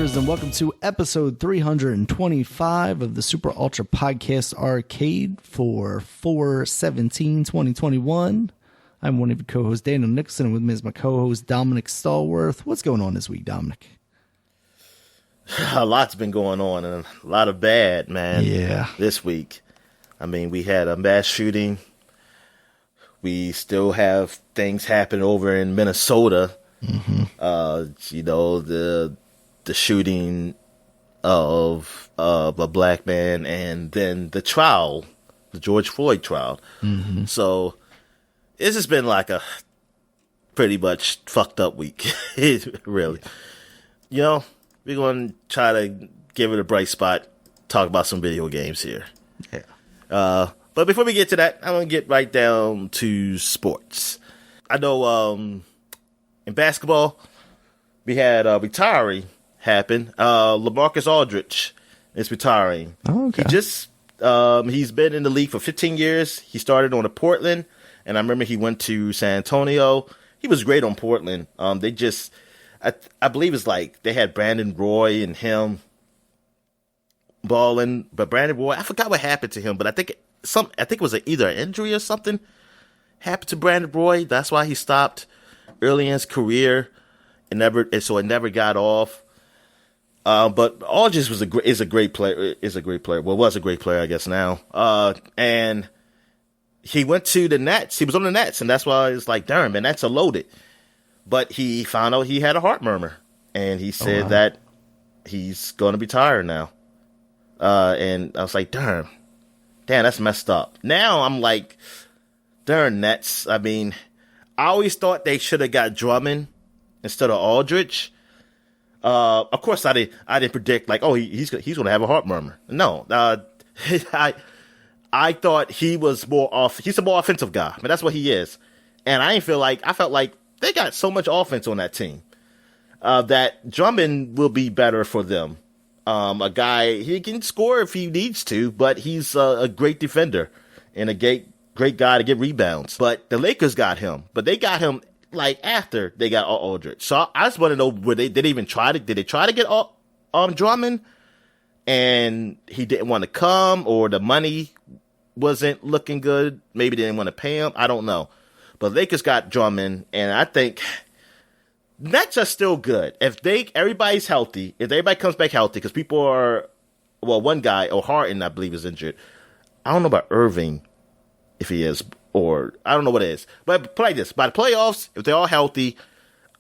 listeners, and welcome to episode 325 of the Super Ultra Podcast Arcade for 4/17/2021. I'm one of your co-hosts, Daniel Nixon, and with me is my co-host, Dominic Stallworth. What's going on this week, Dominic? A lot's been going on, and a lot of bad, man. Yeah. This week. I mean, we had a mass shooting. We still have things happen over in Minnesota. Mm-hmm. The shooting of a black man, and then the trial, the George Floyd trial. Mm-hmm. So it's just been like a pretty much fucked up week. Really. You know, we're going to try to give it a bright spot, talk about some video games here. Yeah. But before we get to that, I'm going to get right down to sports. I know in basketball, we had retiring happen. LaMarcus Aldridge is retiring. Oh, okay. He's been in the league for 15 years. He started on a Portland, and I remember he went to San Antonio. He was great on Portland. I believe it's like they had Brandon Roy and him balling, but Brandon Roy, I forgot what happened to him, but I think it was either an injury or something happened to Brandon Roy. That's why he stopped early in his career and so it never got off. But Aldridge is a great player. Well, was a great player, I guess now. And he went to the Nets. He was on the Nets, and that's why it's like, darn, man, that's a loaded. But he found out he had a heart murmur, and he said that he's going to be tired now. And I was like, damn, that's messed up. Now I'm like, darn Nets. I mean, I always thought they should have got Drummond instead of Aldridge. Of course, I didn't predict like, oh, he's going to have a heart murmur. No, I thought he was he's a more offensive guy. I mean, that's what he is. And I felt like they got so much offense on that team that Drummond will be better for them. A guy, he can score if he needs to, but he's a great defender and a great guy to get rebounds. But the Lakers got him, but they got him like after they got Aldridge. So I just want to know, did they try to get Drummond and he didn't want to come, or the money wasn't looking good? Maybe they didn't want to pay him. I don't know. But Lakers got Drummond, and I think Nets are still good. If everybody's healthy, if everybody comes back healthy, because people are, well, one guy, Harden, I believe, is injured. I don't know about Irving, if he is, or I don't know what it is. But play this. By the playoffs, if they're all healthy,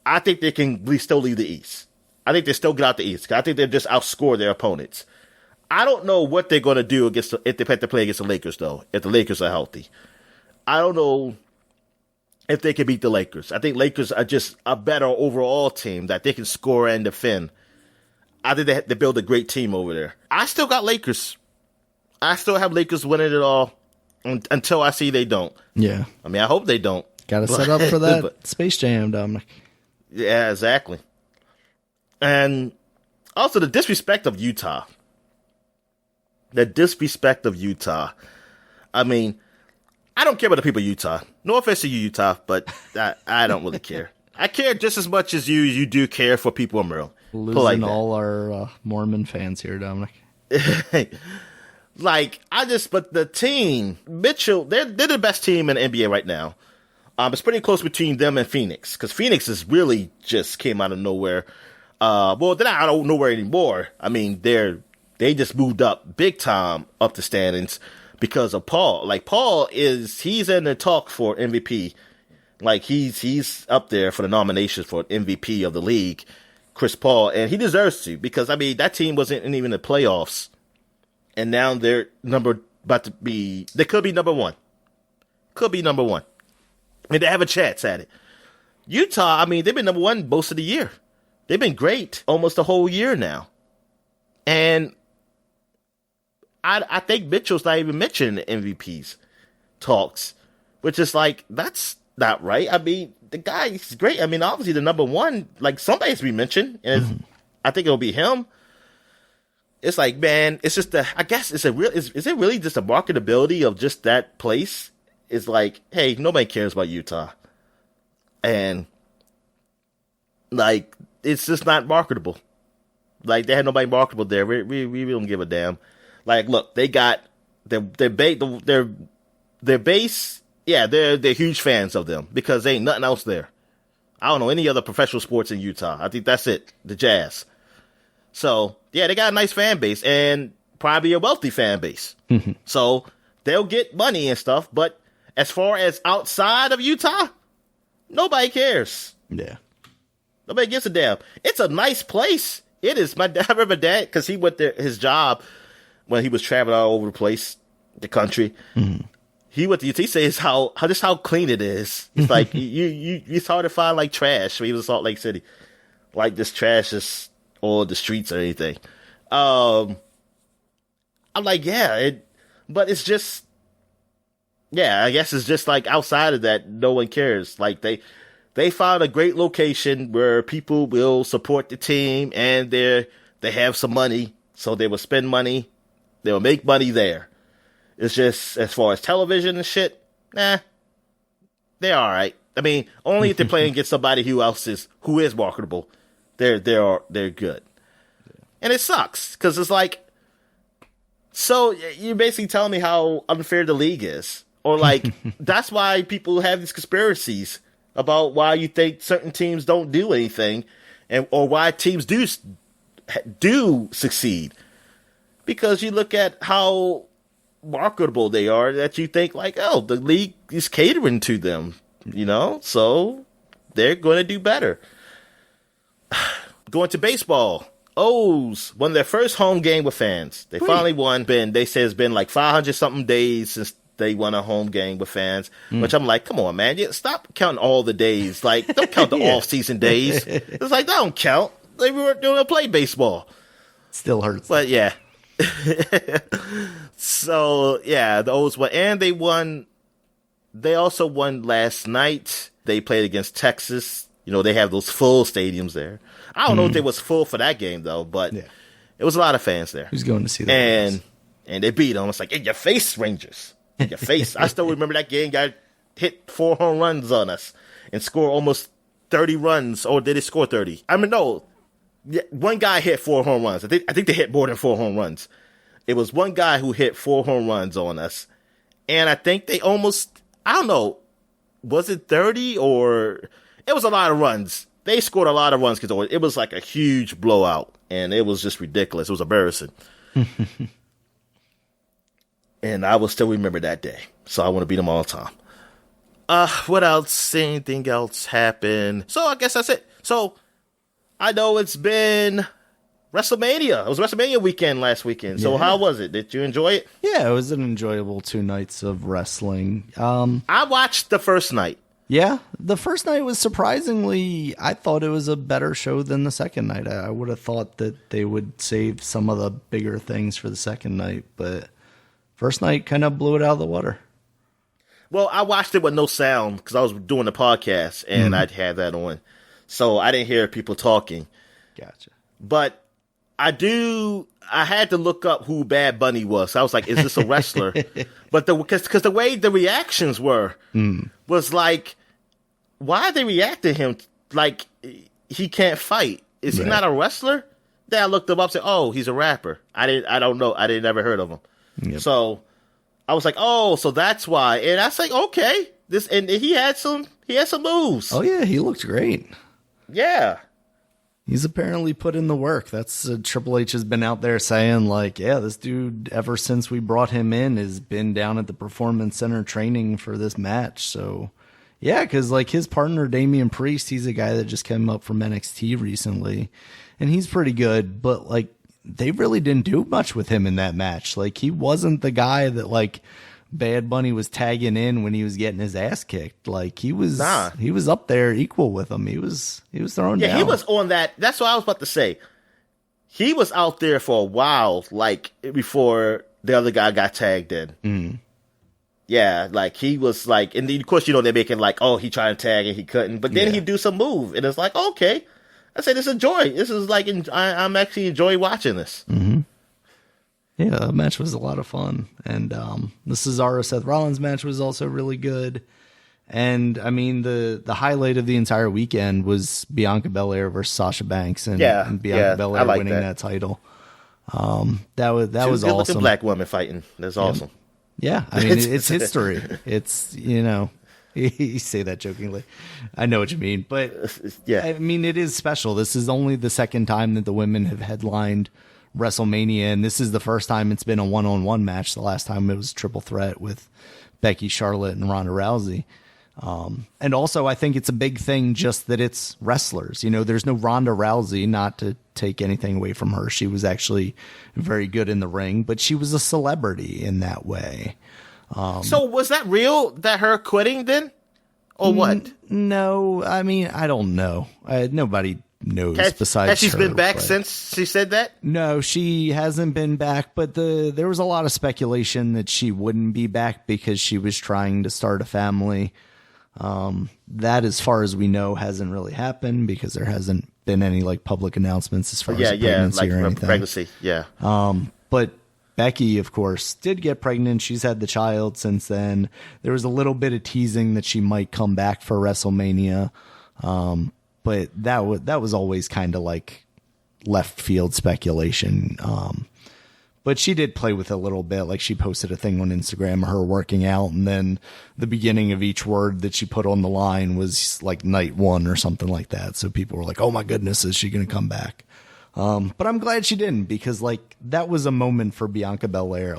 I think they can still leave the East. I think they still get out the East. I think they'll just outscore their opponents. I don't know what they're going to do if they have to play against the Lakers, though, if the Lakers are healthy. I don't know if they can beat the Lakers. I think Lakers are just a better overall team that they can score and defend. I think they build a great team over there. I still got Lakers. I still have Lakers winning it all until I see they don't. Yeah. I mean, I hope they don't. Got to set up for that Space Jam, Dominic. Yeah, exactly. And also the disrespect of Utah. I mean, I don't care about the people of Utah. No offense to you, Utah, but I don't really care. I care just as much as you do care for people in Maryland. Losing all our Mormon fans here, Dominic. But the team, Mitchell, they're the best team in the NBA right now. It's pretty close between them and Phoenix, because Phoenix is really just came out of nowhere. Well, they're not out of nowhere anymore. I mean, they just moved up big time up the standings because of Paul. Like, he's in the talk for MVP. Like, he's up there for the nominations for MVP of the league, Chris Paul, and he deserves to, because, I mean, that team wasn't even in the playoffs. And now they're they could be number one. And they have a chance at it. Utah, I mean, they've been number one most of the year. They've been great almost the whole year now. And I think Mitchell's not even mentioned in the MVP's talks, which is like, that's not right. I mean, the guy is great. I mean, obviously the number one, like, somebody's to be mentioned, and I think it'll be him. It's like, man, it's just I guess is it really just a marketability of just that place? It's like, hey, nobody cares about Utah. And like, it's just not marketable. Like, they had nobody marketable there. We don't give a damn. Like, look, they got their base. Yeah, they're huge fans of them because there ain't nothing else there. I don't know any other professional sports in Utah. I think that's it. The Jazz. So, yeah, they got a nice fan base and probably a wealthy fan base. So, they'll get money and stuff. But as far as outside of Utah, nobody cares. Yeah. Nobody gives a damn. It's a nice place. It is. I remember Dad, because he went there, his job, when he was traveling all over the place, the country. He went to UT. He says how clean it is. It's like it's hard to find like trash. When he was in Salt Lake City, like this trash is on the streets or anything. I'm like, yeah, but it's just, yeah, I guess it's just like outside of that, no one cares. Like they found a great location where people will support the team and they have some money, so they will spend money, they will make money there. It's just, as far as television and shit, they're all right. I mean, only if they're playing against somebody who is marketable, they're good. And it sucks because it's like, so you basically telling me how unfair the league is, or like that's why people have these conspiracies about why you think certain teams don't do anything, or why teams do succeed, because you look at how marketable they are, that you think like, oh, the league is catering to them, so they're going to do better. Going to baseball, O's won their first home game with fans. They finally won. They say it's been like 500 something days since they won a home game with fans, which I'm like, come on, man, stop counting all the days. Like, don't count the off season days. It's like, that don't count. They were doing play baseball. Still hurts. But yeah. So yeah, the O's won, and they won. They also won last night. They played against Texas. They have those full stadiums there. I don't know if they was full for that game though, but it was a lot of fans there. Who's going to see that? And they beat them. It's like, in your face, Rangers. In your face. I still remember that game. Guy hit 4 home runs on us and scored almost 30 runs. Or did they score 30? I mean, no. Yeah, one guy hit 4 home runs. I think they hit more than 4 home runs. It was one guy who hit 4 home runs on us. And I think they almost, I don't know, was it 30 or, it was a lot of runs. They scored a lot of runs because it was like a huge blowout. And it was just ridiculous. It was embarrassing. And I will still remember that day. So I want to beat them all the time. What else? Anything else happened? So I guess that's it. So I know it's been WrestleMania. It was WrestleMania weekend last weekend. So how was it? Did you enjoy it? Yeah, it was an enjoyable 2 nights of wrestling. I watched the first night. Yeah, the first night was surprisingly, I thought it was a better show than the second night. I would have thought that they would save some of the bigger things for the second night, but first night kind of blew it out of the water. Well, I watched it with no sound because I was doing the podcast and I'd had that on. So I didn't hear people talking. Gotcha. But I had to look up who Bad Bunny was. So I was like, is this a wrestler? But because the way the reactions were was like, why are they reacting to him like he can't fight? Is he not a wrestler? Then I looked him up and said, oh, he's a rapper. I don't know. I didn't ever heard of him. Yep. So I was like, oh, so that's why. And I was like, okay. And he had some moves. Oh yeah, he looked great. Yeah. He's apparently put in the work. That's Triple H has been out there saying like, yeah, this dude, ever since we brought him in, has been down at the Performance Center training for this match. So yeah, because like his partner, Damian Priest, he's a guy that just came up from NXT recently and he's pretty good, but like they really didn't do much with him in that match. Like he wasn't the guy that like Bad Bunny was tagging in when he was getting his ass kicked. Like he was up there equal with him. He was throwing down. Yeah, he was on that. That's what I was about to say. He was out there for a while, like before the other guy got tagged in. Yeah, like he was like, and of course, they make it like, oh, he tried to tag and he couldn't, but then he'd do some move, and it's like, okay, I say this is joy. This is like, I'm actually enjoying watching this. Yeah, the match was a lot of fun, and the Cesaro Seth Rollins match was also really good. And I mean, the highlight of the entire weekend was Bianca Belair versus Sasha Banks, and, Yeah, and Bianca yeah, Belair I like winning that title. That was Two awesome. good-looking black women fighting. That's awesome. Yeah, I mean, it's history. It's, you say that jokingly. I know what you mean, but Yeah. I mean, it is special. This is only the second time that the women have headlined WrestleMania, and this is the first time it's been a one-on-one match. The last time it was triple threat with Becky, Charlotte, and Ronda Rousey. And also, I think it's a big thing just that it's wrestlers. There's no Ronda Rousey, not to take anything away from her. She was actually very good in the ring, but she was a celebrity in that way. So was that real, that her quitting then? Or what? No, I mean, I don't know. Nobody knows besides has she her, been back but since she said that? No, she hasn't been back, but there was a lot of speculation that she wouldn't be back because she was trying to start a family. That, as far as we know, hasn't really happened because there hasn't been any public announcements as far as pregnancy or anything. Pregnancy, yeah. But Becky, of course, did get pregnant. She's had the child since then. There was a little bit of teasing that she might come back for WrestleMania. But that was always kind of left field speculation. But she did play with it a little bit. She posted a thing on Instagram of her working out, and then the beginning of each word that she put on the line was night one or something like that. So people were like, oh my goodness, is she going to come back? But I'm glad she didn't, because that was a moment for Bianca Belair.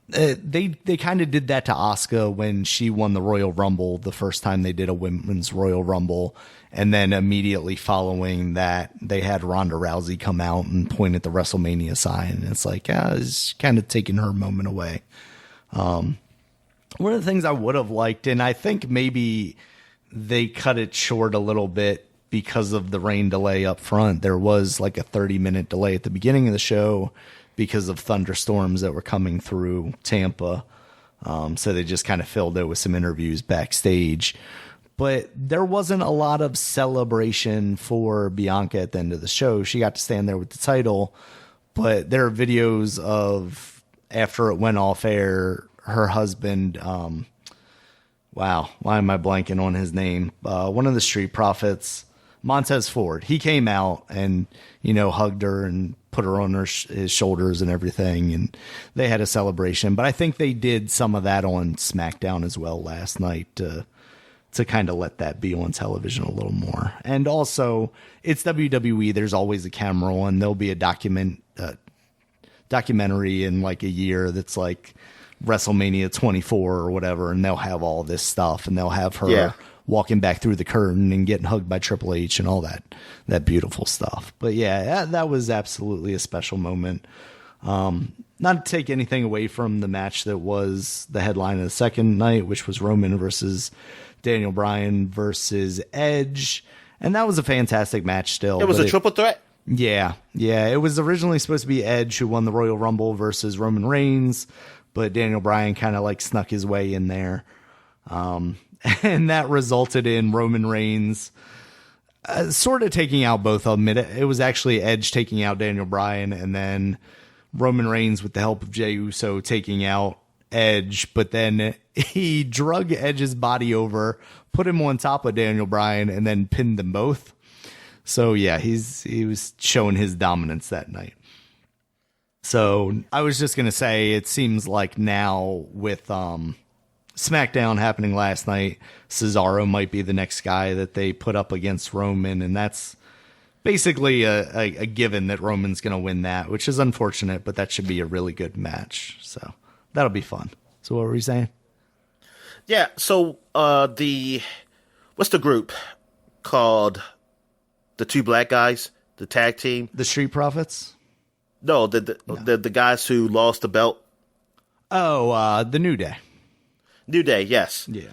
They kind of did that to Asuka when she won the Royal Rumble the first time they did a women's Royal Rumble. And then immediately following that, they had Ronda Rousey come out and point at the WrestleMania sign. And it's it's kind of taking her moment away. One of the things I would have liked, and I think maybe they cut it short a little bit because of the rain delay up front. There was a 30-minute delay at the beginning of the show because of thunderstorms that were coming through Tampa. So they just kind of filled it with some interviews backstage. But there wasn't a lot of celebration for Bianca at the end of the show. She got to stand there with the title, but there are videos of after it went off air, her husband, wow, why am I blanking on his name? One of the Street Profits, Montez Ford, he came out and, hugged her and put her on his shoulders and everything. And they had a celebration, but I think they did some of that on SmackDown as well last night to kind of let that be on television a little more. And also, it's WWE. There's always a camera on. There'll be a documentary in a year that's WrestleMania 24 or whatever, and they'll have all this stuff, and they'll have her walking back through the curtain and getting hugged by Triple H and all that beautiful stuff. But yeah, that was absolutely a special moment. Not to take anything away from the match that was the headline of the second night, which was Roman versus Daniel Bryan versus Edge. And that was a fantastic match still. It was a triple threat? Yeah. It was originally supposed to be Edge who won the Royal Rumble versus Roman Reigns, but Daniel Bryan kind of snuck his way in there. And that resulted in Roman Reigns sort of taking out both of them. It was actually Edge taking out Daniel Bryan, and then Roman Reigns, with the help of Jey Uso, taking out Edge, but then he drug Edge's body over, put him on top of Daniel Bryan, and then pinned them both. So yeah, he was showing his dominance that night. So I was just going to say, it seems like now with SmackDown happening last night, Cesaro might be the next guy that they put up against Roman, and that's basically a given that Roman's going to win that, which is unfortunate, but that should be a really good match. So that'll be fun. So what were you saying? Yeah, so what's the group called? The two black guys, the tag team? The Street Profits? No, the guys who lost the belt. Oh, the New Day. New Day, yes. Yeah.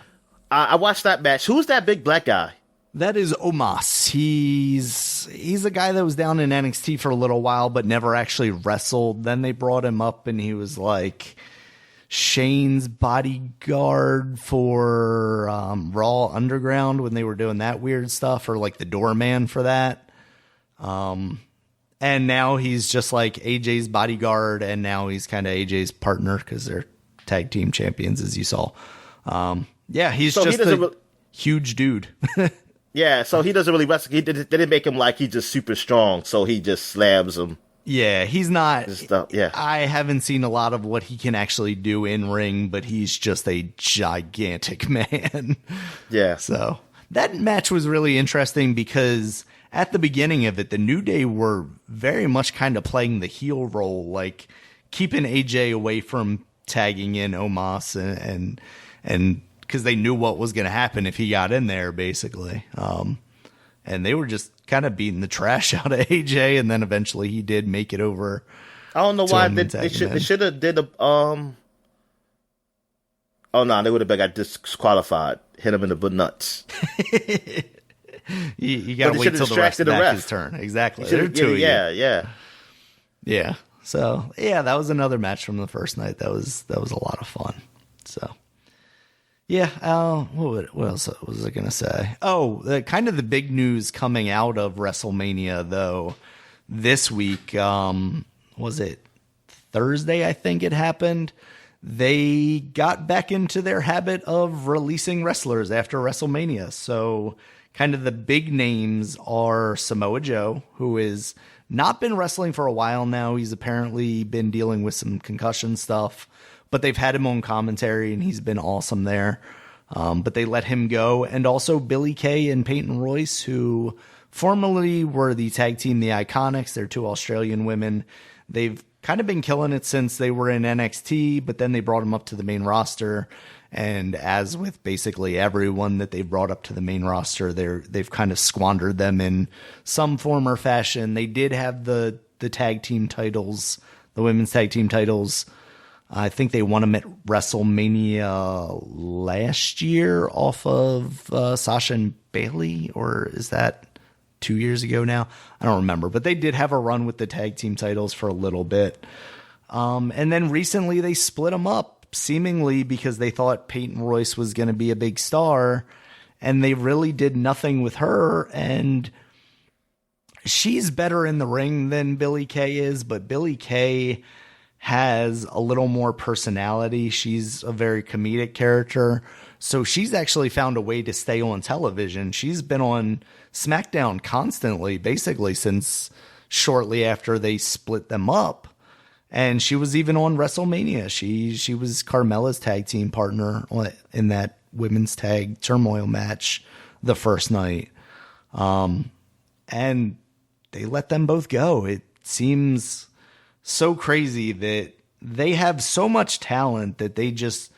I watched that match. Who's that big black guy? That is Omos. He's a guy that was down in NXT for a little while, but never actually wrestled. Then they brought him up, and he was Shane's bodyguard for Raw Underground when they were doing that weird stuff, or the doorman for that. And now he's just AJ's bodyguard, and now he's kind of AJ's partner because they're tag team champions, as you saw. Yeah, he's So just a huge dude. Yeah, so he doesn't really wrestle. They didn't make him like he's just super strong, so he just slams him. Yeah, he's not. Yeah. I haven't seen a lot of what he can actually do in ring, but he's just a gigantic man. Yeah. So that match was really interesting because at the beginning of it, the New Day were very much kind of playing the heel role, like keeping AJ away from tagging in Omos and because they knew what was going to happen if he got in there, basically. And they were just kind of beating the trash out of AJ, and then eventually he did make it over. I don't know why they should have did a Oh no, they would have got disqualified. Hit him in the nuts. you got to wait till the rest of his turn. Exactly. Yeah. So yeah, that was another match from the first night. That was a lot of fun. So. Yeah, what else was I going to say? Oh, kind of the big news coming out of WrestleMania, though, this week, was it Thursday, I think it happened? They got back into their habit of releasing wrestlers after WrestleMania. So kind of the big names are Samoa Joe, who has not been wrestling for a while now. He's apparently been dealing with some concussion stuff. But they've had him on commentary, and he's been awesome there. But they let him go. And also Billie Kay and Peyton Royce, who formerly were the tag team The Iconics. They're two Australian women. They've kind of been killing it since they were in NXT, but then they brought them up to the main roster. And as with basically everyone that they've brought up to the main roster, they've kind of squandered them in some form or fashion. They did have the tag team titles, the women's tag team titles. I think they won them at WrestleMania last year off of Sasha and Bailey, or is that 2 years ago now? I don't remember, but they did have a run with the tag team titles for a little bit. And then recently they split them up, seemingly because they thought Peyton Royce was going to be a big star, and they really did nothing with her. And she's better in the ring than Billie Kay is, but Billie Kay has a little more personality. She's a very comedic character. So she's actually found a way to stay on television. She's been on SmackDown constantly, basically since shortly after they split them up. And she was even on WrestleMania. She was Carmella's tag team partner in that women's tag turmoil match the first night. And they let them both go. It seems so crazy that they have so much talent that they just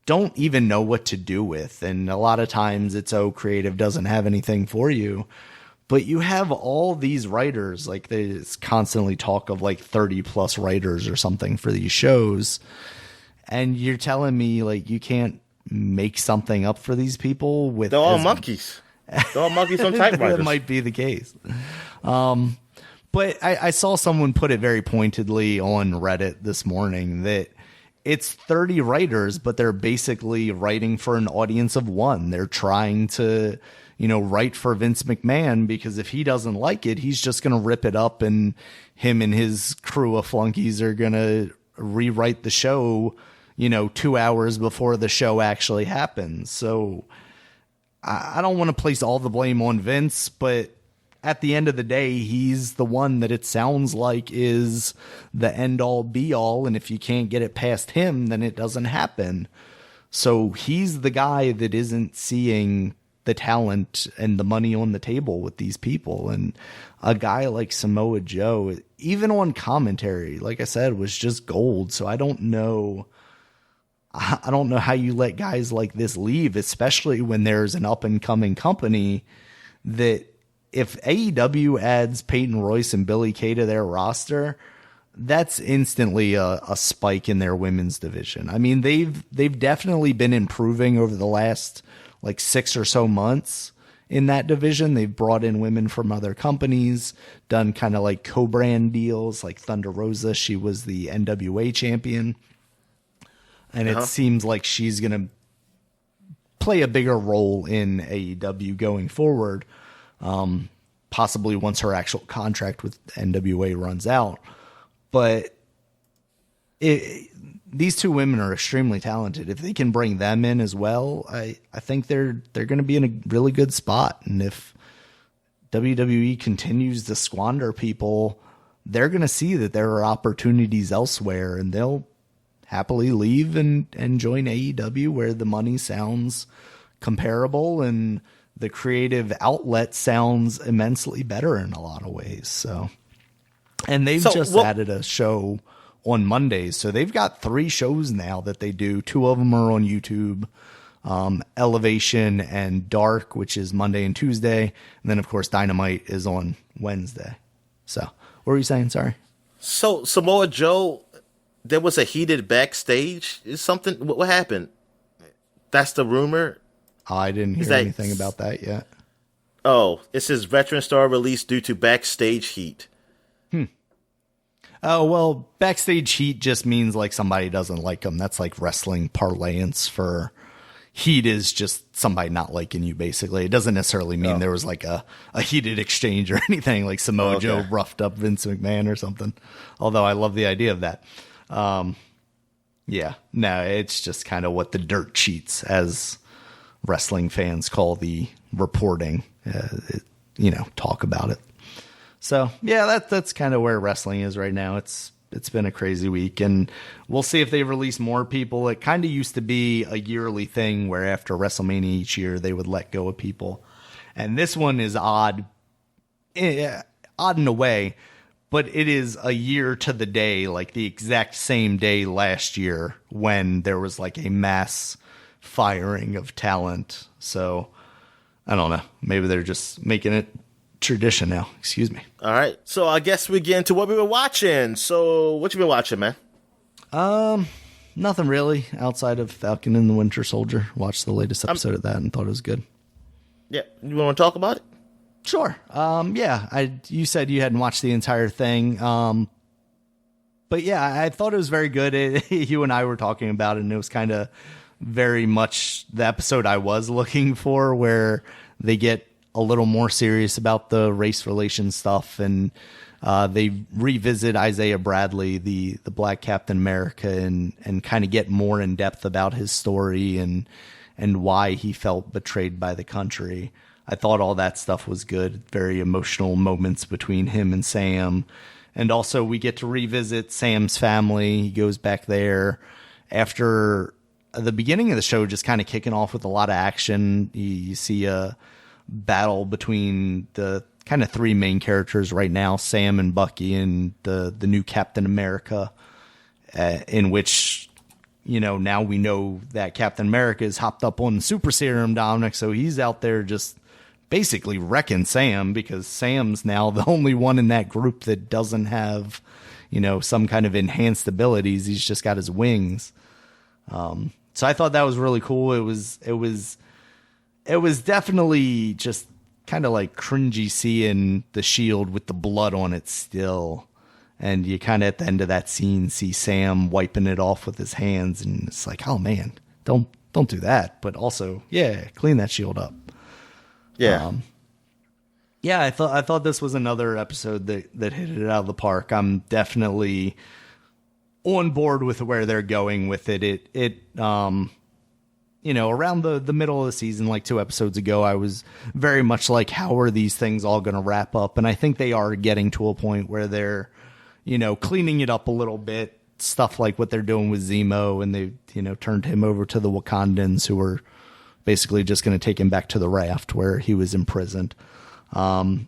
don't even know what to do with. And a lot of times it's, creative doesn't have anything for you. But you have all these writers, like there's constantly talk of like 30 plus writers or something for these shows. And you're telling me like you can't make something up for these people with they're all monkeys. They're all monkeys on typewriters. That might be the case. But I saw someone put it very pointedly on Reddit this morning that it's 30 writers, but they're basically writing for an audience of one. They're trying to, write for Vince McMahon, because if he doesn't like it, he's just going to rip it up, and him and his crew of flunkies are going to rewrite the show, 2 hours before the show actually happens. So I don't want to place all the blame on Vince, but at the end of the day, he's the one that it sounds like is the end all be all. And if you can't get it past him, then it doesn't happen. So he's the guy that isn't seeing the talent and the money on the table with these people. And a guy like Samoa Joe, even on commentary, like I said, was just gold. So I don't know how you let guys like this leave, especially when there's an up and coming company that, if AEW adds Peyton Royce and Billie Kay to their roster, that's instantly a spike in their women's division. I mean, they've definitely been improving over the last like 6 or so months in that division. They've brought in women from other companies, done kind of like co-brand deals, like Thunder Rosa. She was the NWA champion. And it seems like she's going to play a bigger role in AEW going forward. Possibly once her actual contract with NWA runs out. But these two women are extremely talented. If they can bring them in as well, I think they're going to be in a really good spot. And if WWE continues to squander people, they're going to see that there are opportunities elsewhere, and they'll happily leave and join AEW, where the money sounds comparable and the creative outlet sounds immensely better in a lot of ways. So, and they've added a show on Mondays. So they've got 3 shows now that they do. 2 of them are on YouTube, Elevation and Dark, which is Monday and Tuesday. And then of course Dynamite is on Wednesday. So what were you saying? Sorry. So Samoa Joe, there was a heated backstage. Is something, what happened? That's the rumor. I didn't hear anything about that yet. Oh, it says veteran star released due to backstage heat. Oh, well, backstage heat just means like somebody doesn't like them. That's like wrestling parlance for heat is just somebody not liking you, basically. It doesn't necessarily mean there was like a heated exchange or anything, like Samoa Joe roughed up Vince McMahon or something. Although I love the idea of that. Yeah, no, it's just kind of what the dirt sheets, as wrestling fans call the reporting, talk about it. So yeah, that's kind of where wrestling is right now. It's been a crazy week, and we'll see if they release more people. It kind of used to be a yearly thing where after WrestleMania each year they would let go of people, and this one is odd in a way, but it is a year to the day, like the exact same day last year when there was like a mass firing of talent. So I don't know, maybe they're just making it tradition now. Excuse me. All right, so I guess we get into what we were watching. So what you been watching, man? Nothing really outside of Falcon and the Winter Soldier. Watched the latest episode of that and thought it was good. Yeah, you want to talk about it? Sure. Yeah, you said you hadn't watched the entire thing. But yeah, I thought it was very good. You and I were talking about it, and it was kind of very much the episode I was looking for, where they get a little more serious about the race relation stuff, and they revisit Isaiah Bradley, the Black Captain America, and kind of get more in depth about his story and why he felt betrayed by the country. I thought all that stuff was good. Very emotional moments between him and Sam. And also we get to revisit Sam's family. He goes back there after the beginning of the show, just kind of kicking off with a lot of action. You see a battle between the kind of 3 main characters right now, Sam and Bucky and the new Captain America, in which, now we know that Captain America is hopped up on the super serum, Dominic, so he's out there just basically wrecking Sam, because Sam's now the only one in that group that doesn't have, some kind of enhanced abilities. He's just got his wings. So I thought that was really cool. It was definitely just kind of like cringy seeing the shield with the blood on it still. And you kind of at the end of that scene see Sam wiping it off with his hands, and it's like, oh man, don't do that. But also, yeah, clean that shield up. Yeah. I thought this was another episode that hit it out of the park. I'm definitely on board with where they're going with it. Around the middle of the season, like 2 episodes ago, I was very much like, how are these things all going to wrap up? And I think they are getting to a point where they're, cleaning it up a little bit. Stuff like what they're doing with Zemo, and they, turned him over to the Wakandans, who were basically just going to take him back to the raft where he was imprisoned. And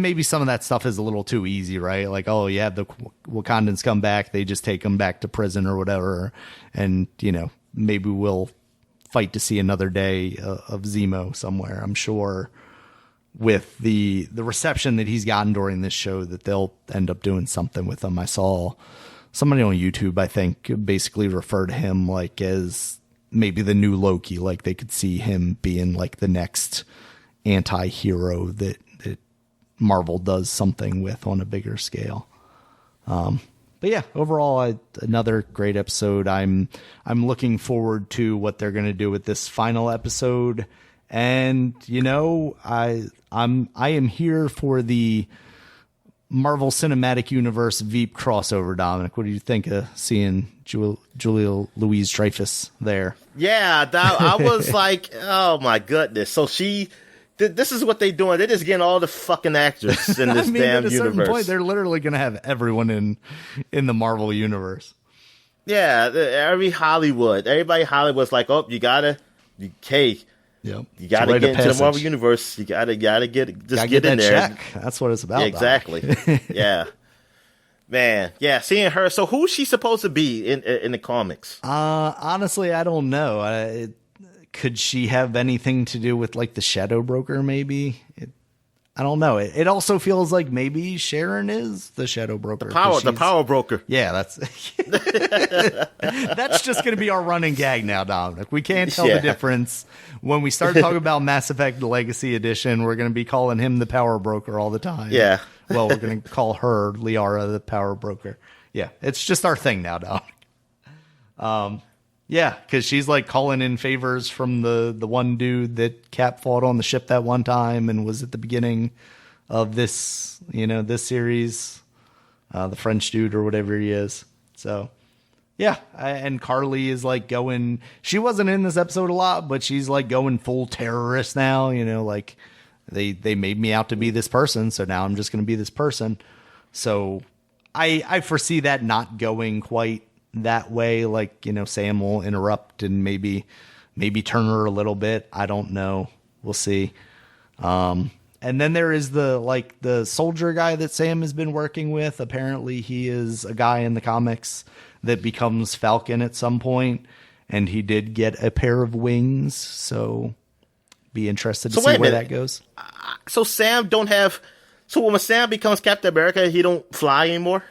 maybe some of that stuff is a little too easy, right? Like, oh, you have the Wakandans come back, they just take him back to prison or whatever. And, maybe we'll fight to see another day of Zemo somewhere. I'm sure with the reception that he's gotten during this show that they'll end up doing something with him. I saw somebody on YouTube, I think, basically refer to him like as maybe the new Loki. Like they could see him being like the next anti-hero that Marvel does something with on a bigger scale. But yeah, overall, another great episode. I'm looking forward to what they're going to do with this final episode. And, I am here for the Marvel Cinematic Universe Veep crossover, Dominic. What do you think of seeing Julia Louise-Dreyfus there? Yeah, I was like, oh my goodness. So this is what they're doing. They're just getting all the fucking actors in this damn at a certain universe. point, they're literally going to have everyone in the Marvel universe. Yeah, everybody Hollywood's like, oh, you gotta get into the Marvel universe. You gotta get in there. Check. That's what it's about. Yeah, exactly. Yeah, man. Yeah, seeing her. So who's she supposed to be in the comics? Honestly, I don't know. Could she have anything to do with like the Shadow Broker? Maybe. I don't know. It also feels like maybe Sharon is the Shadow Broker. The power broker. Yeah, that's just going to be our running gag now, Dominic. We can't tell the difference. When we start talking about Mass Effect Legacy Edition, we're going to be calling him the power broker all the time. Yeah. Well, we're going to call her, Liara, the power broker. Yeah, it's just our thing now, Dominic. Yeah, because she's like calling in favors from the one dude that Cap fought on the ship that one time and was at the beginning of this series, the French dude or whatever he is. So, yeah, and Carly is like going. She wasn't in this episode a lot, but she's like going full terrorist now. Like they made me out to be this person, so now I'm just going to be this person. So I foresee that not going quite that way. Like, Sam will interrupt and maybe turn her a little bit. I don't know. We'll see. And then there is the soldier guy that Sam has been working with. Apparently he is a guy in the comics that becomes Falcon at some point, and he did get a pair of wings. So be interested to see where that goes. So when Sam becomes Captain America, he don't fly anymore?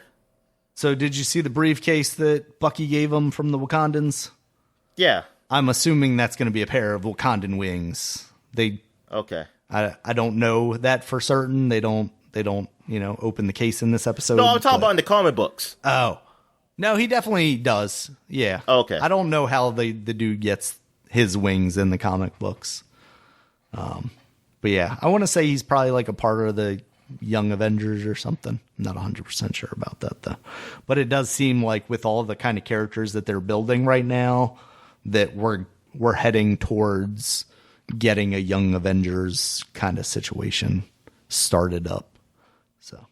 So did you see the briefcase that Bucky gave him from the Wakandans? Yeah. I'm assuming that's going to be a pair of Wakandan wings. Okay. I don't know that for certain. They don't open the case in this episode. No, I'm talking about in the comic books. Oh. No, he definitely does. Yeah. Okay. I don't know how the dude gets his wings in the comic books. But yeah, I want to say he's probably like a part of the Young Avengers or something. I'm not 100% sure about that though. But it does seem like with all the kind of characters that they're building right now that we're heading towards getting a Young Avengers kind of situation started up. So,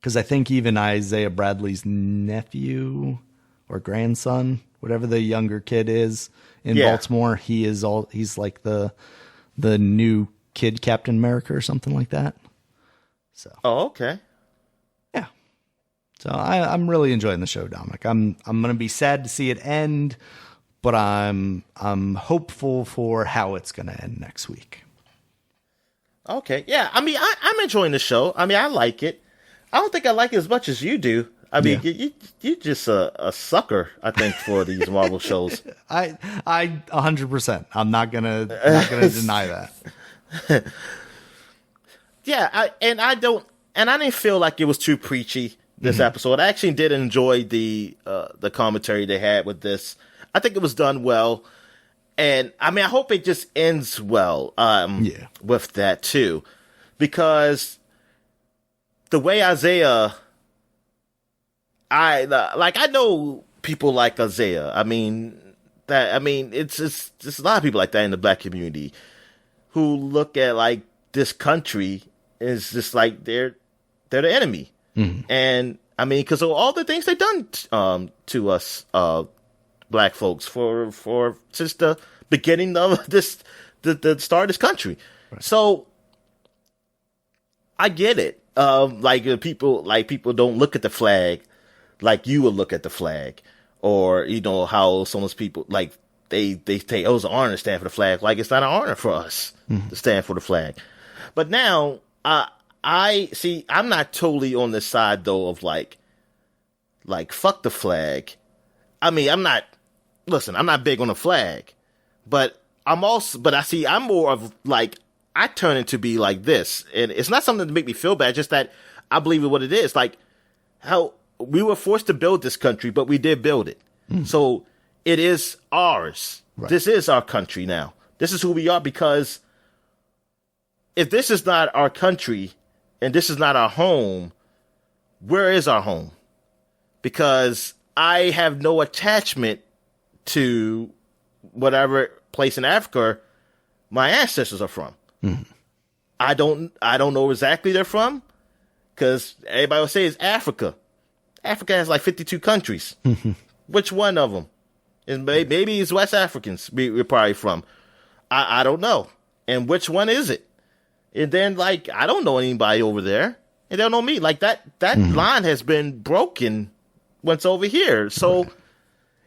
because I think even Isaiah Bradley's nephew or grandson, whatever the younger kid is in Baltimore, he's like the new kid Captain America or something like that. So. Oh, okay. Yeah. So I'm really enjoying the show, Dominic. I'm gonna be sad to see it end, but I'm hopeful for how it's gonna end next week. Okay. Yeah. I mean, I'm enjoying the show. I mean, I like it. I don't think I like it as much as you do. I mean, you just a sucker, I think, for these Marvel shows. I 100%. I'm not gonna deny that. Yeah, I didn't feel like it was too preachy this episode. I actually did enjoy the commentary they had with this. I think it was done well, and I mean, I hope it just ends well. With that too, because the way Isaiah, I know people like Isaiah. It's a lot of people like that in the black community who look at like this country is just like they're the enemy, and I mean, because of all the things they've done to us black folks for since the beginning of the start of this country. Right. So I get it. People don't look at the flag like you would look at the flag, or how some of those people like they say, oh, it's an honor to stand for the flag. Like it's not an honor for us to stand for the flag. But now, I see. I'm not totally on the side though of like fuck the flag. I mean, I'm not big on the flag, but I'm more of like I turn it to be like this, and it's not something to make me feel bad. Just that I believe in what it is. Like how we were forced to build this country, but we did build it, so it is ours. Right. This is our country now. This is who we are because. If this is not our country, and this is not our home, where is our home? Because I have no attachment to whatever place in Africa my ancestors are from. Mm-hmm. I don't know exactly they're from, because everybody will say it's Africa. Africa has like 52 countries. Mm-hmm. Which one of them? Maybe it's West Africans we're probably from. I don't know. And which one is it? And then, like, I don't know anybody over there. And they don't know me. Like, that line has been broken once over here. So,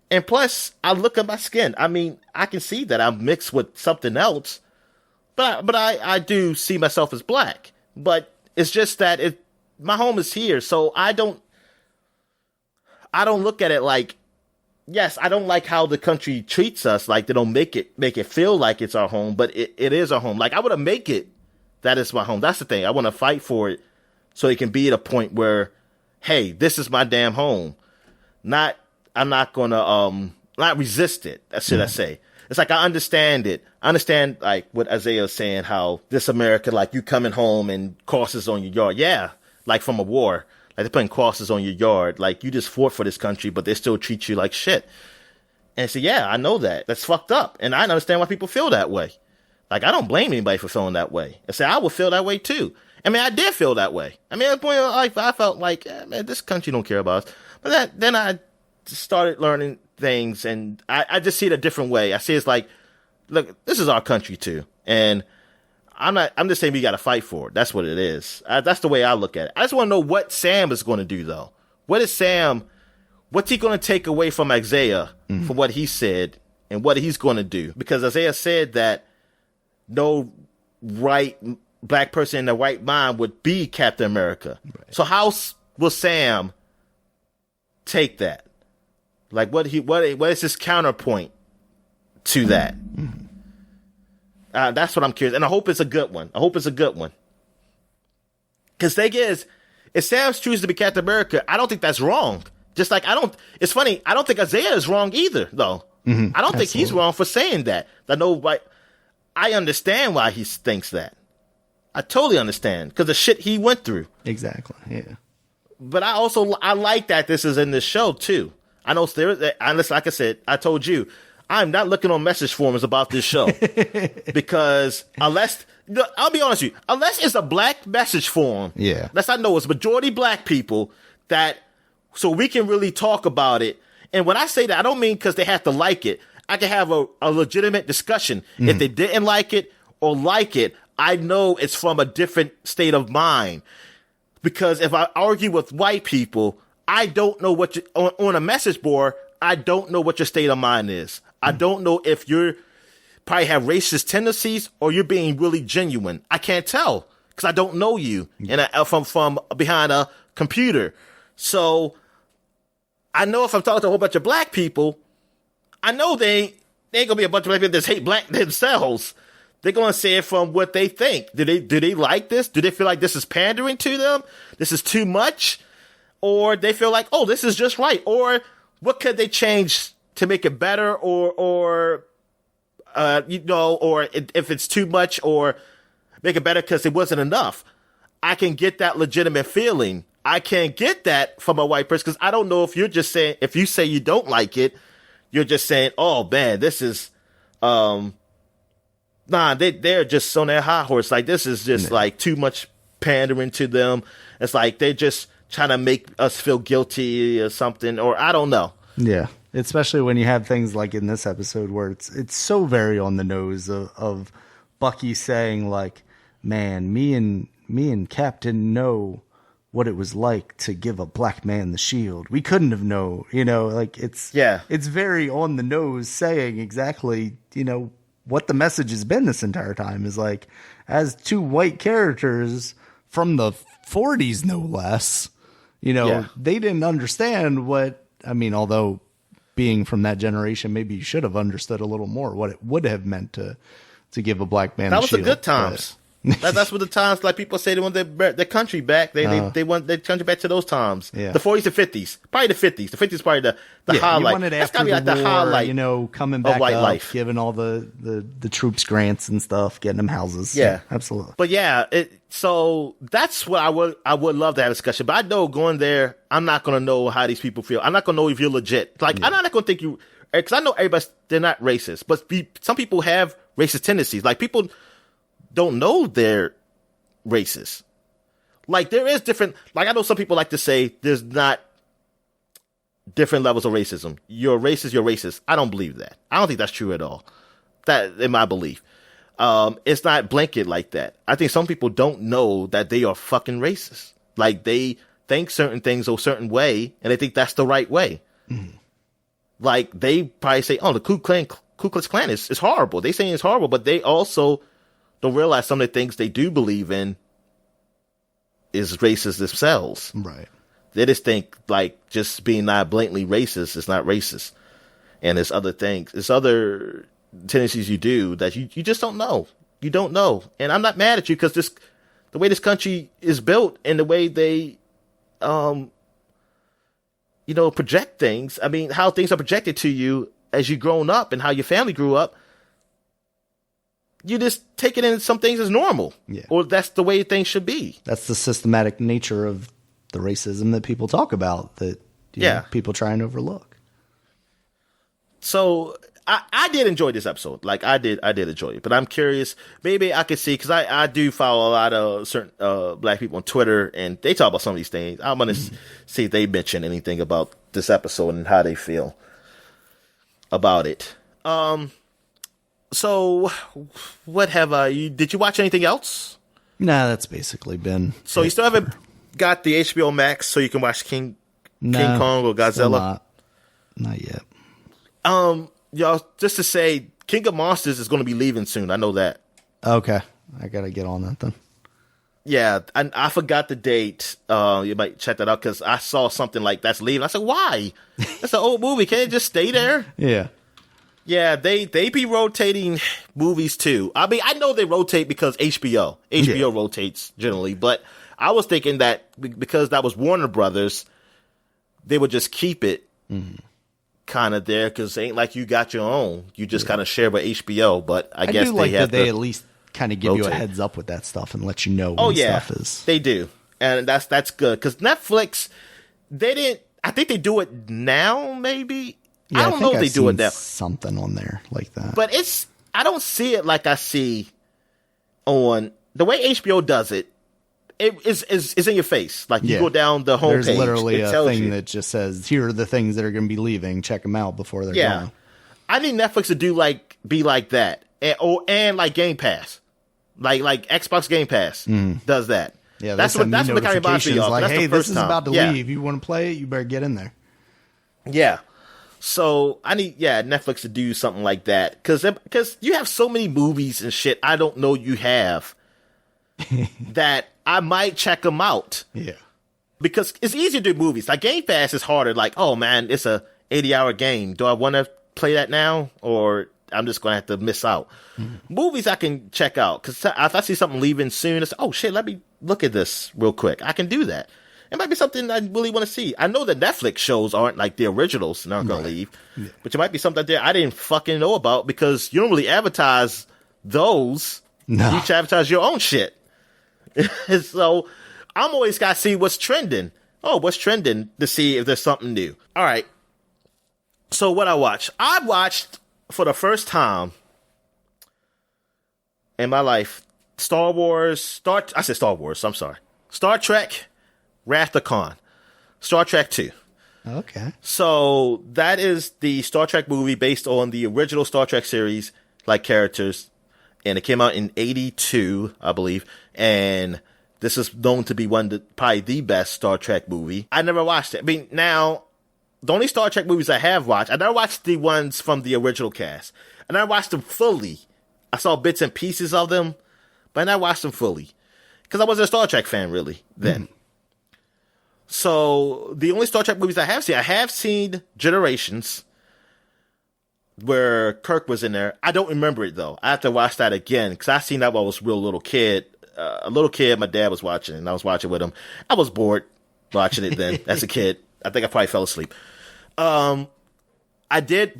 and plus, I look at my skin. I mean, I can see that I'm mixed with something else. But I do see myself as black. But it's just that my home is here. So I don't look at it like, yes, I don't like how the country treats us. Like, they don't make it feel like it's our home, but it is our home. Like, I want to make it that it's my home. That's the thing. I want to fight for it so it can be at a point where, hey, this is my damn home. I'm not going to not resist it. That's should I say. It's like I understand it. I understand, like, what Isaiah is saying, how this America, like, you coming home and crosses on your yard. Yeah, like from a war. Like, they're putting crosses on your yard. Like, you just fought for this country, but they still treat you like shit. And so, yeah, I know that. That's fucked up. And I understand why people feel that way. Like, I don't blame anybody for feeling that way. I say, I would feel that way, too. I mean, I did feel that way. I mean, at the point, like, I felt like, man, this country don't care about us. But then I started learning things, and I just see it a different way. I see it's like, look, this is our country, too. And I'm just saying we got to fight for it. That's what it is. That's the way I look at it. I just want to know what Sam is going to do, though. What's he going to take away from Isaiah from what he said and what he's going to do? Because Isaiah said that no black person in their right mind would be Captain America. Right. So how will Sam take that? Like, what is his counterpoint to that? Mm-hmm. That's what I'm curious. And I hope it's a good one. Because thing is, if Sam chooses to be Captain America, I don't think that's wrong. Just like it's funny, I don't think Isaiah is wrong either, though. Mm-hmm. I don't think he's wrong for saying that. I understand why he thinks that. I totally understand, because the shit he went through. Exactly, yeah. But I like that this is in this show, too. I know unless, like I said, I told you, I'm not looking on message forums about this show. Because I'll be honest with you, unless it's a black message forum, unless I know it's majority black people, so we can really talk about it. And when I say that, I don't mean because they have to like it. I can have a legitimate discussion. Mm. If they didn't like it or like it, I know it's from a different state of mind. Because if I argue with white people, I don't know on a message board, I don't know what your state of mind is. I don't know if you're probably have racist tendencies or you're being really genuine. I can't tell because I don't know you from behind a computer. So I know if I'm talking to a whole bunch of black people, I know they ain't gonna be a bunch of black people that hate black themselves. They're gonna say it from what they think. Do they like this? Do they feel like this is pandering to them? This is too much? Or they feel like, oh, this is just right. Or what could they change to make it better? Or if it's too much, or make it better because it wasn't enough. I can get that legitimate feeling. I can't get that from a white person because I don't know if you're just saying, if you say you don't like it, you're just saying, oh man, this is, they're just on their high horse. Like, this is just like too much pandering to them. It's like they're just trying to make us feel guilty or something, or I don't know. Yeah. Especially when you have things like in this episode where it's so very on the nose of Bucky saying, like, man, me and Cap didn't know what it was like to give a black man the shield. We couldn't have known, like it's very on the nose saying exactly, what the message has been this entire time is like, as two white characters from the 40s, no less, they didn't understand although being from that generation, maybe you should have understood a little more what it would have meant to give a black man that a was shield. The good times. That's what the times, like people say they want their country back. They want their country back to those times. Yeah. The 40s and 50s. Probably the 50s. The 50s is probably the highlight. You want it That's after gotta be the like war, the highlight, you know, coming back white up, life. giving all the troops grants and stuff, getting them houses. Yeah. Absolutely. But yeah, so that's what I would love to have a discussion. But I know going there, I'm not going to know how these people feel. I'm not going to know if you're legit. Like, I'm not going to think you, because I know they're not racist, but some people have racist tendencies. Like, people don't know they're racist. Like, there is different, like, I know some people like to say there's not different levels of racism. You're racist, you're racist. I don't believe that. I don't think that's true at all. That, in my belief. It's not blanket like that. I think some people don't know that they are fucking racist. Like, they think certain things a certain way, and they think that's the right way. Mm. Like, they probably say, oh, the Ku Klux Klan is horrible. They saying it's horrible, but they also don't realize some of the things they do believe in is racist themselves. Right. They just think, like, just being not blatantly racist is not racist. And there's other things. There's other tendencies you do that you just don't know. You don't know. And I'm not mad at you because the way this country is built and the way they, project things. I mean, how things are projected to you as you've grown up and how your family grew up. You just take it in some things as normal. Yeah. Or that's the way things should be. That's the systematic nature of the racism that people talk about that people try and overlook. So I did enjoy this episode. Like, I did enjoy it. But I'm curious, maybe I could see, because I do follow a lot of certain black people on Twitter, and they talk about some of these things. I'm going to see if they mention anything about this episode and how they feel about it. So, what did you watch anything else? Nah, that's basically been. So, you still haven't got the HBO Max so you can watch King Kong or Godzilla? Not yet. Y'all, just to say, King of Monsters is going to be leaving soon. I know that. Okay. I got to get on that then. Yeah, I forgot the date. You might check that out because I saw something like that's leaving. I said, why? That's an old movie. Can't it just stay there? Yeah. Yeah, they be rotating movies too. I mean, I know they rotate because HBO rotates generally, but I was thinking that because that was Warner Brothers, they would just keep it kind of there because it ain't like you got your own. You just kind of share with HBO, but I guess do like that they at least kind of give you a heads up with that stuff and let you know when stuff is. They do, and that's good because Netflix, they didn't. I think they do it now, maybe. Yeah, I don't know if they do it now. Something on there like that. But I don't see it like I see on the way HBO does it. It's in your face. Like you go down the homepage. There's literally a thing that just says, here are the things that are going to be leaving. Check them out before they're gone. I need Netflix to be like that. And like Game Pass. Like Xbox Game Pass does that. Yeah, that's what the kind of reminds me of. Like, that's hey, the first this is time. about to leave. You want to play it? You better get in there. Yeah. So I need Netflix to do something like that because you have so many movies and shit I don't know you have that I might check them out. Yeah, because it's easier to do movies. Like Game Pass is harder. Like, oh man, it's a 80-hour game. Do I want to play that now or I'm just gonna have to miss out? Movies I can check out because if I see something leaving soon, it's oh shit, let me look at this real quick. I can do that. It might be something I really want to see. I know that Netflix shows aren't like the originals and aren't going to leave. Yeah. But it might be something there I didn't fucking know about because you don't really advertise those. No. You advertise your own shit. So I'm always got to see what's trending. Oh, what's trending to see if there's something new. All right. So what I watched for the first time in my life, Star Trek, Wrath of Khan, Star Trek 2. Okay. So that is the Star Trek movie based on the original Star Trek series, like characters. And it came out in 1982, I believe. And this is known to be probably the best Star Trek movie. I never watched it. I mean, now, the only Star Trek movies I have watched, I never watched the ones from the original cast. I never watched them fully. I saw bits and pieces of them, but I never watched them fully. Because I wasn't a Star Trek fan, really, then. So, the only Star Trek movies I have seen Generations. where Kirk was in there. I don't remember it though. I have to watch that again because I seen that when I was a real little kid. A little kid, my dad was watching, and I was watching with him. I was bored watching it then as a kid. I think I probably fell asleep. I did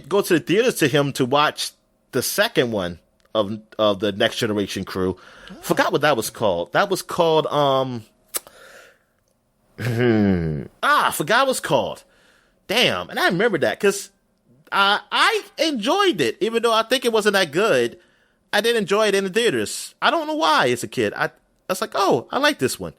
go to the theaters to him to watch the second one of the Next Generation crew. Forgot what that was called. That was called I forgot what it was called. Damn, and I remember that because I enjoyed it, even though I think it wasn't that good. I did enjoy it in the theaters. I don't know why as a kid. I was like, oh, I like this one.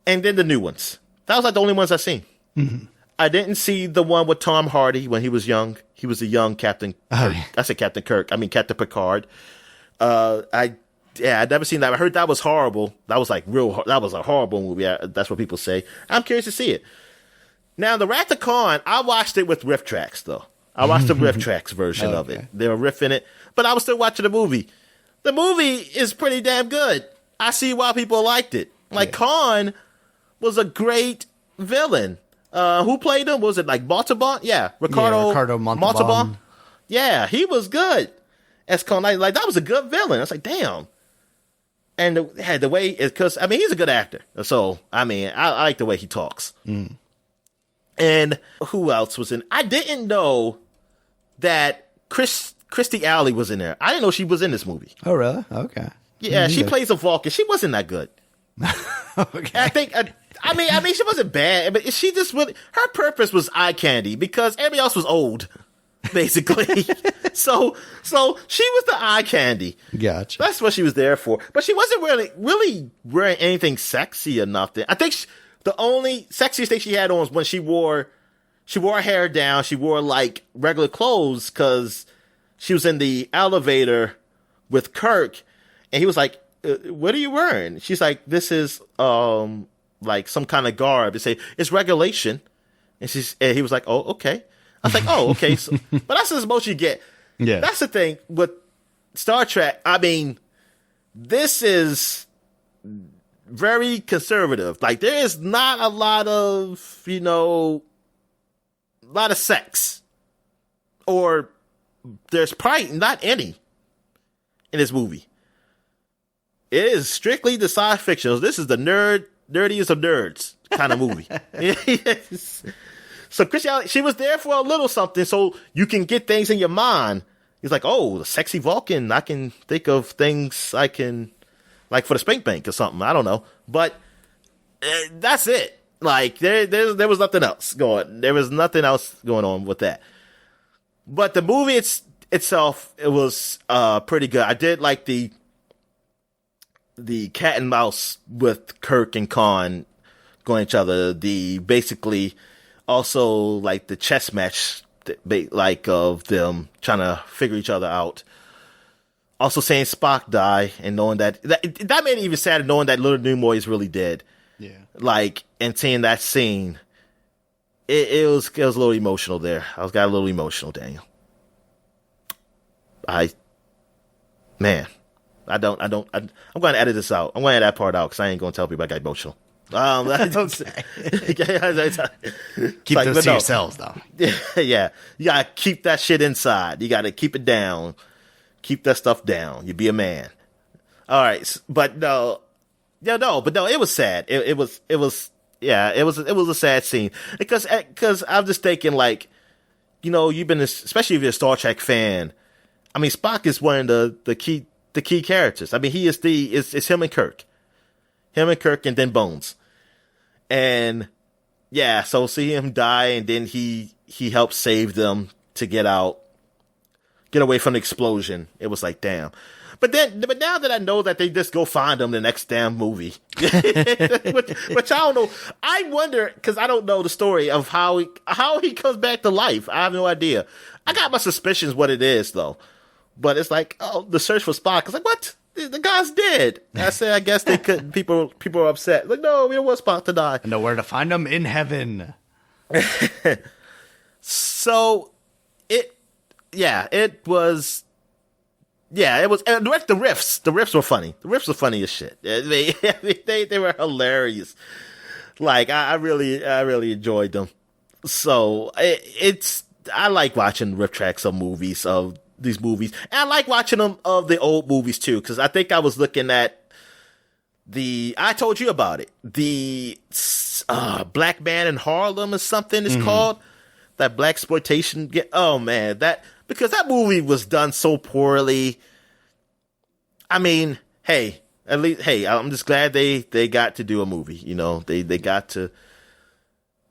And then the new ones. That was like the only ones I seen. Mm-hmm. I didn't see the one with Tom Hardy when he was young. He was a young Captain Kirk. Yeah. I said Captain Kirk. I mean Captain Picard. I'd never seen that. I heard that was horrible. That was like that was a horrible movie. That's what people say. I'm curious to see it. Now, the Wrath of Khan, I watched it with riff tracks, though. I watched the riff tracks version of it. There were riff in it, but I was still watching the movie. The movie is pretty damn good. I see why people liked it. Like, Khan was a great villain. Who played him? Was it like Montalban? Yeah, Ricardo Montalban. Yeah, he was good as Khan. Like, that was a good villain. I was like, damn. And the way, because, I mean, he's a good actor. So, I mean, I like the way he talks. Mm. And who else was in? I didn't know that Kirstie Alley was in there. I didn't know she was in this movie. Oh, really? Okay. Yeah, she plays a Vulcan. She wasn't that good. Okay. I think, I mean, she wasn't bad, but she just really, her purpose was eye candy because everybody else was old, basically. so she was the eye candy. Gotcha. That's what she was there for. But she wasn't really wearing anything sexy or nothing. I think the only sexiest thing she had on was when she wore her hair down. She wore like regular clothes because she was in the elevator with Kirk, and he was like, "What are you wearing?" She's like, "This is like some kind of garb." They say it's regulation, and he was like, "Oh, okay." I was like, "Oh, okay." So, but that's as most you get. Yeah, that's the thing with Star Trek. I mean, this is very conservative. Like, there is not a lot of, sex. Or there's probably not any in this movie. It is strictly the science fiction. This is the nerdiest of nerds kind of movie. Yes. So Christian, she was there for a little something so you can get things in your mind. He's like, oh, the sexy Vulcan. I can think of things I can, like for the Spank Bank or something. I don't know. But that's it. Like, there was nothing else going. There was nothing else going on with that. But the movie itself, it was pretty good. I did like the cat and mouse with Kirk and Khan going at each other. The basically also like the chess match, like of them trying to figure each other out. Also saying Spock die and knowing that made it even sadder knowing that Leonard Nimoy is really dead. Yeah. Like, and seeing that scene, it was a little emotional there. I got a little emotional, Daniel. I'm going to edit this out. I'm going to edit that part out because I ain't going to tell people I got emotional. Okay. Keep like, those to yourselves, though. Yeah. You got to keep that shit inside. You got to keep it down. Keep that stuff down. You be a man. All right. But no, it was sad. It was a sad scene because I'm just thinking, like, you've been, especially if you're a Star Trek fan. I mean, Spock is one of the key characters. I mean, he is it's him and Kirk, and then Bones, and yeah. So see him die, and then he helps save them to get away from the explosion. It was like, damn. But now that I know that they just go find him the next damn movie, which I don't know. I wonder, because I don't know the story of how he comes back to life. I have no idea. I got my suspicions what it is though, but it's like, oh, the search for Spock. It's like, what? The guy's dead. I said, I guess they couldn't. People are upset. Like, no, we don't want Spock to die. I know where to find him in heaven. So it was. Yeah, it was. And the riffs were funny. The riffs were funny as shit. They were hilarious. Like, I really enjoyed them. So I like watching riff tracks of movies, of these movies. And I like watching them of the old movies too, because I think I was looking at I told you about it. The Black Man in Harlem or something it's called. That black exploitation. Oh man, because that movie was done so poorly. I mean, hey, at least, hey, I'm just glad they got to do a movie. You know, they got to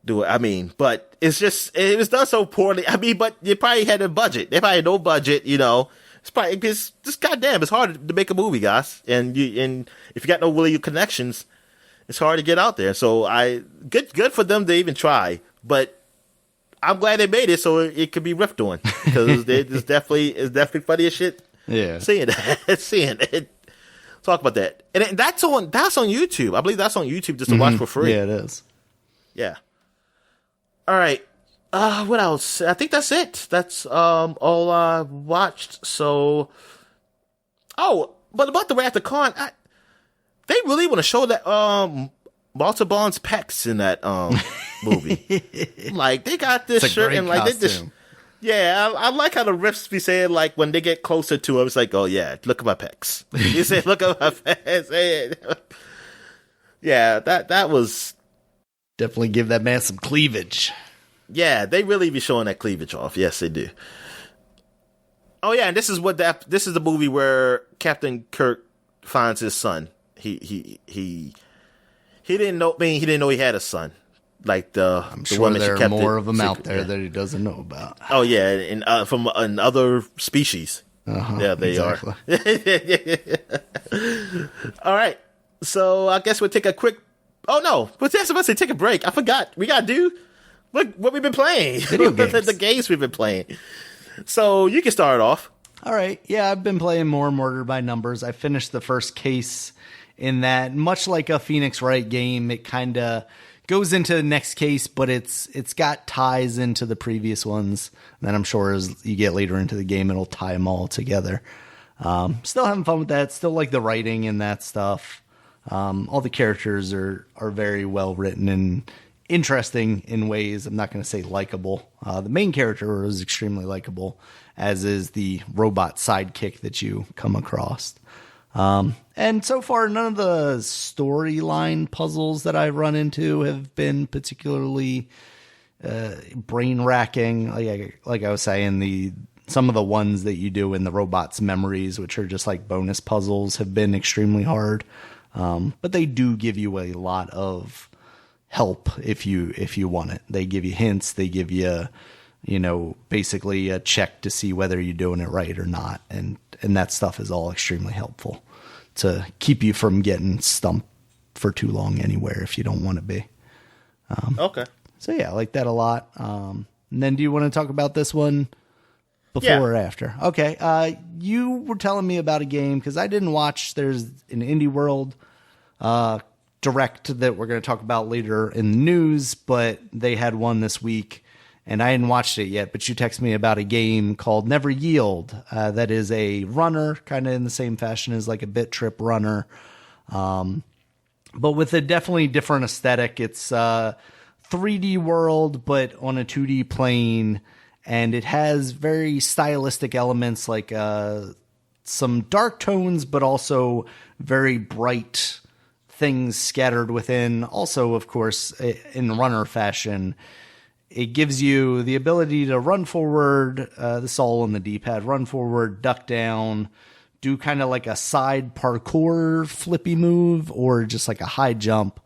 do it. I mean, but it was done so poorly. I mean, but you probably had a budget. They probably had no budget. You know, it's probably because just goddamn, it's hard to make a movie, guys. And if you got no really connections, it's hard to get out there. So good for them to even try. But I'm glad they made it so it could be riffed on, because it's definitely funny as shit. Yeah, seeing it. Talk about that, and that's on YouTube. I believe that's on YouTube just to watch for free. Yeah, it is. Yeah. All right. What else? I think that's it. That's all I watched. So, but about the Wrath of Khan, they really want to show that Walter Bond's pecs in that movie. Like, they got this shirt and like costume. They just. Yeah, I like how the riffs be saying, like, when they get closer to him, it's like, oh yeah, look at my pecs. You say, look at my pecs. Yeah, that was. Definitely give that man some cleavage. Yeah, they really be showing that cleavage off. Yes, they do. Oh yeah, and this is the movie where Captain Kirk finds his son. He didn't know. He didn't know he had a son. Like I'm sure woman there she are kept more of them out there that he doesn't know about. Oh yeah, and from other species. Yeah, they exactly. are. All right, so I guess we'll take a quick. Oh no, what's that supposed to say? Take a break. I forgot. We gotta do what we've been playing. Video games. The games we've been playing. So you can start off. All right. Yeah, I've been playing more Murder by Numbers. I finished the first case in that. Much like a Phoenix Wright game, it kind of goes into the next case, but it's got ties into the previous ones. And then I'm sure as you get later into the game, it'll tie them all together. Still having fun with that. Still like the writing and that stuff. All the characters are very well written and interesting in ways. I'm not going to say likable. The main character is extremely likable, as is the robot sidekick that you come across. And so far, none of the storyline puzzles that I've run into have been particularly brain racking. Like I was saying, some of the ones that you do in the robot's memories, which are just like bonus puzzles, have been extremely hard. But they do give you a lot of help if you want it. They give you hints. They give you, basically a check to see whether you're doing it right or not. And that stuff is all extremely helpful to keep you from getting stumped for too long anywhere if you don't want to be. Okay. So yeah, I like that a lot. And then do you want to talk about this one before or after? Okay. You were telling me about a game because I didn't watch. There's an Indie World direct that we're going to talk about later in the news, but they had one this week and I hadn't watched it yet. But you texted me about a game called Never Yield. That is a runner, kind of in the same fashion as like a Bit Trip runner, but with a definitely different aesthetic. It's 3D world, but on a 2D plane. And it has very stylistic elements like some dark tones, but also very bright things scattered within. Also, of course, in runner fashion, it gives you the ability to run forward. This is all on the D-pad. Run forward, duck down, do kind of like a side parkour flippy move, or just like a high jump.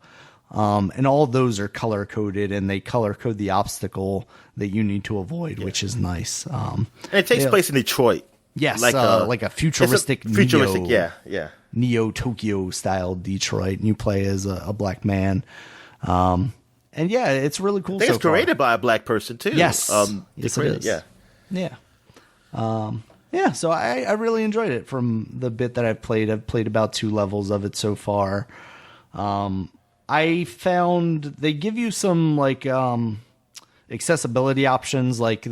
And all of those are color coded, and they color code the obstacle that you need to avoid, which is nice. And it takes place in Detroit. Yes, like a futuristic Neo Tokyo style Detroit, and you play as a black man. And yeah, it's really cool. I think it's created by a black person too. Yes, yes it is. Yeah. So I really enjoyed it from the bit that I've played. I've played about 2 levels of it so far. I found they give you some like accessibility options, like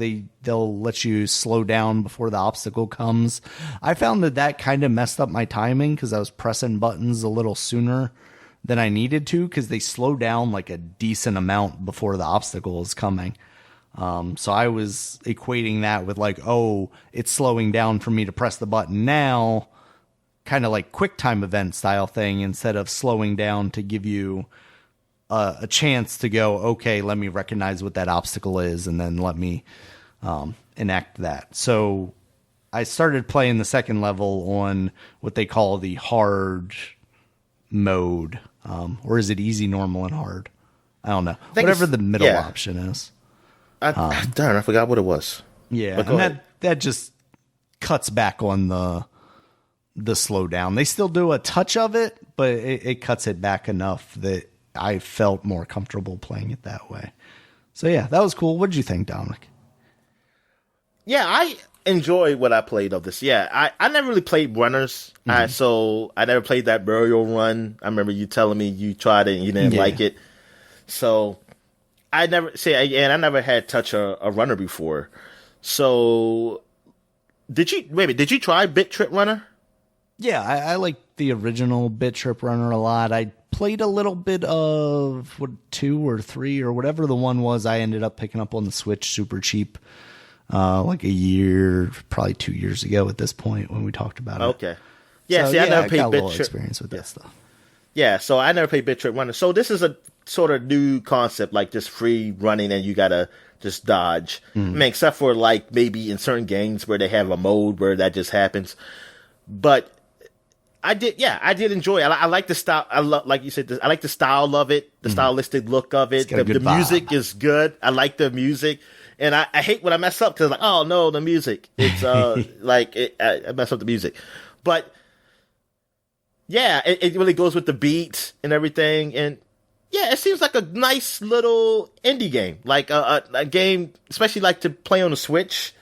they'll let you slow down before the obstacle comes. I found that kind of messed up my timing because I was pressing buttons a little sooner than I needed to because they slow down like a decent amount before the obstacle is coming. So I was equating that with like, oh, it's slowing down for me to press the button now, kind of like quick time event style thing, instead of slowing down to give you a chance to go, okay, let me recognize what that obstacle is and then let me enact that. So I started playing the second level on what they call the hard mode. Or is it easy, normal, and hard? I don't know. Whatever the middle option is. Darn, I forgot what it was. Yeah, and that just cuts back on the slowdown. They still do a touch of it, but it cuts it back enough that I felt more comfortable playing it that way. So yeah, that was cool. What did you think, Dominic? Yeah, I enjoyed what I played of this. Yeah, I never really played runners, so I never played that burial run. I remember you telling me you tried it and you didn't like it. So I never had touch a runner before. So did you try Bit Trip Runner? Yeah, I like the original Bit Trip Runner a lot. I played a little bit of 2 or 3 or whatever the one was. I ended up picking up on the Switch super cheap, like a year, probably 2 years ago at this point when we talked about it. Okay, yeah. So, see, I never got a played little Bit Trip experience with that stuff. Yeah, so I never played Bit Trip Runner. So this is a sort of new concept, like just free running and you gotta just dodge. I mean, except for like maybe in certain games where they have a mode where that just happens. But I did enjoy it. I like the style. Like you said, I like the style of it, the stylistic look of it. The music is good. I like the music. And I hate when I mess up because like, oh no, the music. It's I mess up the music. But yeah, it really goes with the beat and everything. And yeah, it seems like a nice little indie game. Like a game, especially like to play on the Switch.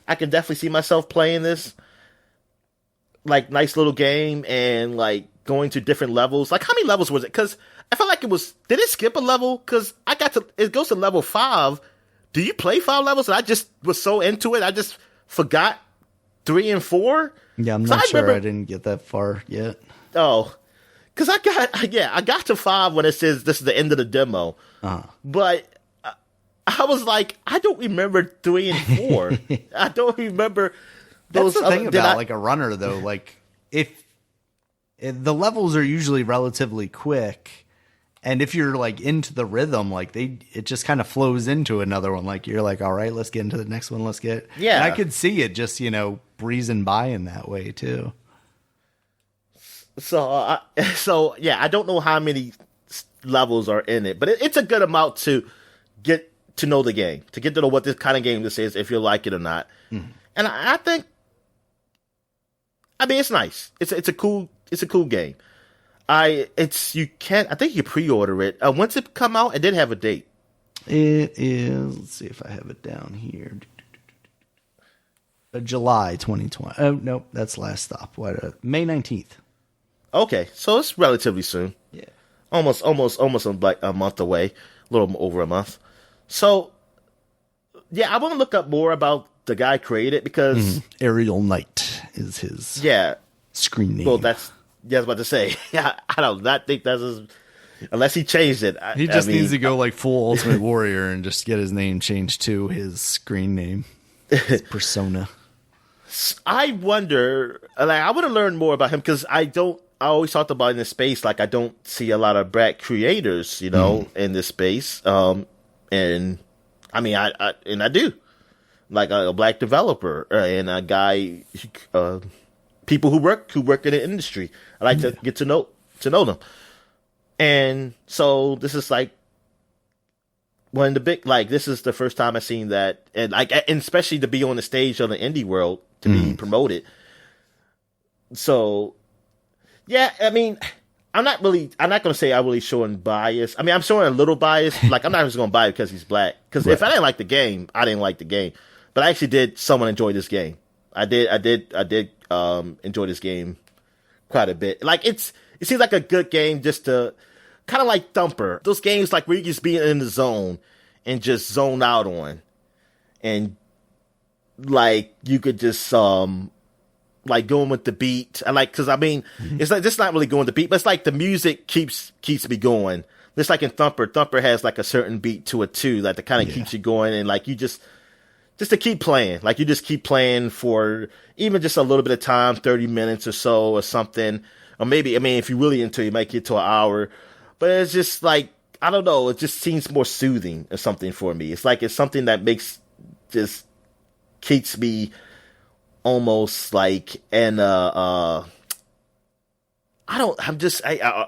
I can definitely see myself playing this. Like, nice little game and like going to different levels. Like, how many levels was it? Because I felt like did it skip a level? Because it goes to level 5. Do you play 5 levels? And I just was so into it, I just forgot 3 and 4. Yeah, I'm not sure I didn't get that far yet. Oh, because I got to 5 when it says this is the end of the demo. But I was like, I don't remember 3 and 4. I don't remember those. That's the thing about like a runner though. Like if the levels are usually relatively quick, and if you're like into the rhythm, like it just kind of flows into another one. Like you're like, all right, let's get into the next one. Yeah. And I could see it just breezing by in that way too. So yeah, I don't know how many levels are in it, but it's a good amount to get to know the game, to get to know what this kind of game this is, if you like it or not. And I think, I mean, it's nice. It's a cool game. I think you pre-order it. Once it come out, it did have a date. It is. Let's see if I have it down here. July 2020. Oh nope, that's last stop. May 19th. Okay, so it's relatively soon. Yeah, almost like a month away, a little over a month. So, yeah, I want to look up more about the guy created because Ariel Knight is his screen name. Well, I was about to say. Yeah, I don't not think that's his, unless he changed it. He just needs to go like full Ultimate Warrior and just get his name changed to his screen name, his persona. I wonder. Like, I want to learn more about him because I always talked about in this space. Like, I don't see a lot of black creators, in this space. And I mean, I do. Like a black developer and a guy, people who work in the industry. I like to get to know them, and so this is like one of the big, like, this is the first time I've seen that, and especially to be on the stage of the indie world to be promoted. So, yeah, I mean, I'm not going to say I'm really showing bias. I mean, I'm showing a little bias. Like, I'm not just going to buy it because he's black. Because if I didn't like the game, I didn't like the game. But I actually did somewhat enjoy this game. I did enjoy this game quite a bit. Like, it seems like a good game just to, kind of like Thumper. Those games like where you just be in the zone and just zone out on. And like, you could just, like going with the beat. I like, cause I mean, it's like, just not really going with the beat, but it's like the music keeps me going. Just like in Thumper has like a certain beat to it too, like that kind of keeps you going, and like you just to keep playing, like you just keep playing for even just a little bit of time, 30 minutes or so or something. Or maybe, I mean, if you're really into it, you might get to an hour, but it's just like, I don't know, it just seems more soothing or something for me. It's like, it's something that keeps me almost like I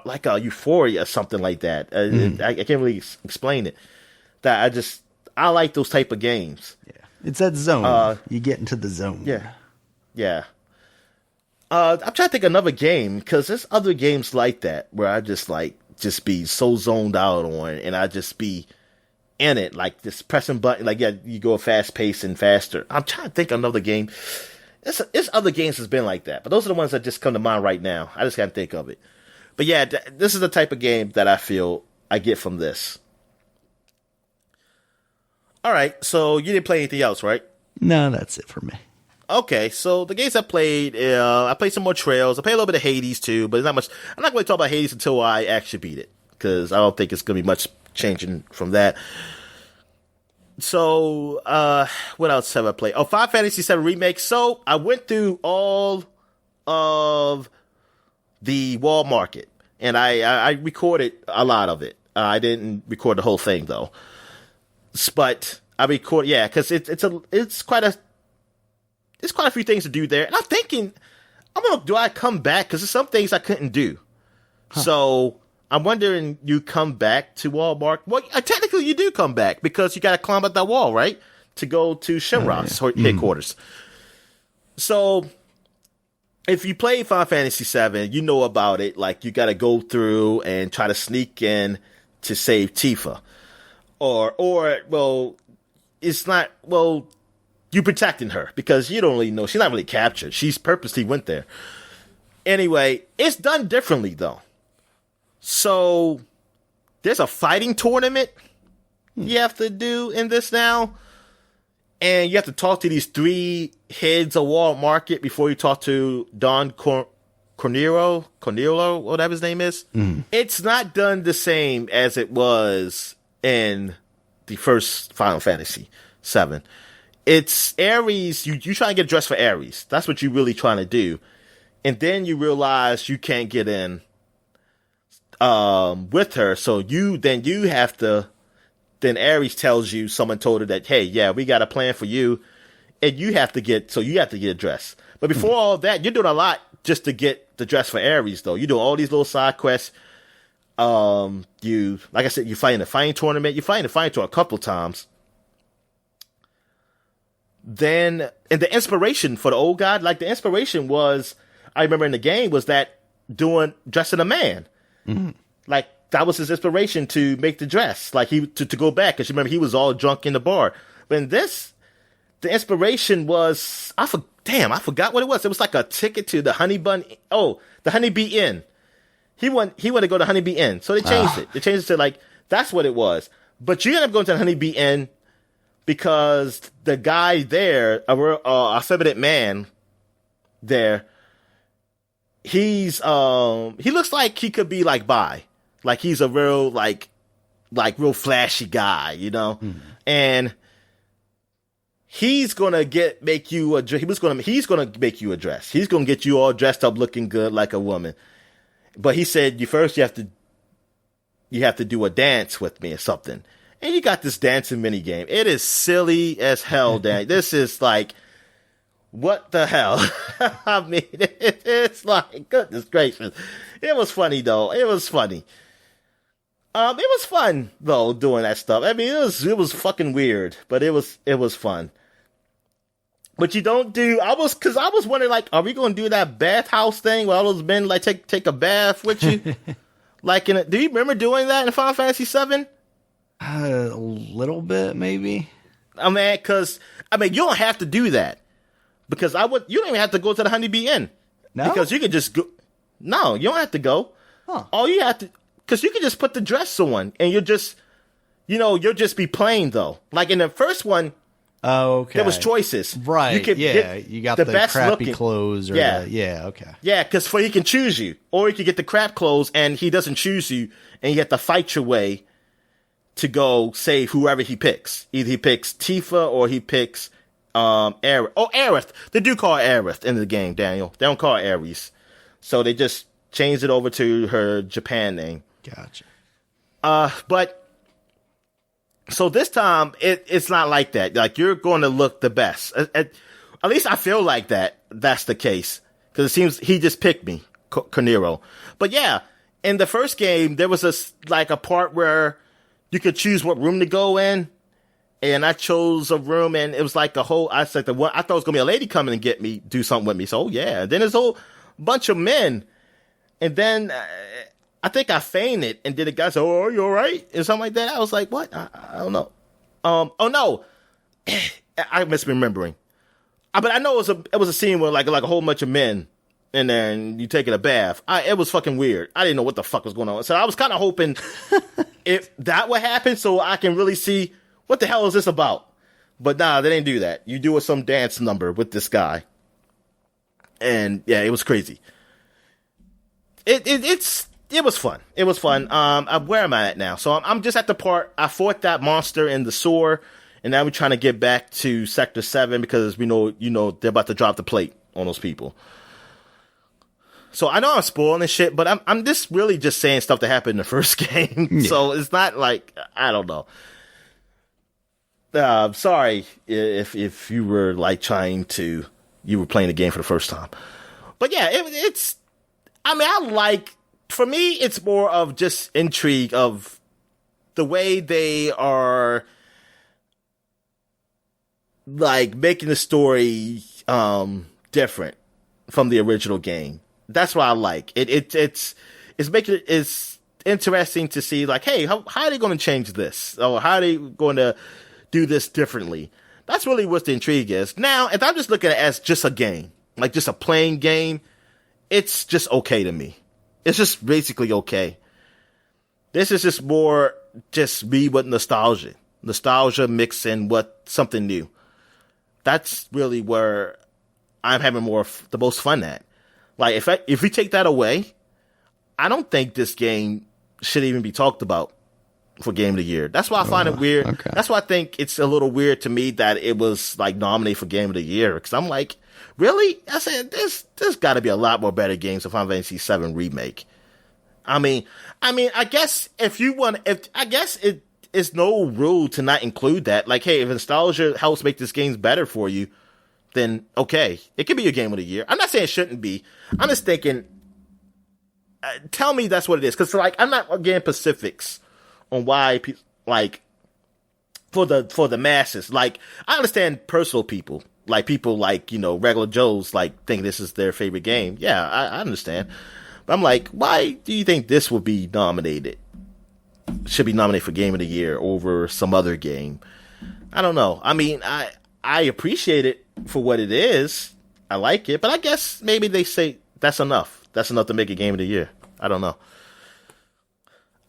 like a euphoria or something like that. I can't really explain it. I like those type of games. Yeah, it's that zone. You get into the zone. Yeah. I'm trying to think of another game, because there's other games like that where I just be so zoned out on, and I just be in it, like just pressing button, like you go fast paced and faster. I'm trying to think of another game. It's other games that's been like that, but those are the ones that just come to mind right now. I just can't think of it. But yeah, this is the type of game that I feel I get from this. All right, so you didn't play anything else, right? No, that's it for me. Okay, so the games I played some more Trails. I played a little bit of Hades too, but it's not much. I'm not going to talk about Hades until I actually beat it, because I don't think it's going to be much changing from that. So, what else have I played? Oh, Final Fantasy VII Remake. So, I went through all of the wall market, and I recorded a lot of it. I didn't record the whole thing, though. But I recorded, yeah, because it's quite a few things to do there. And I'm thinking, do I come back? Because there's some things I couldn't do. Huh. So, I'm wondering, you come back to Walmart? Well, technically you do come back, because you got to climb up that wall, right? To go to Shinra's headquarters. So, if you play Final Fantasy VII, you know about it. Like, you got to go through and try to sneak in to save Tifa. Well, it's not, well, you protecting her, because you don't really know. She's not really captured. She's purposely went there. Anyway, it's done differently, though. So, there's a fighting tournament you have to do in this now. And you have to talk to these 3 heads of Wall Market before you talk to Don Cornelio, whatever his name is. It's not done the same as it was in the first Final Fantasy VII. It's Ares, you try to get dressed for Ares. That's what you're really trying to do. And then you realize you can't get in with her, so then Ares tells you, someone told her that, hey, yeah, we got a plan for you, and you have to get a dress. But before all that, you're doing a lot just to get the dress for Ares, though. You're doing all these little side quests. Like I said, you fight in a fighting tournament. You fight in a fighting tournament a couple times. Then, and the inspiration for the old god, like the inspiration was, I remember in the game, was that dressing a man. Like, that was his inspiration to make the dress. Like, to go back. Because remember, he was all drunk in the bar. But in this, the inspiration was, I forgot what it was. It was like a ticket to the the Honeybee Inn. He wanted to go to Honeybee Inn. So they changed it. They changed it to, like, that's what it was. But you end up going to the Honeybee Inn because the guy there, a feminine man there, he looks like he could be like bi. Like he's a real like real flashy guy, you know? And he's gonna make you a dress. He's gonna make you a dress. He's gonna get you all dressed up looking good like a woman. But he said you have to do a dance with me or something. And you got this dancing mini game. It is silly as hell, Dan. This is like, what the hell? I mean, it's like, goodness gracious. It was funny, though. It was funny. It was fun, though, doing that stuff. I mean, it was fucking weird, but it was fun. But you don't do, I was wondering, like, are we going to do that bathhouse thing where all those men, like, take a bath with you? Like, do you remember doing that in Final Fantasy VII? A little bit, maybe. I mean, you don't have to do that. Because you don't even have to go to the Honeybee Inn. No? Because you could just go. No, you don't have to go. Huh. All you have to, because you can just put the dress on and you'll just be plain though. Like in the first one, Oh, okay. There was choices. Right. You could get you got the the best crappy looking clothes. Or Yeah. Okay. Yeah, because he can choose you, or you can get the crap clothes and he doesn't choose you, and you have to fight your way to go save whoever he picks. Either he picks Tifa or he picks Aerith. Oh, Aerith. They do call her Aerith in the game, Daniel. They don't call her Ares. So they just changed it over to her Japan name. Gotcha. But so this time it's not like that. Like, you're going to look the best. At least I feel like that's the case, because it seems he just picked me, Cornero. But yeah, in the first game there was a part where you could choose what room to go in, and I chose a room, and it was like I thought it was gonna be a lady coming and get me, do something with me. So yeah, then there's a whole bunch of men, and then I think I fainted, and then the guy said, "Oh, are you all right?" and something like that. I was like, "What? I don't know." Oh no, I misremembering. But I know it was a scene where like a whole bunch of men in there, and you taking a bath. It was fucking weird. I didn't know what the fuck was going on. So I was kind of hoping if that would happen, so I can really see what the hell is this about. But nah, they didn't do that. You do some dance number with this guy, and yeah, it was crazy. It was fun. It was fun. Where am I at now? So I'm just at the part I fought that monster in the sewer, and now we're trying to get back to Sector 7 because we know, they're about to drop the plate on those people. So I know I'm spoiling this shit, but I'm just really just saying stuff that happened in the first game. Yeah. So it's not like, I don't know. Sorry if you were like you were playing the game for the first time. But yeah, for me, it's more of just intrigue of the way they are like making the story different from the original game. That's what I like. It's interesting to see, like, hey, how are they going to change this? Or how are they going to do this differently? That's really what the intrigue is. Now, if I'm just looking at it as just a game, like just a plain game, it's just okay to me. It's just basically okay. This is just more just me with nostalgia. Nostalgia mixed in with something new. That's really where I'm having the most fun at. Like, if we take that away, I don't think this game should even be talked about for Game of the Year. That's why I find it weird. Okay. That's why I think it's a little weird to me that it was like nominated for Game of the Year. Because I'm like, really? I said, there's got to be a lot more better games for Final Fantasy VII Remake. I mean, I guess I guess it is no rule to not include that. Like, hey, if nostalgia helps make this game better for you, then okay, it can be your Game of the Year. I'm not saying it shouldn't be. I'm just thinking, tell me that's what it is. Because like, I'm not getting specifics on why, like, for the masses. Like, I understand personal people, like people like, regular Joes, like, think this is their favorite game. Yeah, I understand. But I'm like, why do you think this will be nominated? Should be nominated for Game of the Year over some other game? I don't know. I mean, I appreciate it for what it is. I like it, but I guess maybe they say that's enough. That's enough to make a Game of the Year. I don't know.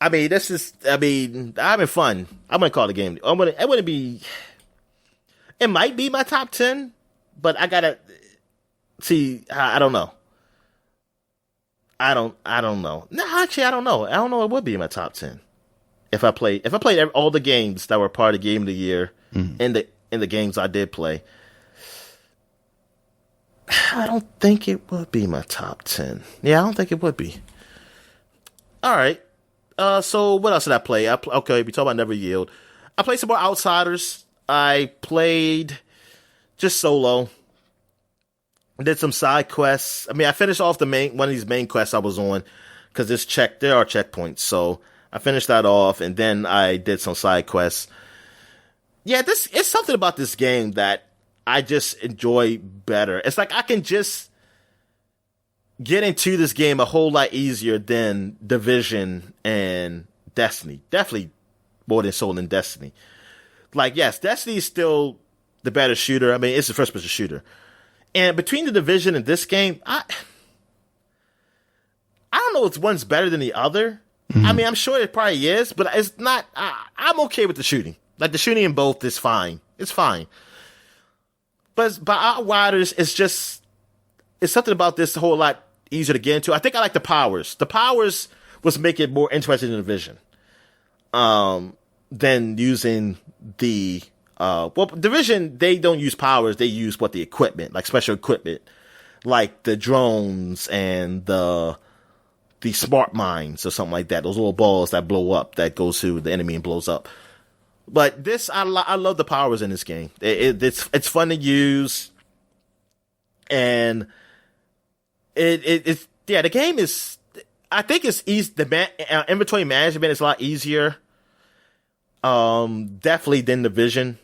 I mean, I'm having fun. I'm gonna call it a game. It might be my top 10, but I gotta see. I don't know. I don't know. No, actually, I don't know. I don't know. It would be in my top 10 if I played all the games that were part of Game of the Year in the games I did play. I don't think it would be my top 10. Yeah, I don't think it would be. All right. So what else did I play? Okay, we talked about Never Yield. I played some more Outsiders. I played just solo. Did some side quests. I mean, I finished off one of these main quests I was on because there are checkpoints. So I finished that off, and then I did some side quests. Yeah, it's something about this game that I just enjoy better. It's like I can just get into this game a whole lot easier than Division and Destiny. Definitely more than Soul and Destiny. Like, yes, Destiny is still the better shooter. I mean, it's the first-person shooter. And between the Division and this game, I don't know if one's better than the other. Mm-hmm. I mean, I'm sure it probably is, but it's not. I'm okay with the shooting. Like, the shooting in both is fine. It's fine. But by Outriders, it's something about this a whole lot easier to get into. I think I like the powers. The powers was make it more interesting in Division. Than using the Division, they don't use powers, they use the equipment, like special equipment, like the drones and the smart mines or something like that, those little balls that blow up, that goes to the enemy and blows up. But this, I love the powers in this game. It's fun to use, and the game is, I think it's easy. The inventory management is a lot easier, definitely than Division.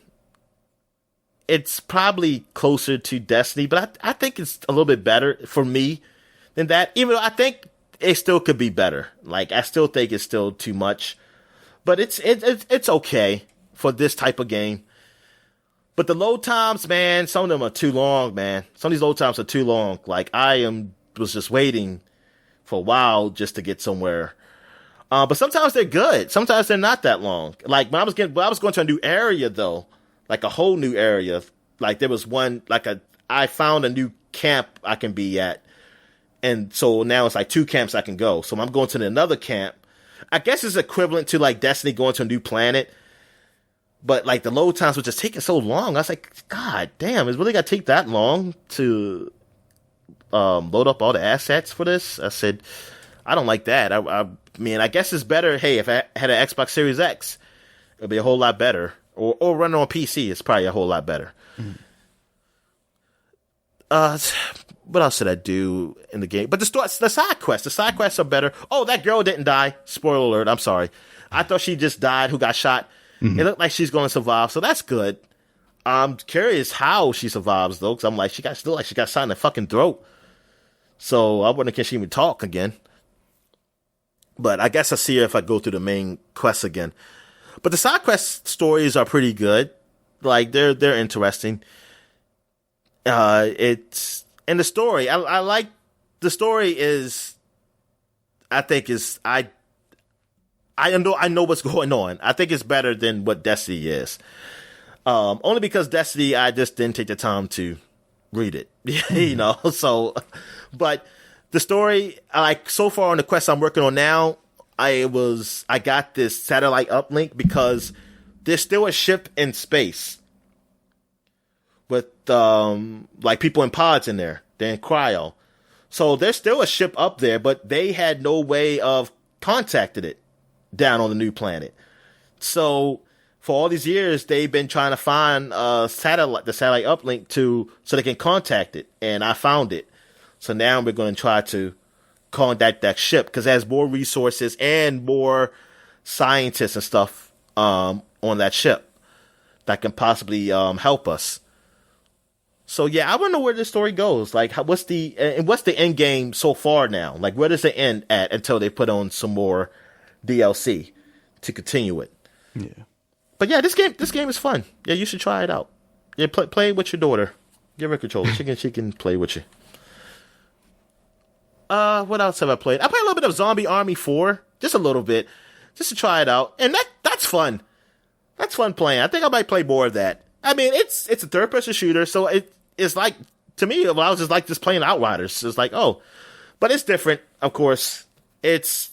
It's probably closer to Destiny, but I think it's a little bit better for me than that. Even though I think it still could be better. Like, I still think it's still too much, but it's okay for this type of game. But the load times, man, some of them are too long, man. Some of these load times are too long. Like, was just waiting for a while just to get somewhere. But sometimes they're good. Sometimes they're not that long. Like, when I was going to a new area, though, like a whole new area, like there was one, I found a new camp I can be at. And so now it's like 2 camps I can go. So I'm going to another camp. I guess it's equivalent to like Destiny going to a new planet. But like the load times were just taking so long. I was like, God damn, it's really got to take that long to load up all the assets for this? I said, I don't like that. I mean, I guess it's better. Hey, if I had an Xbox Series X, it'd be a whole lot better. Or run on PC, it's probably a whole lot better. What else did I do in the game? But the side quests are better. Oh, that girl didn't die. Spoiler alert, I'm sorry. I thought she just died, who got shot. It looked like she's going to survive, so that's good. I'm curious how she survives, though, because I'm like, she got shot in the fucking throat. So I wonder, can she even talk again? But I guess I'll see her if I go through the main quests again. But the side quest stories are pretty good. Like, they're interesting. It's, and the story, I like, the story is, I know what's going on. I think it's better than what Destiny is. Only because Destiny, I just didn't take the time to read it, you know? So, but the story, like, so far on the quest I'm working on now, I got this satellite uplink because there's still a ship in space with, like, people in pods in there. They're in cryo. So there's still a ship up there, but they had no way of contacting it down on the new planet. So for all these years, they've been trying to find the satellite uplink so they can contact it. And I found it. So now we're going to try to contact that ship because it has more resources and more scientists and stuff on that ship that can possibly help us. So yeah, I want to know where this story goes. Like, what's the end game so far now? Like, where does it end at until they put on some more DLC to continue it? Yeah. But yeah, this game is fun. Yeah, you should try it out. Yeah, play with your daughter. Give her a controller. She can play with you. What else have I played? I played a little bit of Zombie Army 4, just a little bit, just to try it out, and that's fun. That's fun playing. I think I might play more of that. I mean, it's a third-person shooter, so it's like, to me, I was just playing Outriders. It's like, oh, but it's different, of course. It's,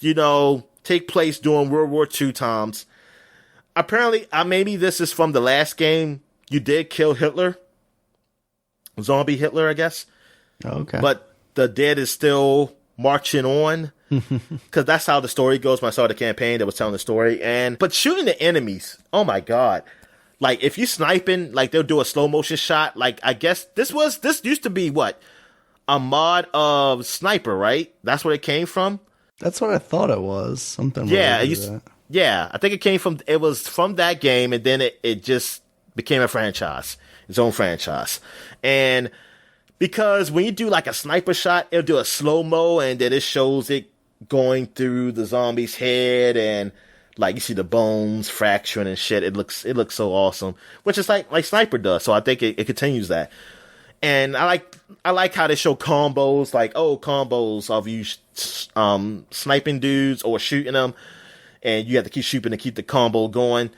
take place during World War II times. Apparently, maybe this is from the last game. You did kill Hitler. Zombie Hitler, I guess. Okay. But the dead is still marching on. Because that's how the story goes. When I saw the campaign that was telling the story. But shooting the enemies, oh my God. Like, if you sniping, like, they'll do a slow motion shot. Like, I guess this used to be what? A mod of Sniper, right? That's where it came from? That's what I thought it was. Something Yeah, I think it was from that game, and then it just became a franchise, its own franchise. And because when you do like a sniper shot, it'll do a slow-mo, and then it shows it going through the zombie's head, and like you see the bones fracturing and shit. It looks so awesome, which is like Sniper does. So I think it continues that. And I like how they show combos, like, combos of you sniping dudes or shooting them, and you have to keep shooting to keep the combo going.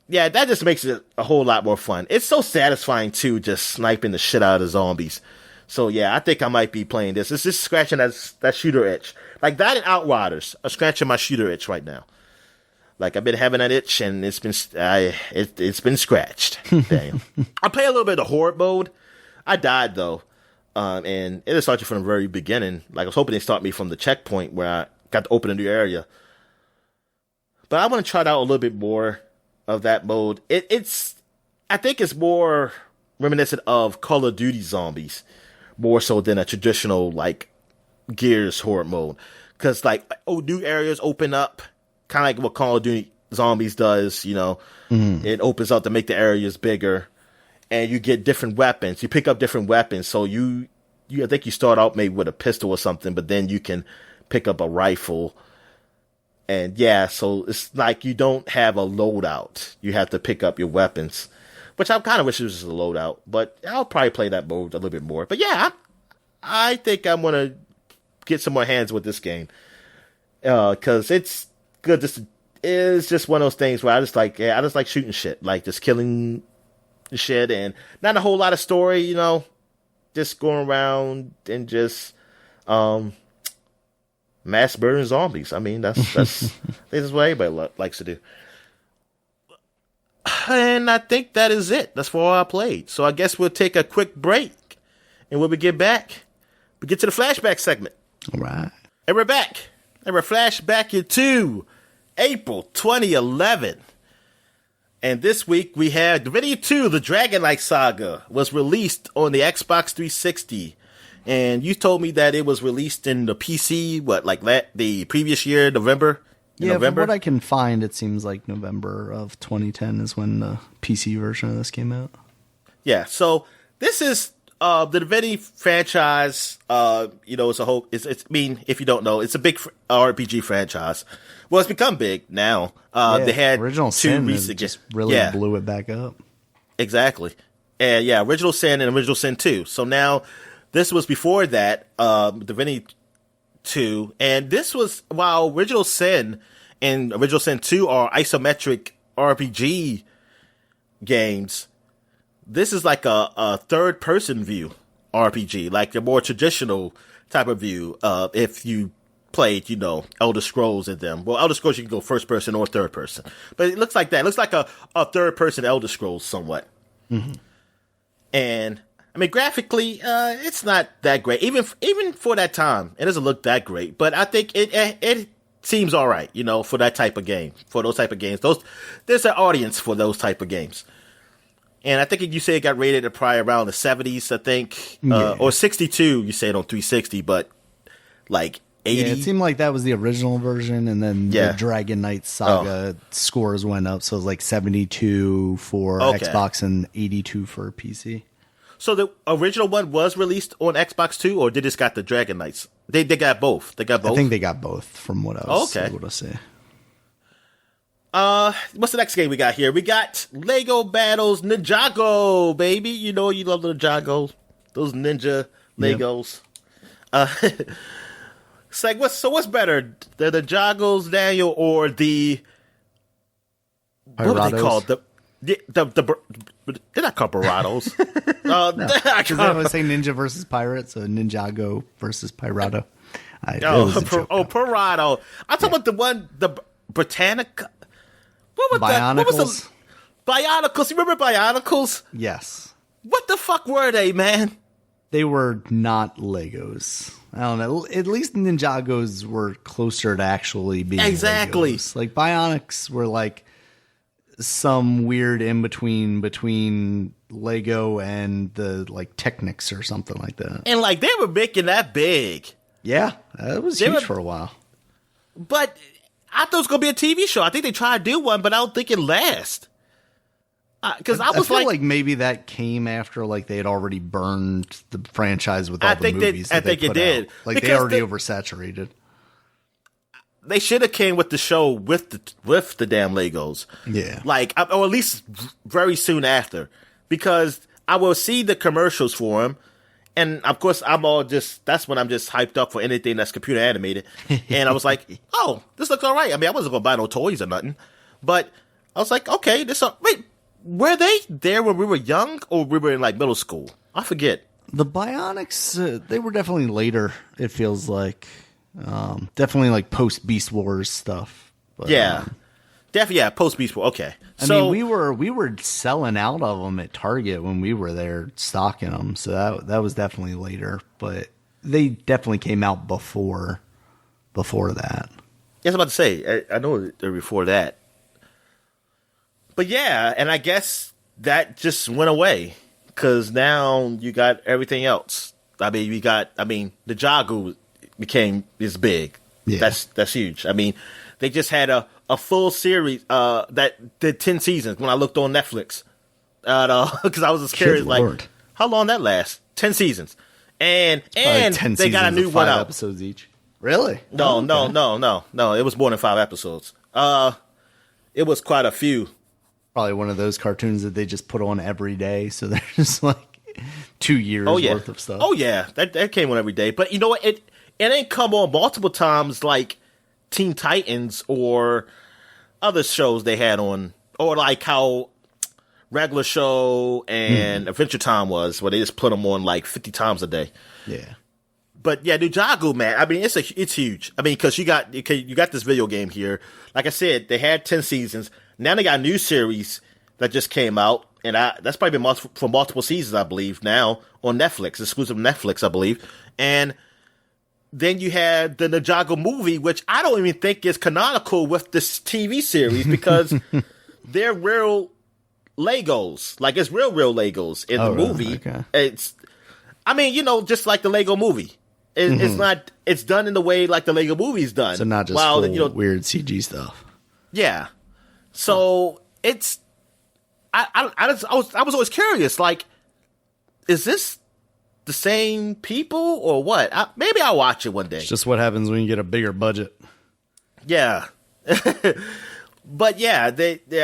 yeah, that just makes it a whole lot more fun. It's so satisfying too, just sniping the shit out of the zombies. So yeah, I think I might be playing this. It's just scratching that shooter itch. Like that and Outriders are scratching my shooter itch right now. Like I've been having that itch and it's been scratched. Damn. I play a little bit of the horde mode. I died though. And it started from the very beginning. Like I was hoping they start me from the checkpoint where I got to open a new area. But I want to try out a little bit more of that mode. I think it's more reminiscent of Call of Duty Zombies, more so than a traditional like Gears horde mode. Because like new areas open up, kind of like what Call of Duty Zombies does. You know, It opens up to make the areas bigger, and you get different weapons. You pick up different weapons, so I think you start out maybe with a pistol or something, but then you can pick up a rifle. And yeah, so it's like you don't have a loadout. You have to pick up your weapons, which I kind of wish it was just a loadout, but I'll probably play that mode a little bit more. But yeah, I think I'm going to get some more hands with this game. Cause it's good. It's just one of those things where I just like shooting shit, like just killing shit and not a whole lot of story, you know, just going around and just, mass murdering zombies. I mean, that's this is what everybody likes to do. And I think that is it. That's for all I played. So I guess we'll take a quick break. And when we get back, we get to the flashback segment. All right. And we're back. And we're flashbacking to April 2011. And this week we had Divinity 2, the Dragon Knight Saga, was released on the Xbox 360. And you told me that it was released in the PC, the previous year, November? Yeah, from what I can find, it seems like November of 2010 is when the PC version of this came out. Yeah, so this is the Divinity franchise. It's a whole. If you don't know, it's a big RPG franchise. Well, it's become big now. They had Original Sin just really blew it back up. Exactly, and Original Sin and Original Sin 2. So now. This was before that, Divinity 2, and this was, while Original Sin and Original Sin 2 are isometric RPG games, this is like a third-person view RPG, like a more traditional type of view, if you played, Elder Scrolls in them. Well, Elder Scrolls, you can go first-person or third-person, but it looks like that. It looks like a third-person Elder Scrolls somewhat. Mm-hmm. And... I mean, graphically, it's not that great. Even for that time, it doesn't look that great. But I think it seems all right, for that type of game. For those type of games, there's an audience for those type of games. And I think you say it got rated probably around the 70s, I think, or 62. You said on 360, but like 80. Yeah, it seemed like that was the original version, and then the Dragon Knight Saga scores went up, so it was like 72 for Xbox and 82 for PC. So the original one was released on Xbox too, or did this got the Dragon Knights? They got both. They got both. I think they got both, from what I was able to say. What's the next game we got here? We got Lego Battles Ninjago, baby. You know you love the Ninjago, those ninja Legos. Yep. It's like what's better, the Ninjagos, Daniel, or the Pirados? What are they called? They're not called Baratos. Because I was saying Ninja versus Pirate, so Ninjago versus Pirado. Pirado. I'm talking about the Britannica. What was Bionicles? Bionicles. You remember Bionicles? Yes. What the fuck were they, man? They were not Legos. I don't know. At least Ninjagos were closer to actually being Legos. Like Bionics were like some weird in between Lego and the like Technics or something like that. And like they were making that big. Yeah, that was huge for a while. But I thought it was gonna be a TV show. I think they tried to do one, but I don't think it lasts. Because I feel like maybe that came after like they had already burned the franchise with all the movies. I think it did. Like because they already oversaturated. They should have came with the show with the damn Legos. Yeah. Like, or at least very soon after. Because I will see the commercials for them. And, of course, that's when I'm just hyped up for anything that's computer animated. And I was like, oh, this looks all right. I mean, I wasn't going to buy no toys or nothing. But I was like, okay, wait, were they there when we were young or we were in like middle school? I forget. The Bionics, they were definitely later, it feels like. Definitely like post Beast Wars stuff. But, yeah. Definitely, yeah, post Beast Wars. Okay. I mean, we were selling out of them at Target when we were there stocking them. So that was definitely later, but they definitely came out before that. Yes, I was about to say, I know they're before that. But yeah, and I guess that just went away because now you got everything else. I mean, the Jagu became this big. Yeah. That's huge. I mean, they just had a full series that did 10 seasons when I looked on Netflix. Because I was just curious, like, how long that lasts? 10 seasons. And 10 they got a new one out. Episodes each. Really? No. It was more than 5 episodes. It was quite a few. Probably one of those cartoons that they just put on every day. So there's just like 2 years worth of stuff. Oh, yeah. That came on every day. But you know what? It ain't come on multiple times like Teen Titans or other shows they had on. Or like how Regular Show and Adventure Time was, where they just put them on like 50 times a day. Yeah. But yeah, Ninjago, man. I mean, it's huge. I mean, because you got this video game here. Like I said, they had 10 seasons. Now they got a new series that just came out, and that's probably been for multiple seasons, I believe. Now on Netflix, exclusive Netflix, I believe. And then you had the Ninjago movie, which I don't even think is canonical with this TV series because they're real Legos. Like it's real Legos in the movie. Okay. It's, I mean, just like the Lego movie. It's not. It's done in the way like the Lego movie's done. So not just weird CG stuff. Yeah. So it's. I was always curious. Like, is this the same people or what? Maybe I'll watch it one day. It's just what happens when you get a bigger budget. Yeah. But yeah,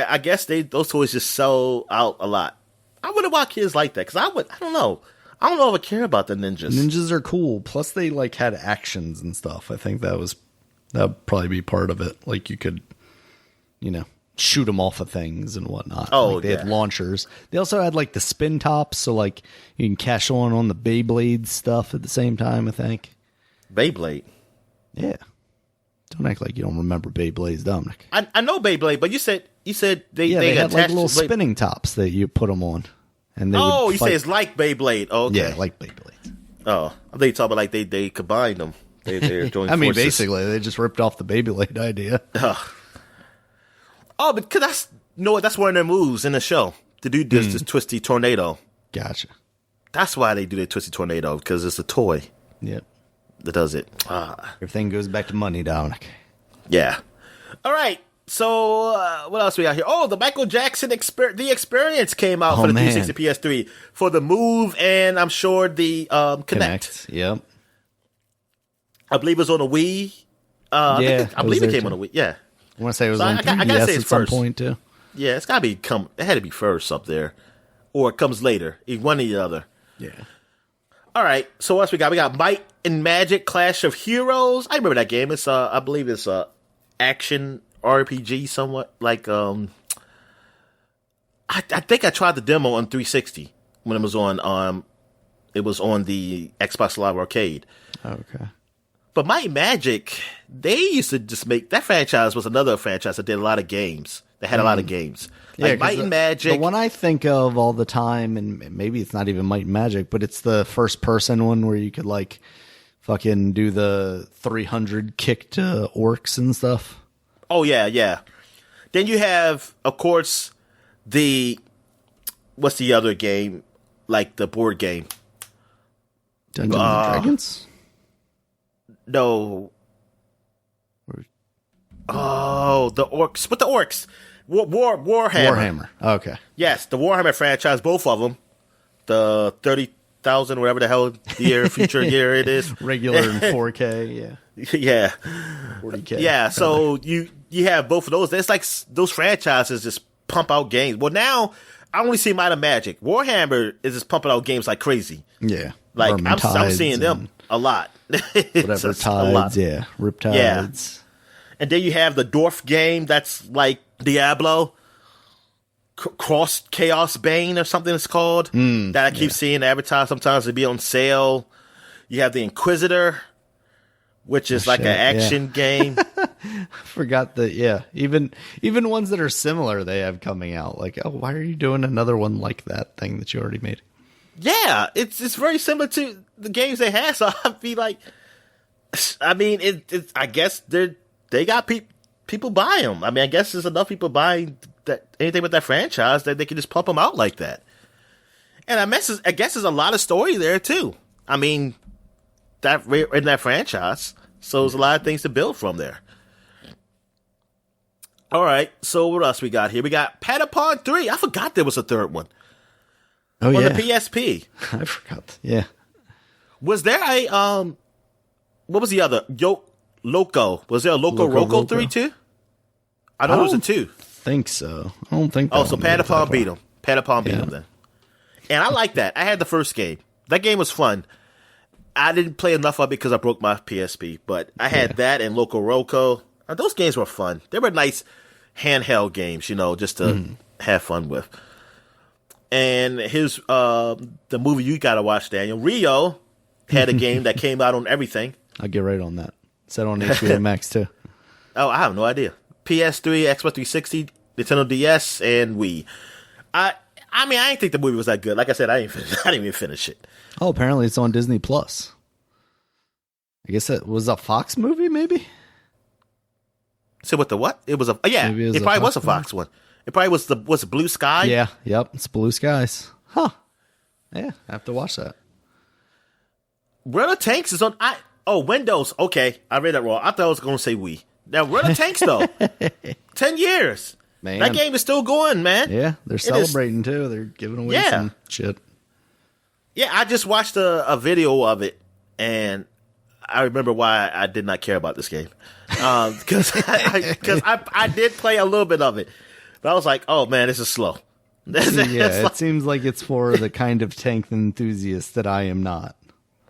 I guess those toys just sell out a lot. I wonder why kids like that because I don't know. I don't know if I care about the ninjas. Ninjas are cool. Plus, they like had actions and stuff. I think that'd probably be part of it. Like you could, shoot them off of things and whatnot. Oh, like they had launchers. They also had like the spin tops, so like you can cash on the Beyblade stuff at the same time. I think Beyblade. Yeah. Don't act like you don't remember Beyblades, Dominic. I know Beyblade, but you said they had like little spinning tops that you put them on. And they you say it's like Beyblade. Oh, okay. Yeah, like Beyblade. Oh, I think you're talking about like they combined them. They're joining I mean, forces. basically, they just ripped off the Beyblade idea. Oh, because that's one of their moves in the show. To do this twisty tornado. Gotcha. That's why they do the twisty tornado, because it's a toy. Yep. That does it. Everything goes back to money, Dominic. Yeah. All right. So, what else we got here? Oh, the Michael Jackson The Experience came out for the 360 PS3 for the Move and I'm sure the Connect. Yep. I believe it was on a Wii. I believe it came on a Wii. Yeah. I want to say it was on 3DS at some point too. Yeah, it's got to be it had to be first up there. Or it comes later. One or the other. Yeah. All right. So what else we got? We got Might and Magic Clash of Heroes. I remember that game. It's I believe it's action RPG somewhat like I think I tried the demo on 360 when it was on the Xbox Live Arcade. Okay. But Might and Magic, they used to just make that franchise was another franchise that did a lot of games. They had a lot of games. Like Might and Magic. The one I think of all the time, and maybe it's not even Might and Magic, but it's the first person one where you could like fucking do the 300 kick to orcs and stuff. Oh, yeah. Then you have, of course, what's the other game? Like the board game? Dungeons and Dragons? No. Oh, the orcs. What the orcs? Warhammer. Warhammer. Okay. Yes, the Warhammer franchise, both of them. The 30,000, whatever the hell future year it is. Regular and 4K, yeah. Yeah. 40K. Yeah, so you have both of those. It's like those franchises just pump out games. Well, now I only see Might and Magic. Warhammer is just pumping out games like crazy. Yeah. Like I'm seeing them a lot. Whatever tides, yeah. Riptides. Yeah. And then you have the Dwarf game that's like Diablo. Cross Chaos Bane or something it's called that I keep seeing advertised. Sometimes it'd be on sale. You have the Inquisitor, which is an action game. I forgot that. Yeah, even ones that are similar they have coming out. Like, oh, why are you doing another one like that thing that you already made? Yeah, it's very similar to the games they had. So I'd be like, I mean, I guess they got people buy them. I mean, I guess there's enough people buying that anything with that franchise that they can just pump them out like that. And I guess there's a lot of story there too. I mean, that in that franchise, so there's a lot of things to build from there. All right, so what else we got here? We got Patapon 3. I forgot there was a third one. Oh, on yeah. the PSP. I forgot. Yeah. Was there a what was the other? Loco. Was there a Loco Roco 3 too? I know there was a 2. Think so. I don't think. So Patapon beat him. Patapon beat him then. And I like that. I had the first game. That game was fun. I didn't play enough of it because I broke my PSP, but I had that and Loco Roco. Those games were fun. They were nice handheld games, just to have fun with. And here's the movie you gotta watch, Daniel. Rio had a game that came out on everything. I'll get right on that. It's on HBO Max too. Oh, I have no idea. PS3, Xbox 360, Nintendo DS, and Wii. I mean, I didn't think the movie was that good. Like I said, I didn't even finish it. Oh, apparently it's on Disney Plus. I guess it was a Fox movie, maybe. So what the what? It was a it probably was a Fox one. It probably was it Blue Sky? Yeah, yep, it's Blue Skies. Huh. Yeah, I have to watch that. World of Tanks is on Windows. Okay, I read that wrong. I thought I was going to say Wii. Now World of Tanks though. 10 years. Man. That game is still going, man. Yeah, they're celebrating too. They're giving away some shit. Yeah, I just watched a video of it and I remember why I did not care about this game. Because I did play a little bit of it. But I was like, oh man, this is slow. It seems like it's for the kind of tank enthusiast that I am not.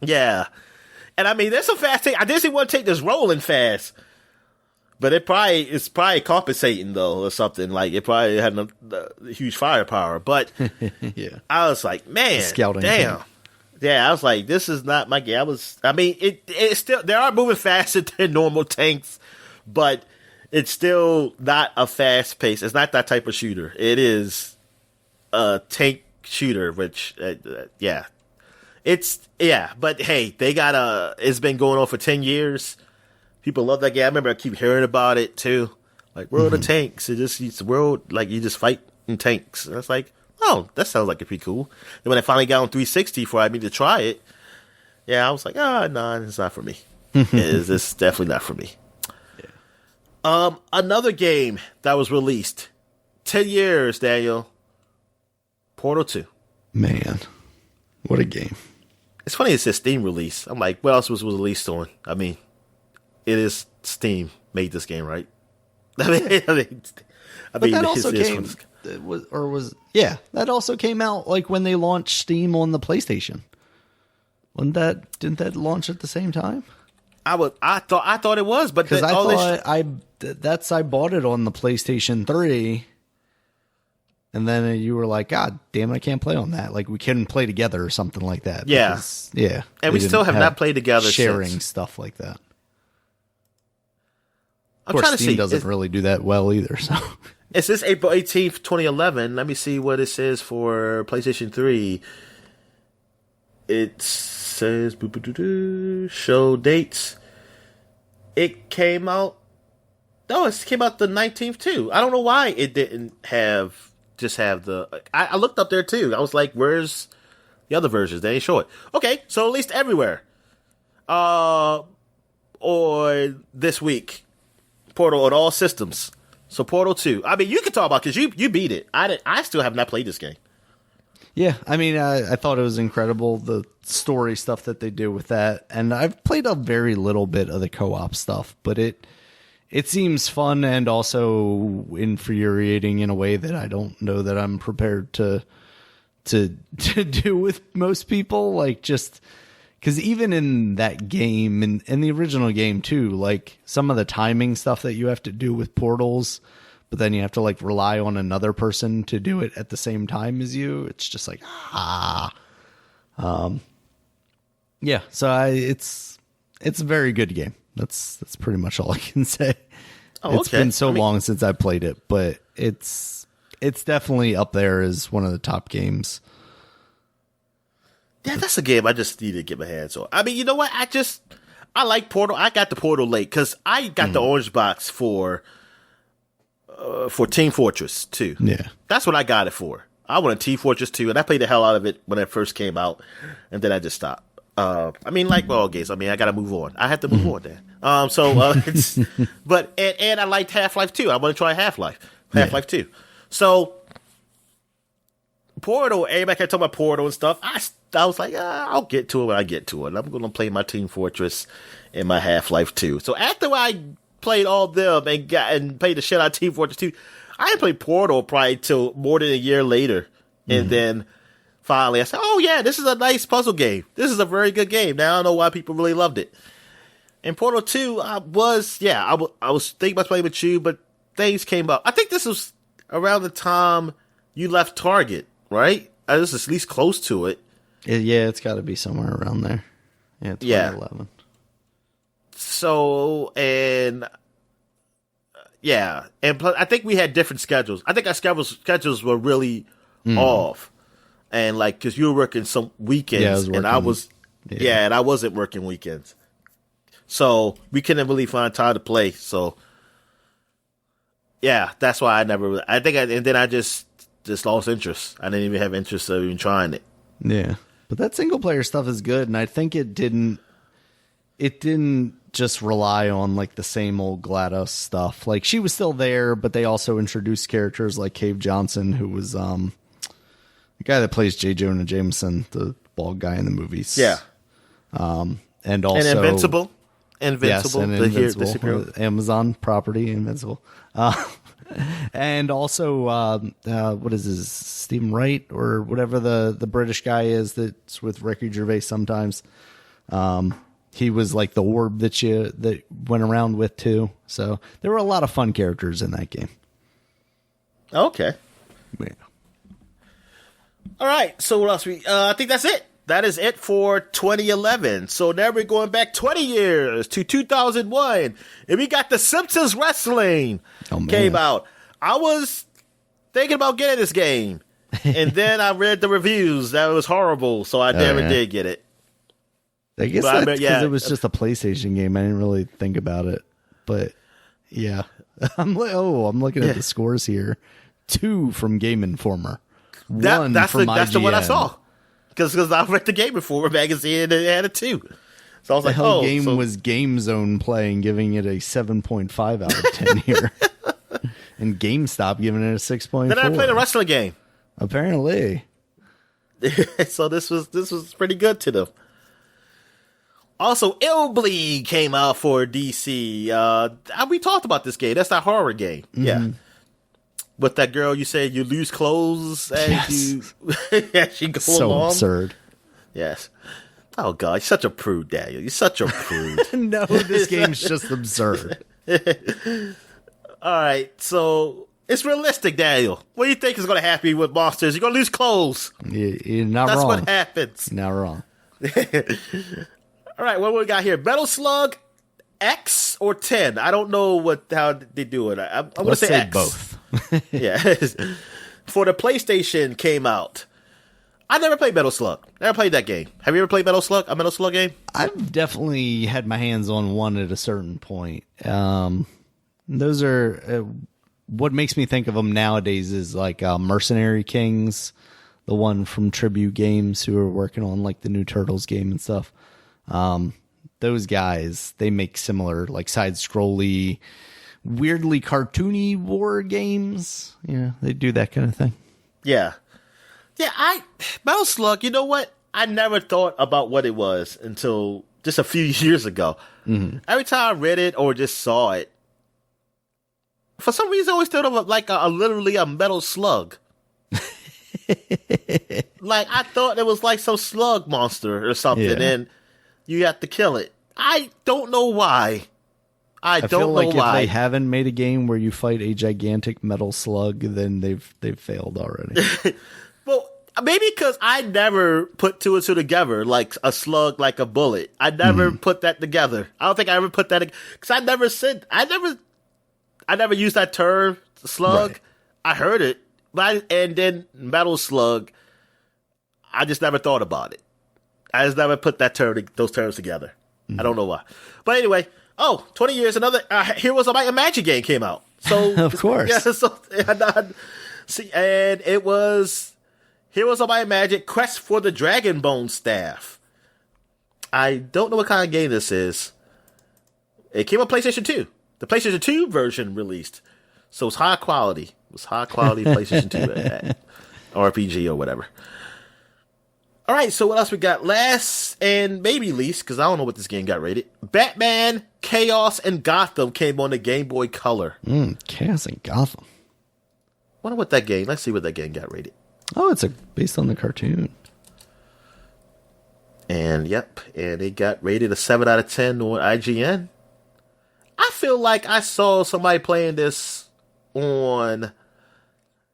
Yeah. And I mean, there's some fast tank. I didn't want to take this rolling fast. But it's probably compensating though, or something. Like it probably had a huge firepower. But yeah. I was like, man, scouting damn. tank. Yeah, I was like, this is not my game. It's still, they are moving faster than normal tanks, but it's still not a fast pace. It's not that type of shooter. It is a tank shooter, which, but hey, it's been going on for 10 years. People love that game. I remember I keep hearing about it too. Like World of Tanks. It's world, like you just fight in tanks. And I was like, oh, that sounds like it'd be cool. And when I finally got on 360 for me to try it, I was like, no, it's not for me. It's definitely not for me. Yeah. Another game that was released 10 years, Daniel. Portal 2. Man, what a game. It's funny it says Steam release. I'm like, what else was released on? I mean, it is Steam made this game, right? That also came out like when they launched Steam on the PlayStation. Didn't that launch at the same time? I thought it was, but because I bought it on the PlayStation 3, and then you were like, God damn it, I can't play on that. Like we couldn't play together or something like that. Yeah, and we still have not played together. Sharing stuff like that. Of I'm course, Steam doesn't really do that well either. So it says April 18th, 2011. Let me see what it says for PlayStation 3. It says show dates. It came out. No, it came out the 19th too. I don't know why it didn't have the. I looked up there too. I was like, "Where's the other versions?" They ain't show it. Okay, so at least everywhere. Or this week. Portal on all systems. So Portal 2. I mean, you can talk about because you beat it. I still have not played this game. Yeah, I mean, I thought it was incredible, the story stuff that they do with that. And I've played a very little bit of the co-op stuff, but it seems fun and also infuriating in a way that I don't know that I'm prepared to do with most people. Like, just because even in that game, in the original game too, like some of the timing stuff that you have to do with portals, but then you have to like rely on another person to do it at the same time as you. It's just like, yeah. So it's a very good game. That's pretty much all I can say. Oh, it's been so long since I played it, but it's definitely up there as one of the top games. Yeah, that's a game I just need to get my hands on. I mean, you know what? I like Portal. I got the Portal late because I got the orange box for Team Fortress 2. Yeah. That's what I got it for. I wanted Team Fortress 2, and I played the hell out of it when it first came out, and then I just stopped. I mean, like all games, I mean, I got to move on. I have to move on then. But I liked Half-Life 2. I want to try Half-Life 2. So, Portal, everybody kept talking about Portal and stuff. I was like, I'll get to it when I get to it. I'm going to play my Team Fortress and my Half-Life 2. So after I played all of them and played the shit out of Team Fortress 2, I didn't play Portal probably till more than a year later. And then finally I said, oh yeah, this is a nice puzzle game. This is a very good game. Now I know why people really loved it. And Portal 2, I was thinking about playing with you, but things came up. I think this was around the time you left Target, right? This is at least close to it. Yeah, it's got to be somewhere around there. Yeah, 2011. So, and I think we had different schedules. I think our schedules were really off. And like, cause you were working some weekends and I wasn't working weekends. So we couldn't really find time to play. So yeah, that's why and then I just lost interest. I didn't even have interest of even trying it. Yeah. But that single player stuff is good, and I think it didn't just rely on like the same old GLaDOS stuff. Like she was still there, but they also introduced characters like Cave Johnson, who was the guy that plays J. Jonah Jameson, the bald guy in the movies. Yeah. And also Invincible. Yes, and Invincible. Amazon property, Invincible. And also, what is his, Stephen Wright or whatever the British guy is that's with Ricky Gervais sometimes. He was like the orb that went around with too. So there were a lot of fun characters in that game. Okay. Yeah. All right. So what else I think that's it. That is it for 2011. So now we're going back 20 years to 2001. And we got The Simpsons Wrestling came out. I was thinking about getting this game. And then I read the reviews. That was horrible. So I never did get it. I guess that's because it was just a PlayStation game. I didn't really think about it. But yeah. I'm looking at the scores here. 2 from Game Informer. 1 that's from that's the one I IGN. saw. Because I read the Game Informer magazine and it had a 2. So I was like, whole game was Game Zone playing, giving it a 7.5 out of 10 here. And GameStop giving it a 6.4. Then I played a wrestling game. Apparently. So this was pretty good to them. Also, Illbleed came out for DC. We talked about this game. That's that horror game. Mm-hmm. Yeah. With that girl, you said you lose clothes and she goes so along. Absurd. Yes. Oh God, you're such a prude, Daniel. You're such a prude. No, this game's just absurd. All right, so it's realistic, Daniel. What do you think is going to happen with monsters? You're going to lose clothes. You're not That's wrong. what happens. You're not wrong. All right, what we got here? Metal Slug X or 10? I don't know how they do it. I'm going to say X. Both. Yeah. For the PlayStation came out. I never played Metal Slug. Never played that game. Have you ever played Metal Slug? A Metal Slug game? I've definitely had my hands on one at a certain point. Those are what makes me think of them nowadays is like Mercenary Kings, the one from Tribute Games who are working on like the new Turtles game and stuff. Those guys, they make similar like side-scrolly, weirdly cartoony war games. Yeah, they do that kind of thing. Yeah. Yeah, Metal Slug, you know what? I never thought about what it was until just a few years ago. Mm-hmm. Every time I read it or just saw it, for some reason I always thought of it like literally a metal slug. Like, I thought it was like some slug monster or something, and you have to kill it. I don't know why. I feel don't like know why. if they haven't made a game where you fight a gigantic metal slug, then they've failed already. Well, maybe because I never put two and two together, like a slug, like a bullet. I never put that together. I don't think I ever put that because I never used that term slug. Right. I heard it, and then metal slug. I just never thought about it. I just never put those terms together. I don't know why. But anyway, 20 years, another Heroes of Might and Magic game came out. So Of course. Yeah, and it was Heroes of Might and Magic Quest for the Dragonbone Staff. I don't know what kind of game this is. It came on PlayStation 2. The PlayStation 2 version released. So it's high quality. It was high quality PlayStation 2 RPG or whatever. All right, so what else we got? Last and maybe least, because I don't know what this game got rated. Batman, Chaos, and Gotham came on the Game Boy Color. Chaos and Gotham. Wonder what that game. Let's see what that game got rated. Oh, it's based on the cartoon. And yep, and it got rated a 7 out of 10 on IGN. I feel like I saw somebody playing this on